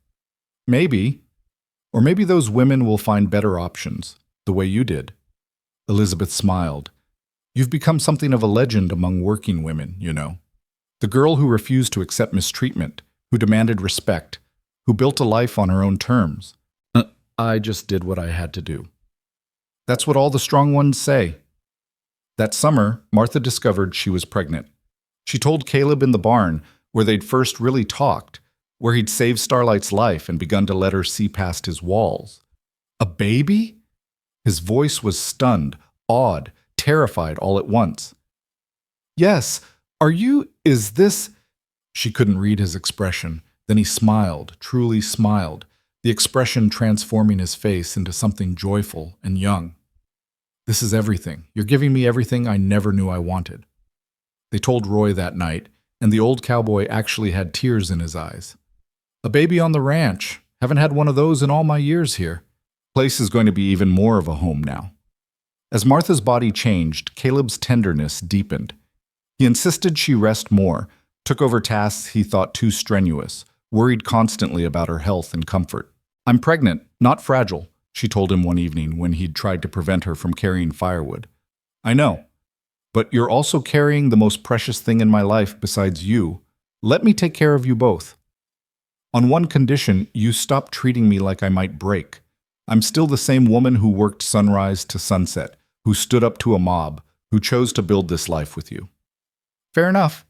"Maybe. Or maybe those women will find better options, the way you did." Elizabeth smiled. "You've become something of a legend among working women, you know. The girl who refused to accept mistreatment, who demanded respect, who built a life on her own terms. I just did what I had to do." "That's what all the strong ones say." That summer, Martha discovered she was pregnant. She told Caleb in the barn, where they'd first really talked, where he'd saved Starlight's life and begun to let her see past his walls. "A baby?" His voice was stunned, awed, terrified all at once. "Yes. Is this—" She couldn't read his expression. Then he smiled, truly smiled, the expression transforming his face into something joyful and young. "This is everything. You're giving me everything I never knew I wanted." They told Roy that night, and the old cowboy actually had tears in his eyes. "A baby on the ranch. Haven't had one of those in all my years here. Place is going to be even more of a home now." As Martha's body changed, Caleb's tenderness deepened. He insisted she rest more, took over tasks he thought too strenuous, worried constantly about her health and comfort. "I'm pregnant, not fragile," she told him one evening when he'd tried to prevent her from carrying firewood. "I know. But you're also carrying the most precious thing in my life besides you. Let me take care of you both. On one condition, you stop treating me like I might break. I'm still the same woman who worked sunrise to sunset, who stood up to a mob, who chose to build this life with you." "Fair enough.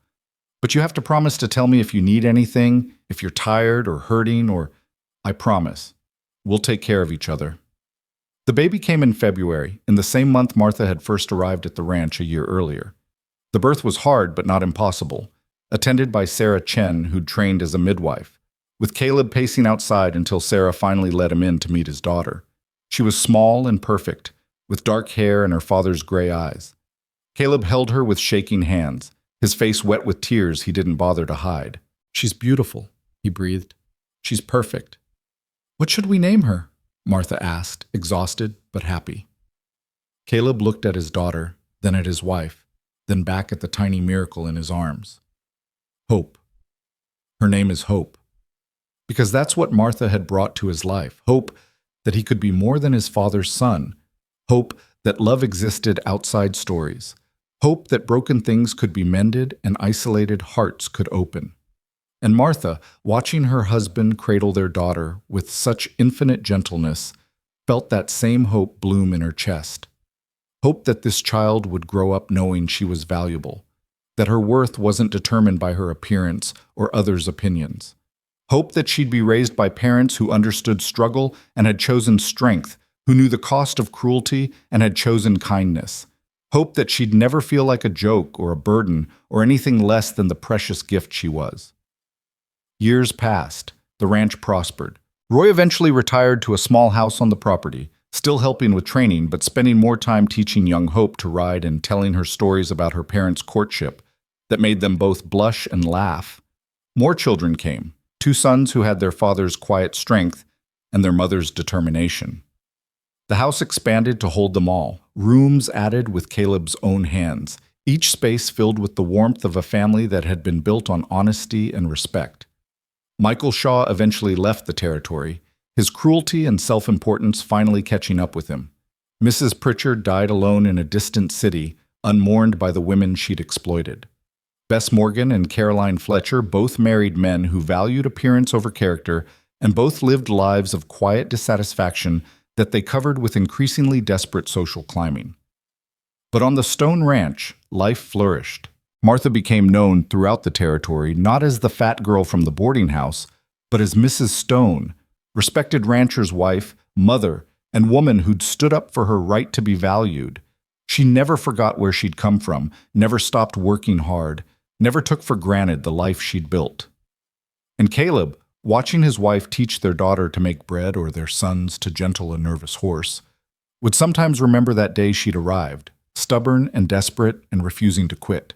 But you have to promise to tell me if you need anything, if you're tired or hurting or—" "I promise. We'll take care of each other." The baby came in February, in the same month Martha had first arrived at the ranch a year earlier. The birth was hard but not impossible, attended by Sarah Chen, who'd trained as a midwife, with Caleb pacing outside until Sarah finally let him in to meet his daughter. She was small and perfect, with dark hair and her father's gray eyes. Caleb held her with shaking hands, his face wet with tears he didn't bother to hide. "She's beautiful," he breathed. "She's perfect." "What should we name her?" Martha asked, exhausted but happy. Caleb looked at his daughter, then at his wife, then back at the tiny miracle in his arms. Hope. Her name is Hope. Because that's what Martha had brought to his life. Hope that he could be more than his father's son. Hope that love existed outside stories. Hope that broken things could be mended and isolated hearts could open. And Martha, watching her husband cradle their daughter with such infinite gentleness, felt that same hope bloom in her chest. Hope that this child would grow up knowing she was valuable, that her worth wasn't determined by her appearance or others' opinions. Hope that she'd be raised by parents who understood struggle and had chosen strength, who knew the cost of cruelty and had chosen kindness. Hope that she'd never feel like a joke or a burden or anything less than the precious gift she was. Years passed. The ranch prospered. Roy eventually retired to a small house on the property, still helping with training but spending more time teaching young Hope to ride and telling her stories about her parents' courtship that made them both blush and laugh. More children came, 2 sons who had their father's quiet strength and their mother's determination. The house expanded to hold them all, rooms added with Caleb's own hands, each space filled with the warmth of a family that had been built on honesty and respect. Michael Shaw eventually left the territory, his cruelty and self-importance finally catching up with him. Mrs. Pritchard died alone in a distant city, unmourned by the women she'd exploited. Bess Morgan and Caroline Fletcher both married men who valued appearance over character, and both lived lives of quiet dissatisfaction that they covered with increasingly desperate social climbing. But on the Stone Ranch, life flourished. Martha became known throughout the territory not as the fat girl from the boarding house, but as Mrs. Stone, respected rancher's wife, mother, and woman who'd stood up for her right to be valued. She never forgot where she'd come from, never stopped working hard, never took for granted the life she'd built. And Caleb, watching his wife teach their daughter to make bread or their sons to gentle a nervous horse, would sometimes remember that day she'd arrived, stubborn and desperate and refusing to quit.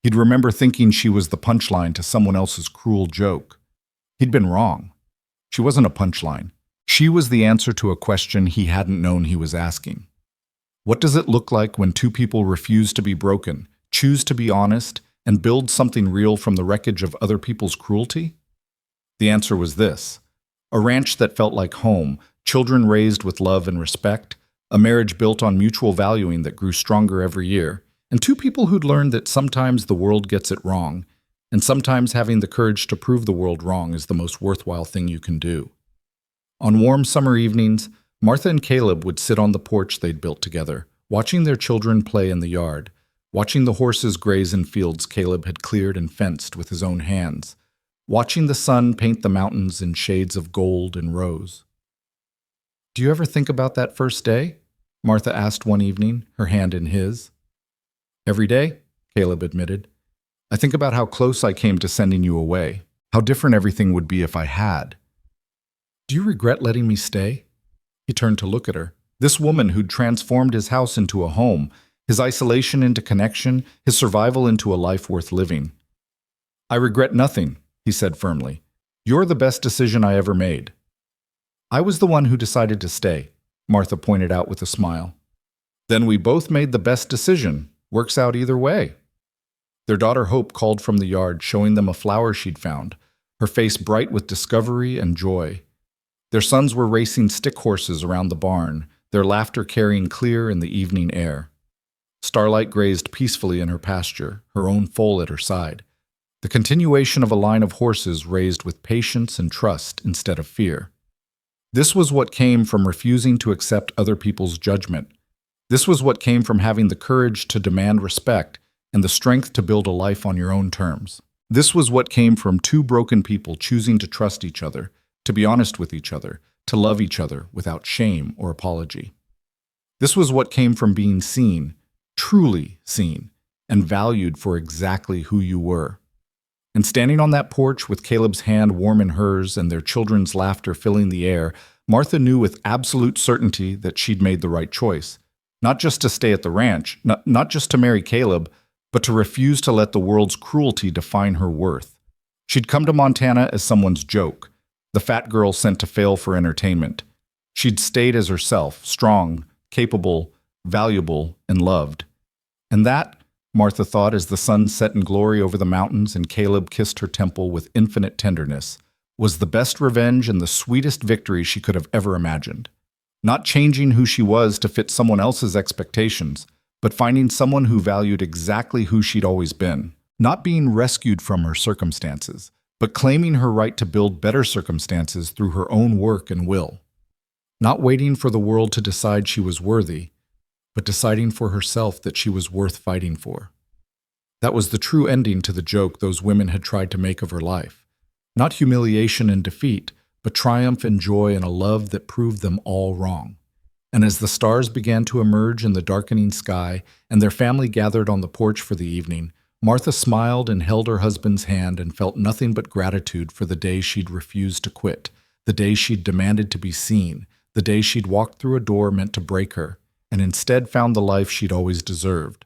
He'd remember thinking she was the punchline to someone else's cruel joke. He'd been wrong. She wasn't a punchline. She was the answer to a question he hadn't known he was asking. What does it look like when 2 people refuse to be broken, choose to be honest, and build something real from the wreckage of other people's cruelty? The answer was this: a ranch that felt like home, children raised with love and respect, a marriage built on mutual valuing that grew stronger every year, and 2 people who'd learned that sometimes the world gets it wrong, and sometimes having the courage to prove the world wrong is the most worthwhile thing you can do. On warm summer evenings, Martha and Caleb would sit on the porch they'd built together, watching their children play in the yard, watching the horses graze in fields Caleb had cleared and fenced with his own hands, watching the sun paint the mountains in shades of gold and rose. "Do you ever think about that first day?" Martha asked one evening, her hand in his. "Every day," Caleb admitted. "I think about how close I came to sending you away, how different everything would be if I had." "Do you regret letting me stay?" He turned to look at her. This woman who'd transformed his house into a home, his isolation into connection, his survival into a life worth living. "I regret nothing," he said firmly. "You're the best decision I ever made." "I was the one who decided to stay," Martha pointed out with a smile. "Then we both made the best decision. Works out either way." Their daughter Hope called from the yard, showing them a flower she'd found, her face bright with discovery and joy. Their sons were racing stick horses around the barn, their laughter carrying clear in the evening air. Starlight grazed peacefully in her pasture, her own foal at her side, the continuation of a line of horses raised with patience and trust instead of fear. This was what came from refusing to accept other people's judgment. This was what came from having the courage to demand respect and the strength to build a life on your own terms. This was what came from 2 broken people choosing to trust each other, to be honest with each other, to love each other without shame or apology. This was what came from being seen, truly seen, and valued for exactly who you were. And standing on that porch with Caleb's hand warm in hers and their children's laughter filling the air, Martha knew with absolute certainty that she'd made the right choice. Not just to stay at the ranch, not just to marry Caleb, but to refuse to let the world's cruelty define her worth. She'd come to Montana as someone's joke, the fat girl sent to fail for entertainment. She'd stayed as herself, strong, capable, valuable, and loved. And that, Martha thought as the sun set in glory over the mountains and Caleb kissed her temple with infinite tenderness, was the best revenge and the sweetest victory she could have ever imagined. Not changing who she was to fit someone else's expectations, but finding someone who valued exactly who she'd always been. Not being rescued from her circumstances, but claiming her right to build better circumstances through her own work and will. Not waiting for the world to decide she was worthy, but deciding for herself that she was worth fighting for. That was the true ending to the joke those women had tried to make of her life. Not humiliation and defeat, but triumph and joy and a love that proved them all wrong. And as the stars began to emerge in the darkening sky and their family gathered on the porch for the evening, Martha smiled and held her husband's hand and felt nothing but gratitude for the day she'd refused to quit, the day she'd demanded to be seen, the day she'd walked through a door meant to break her, and instead found the life she'd always deserved.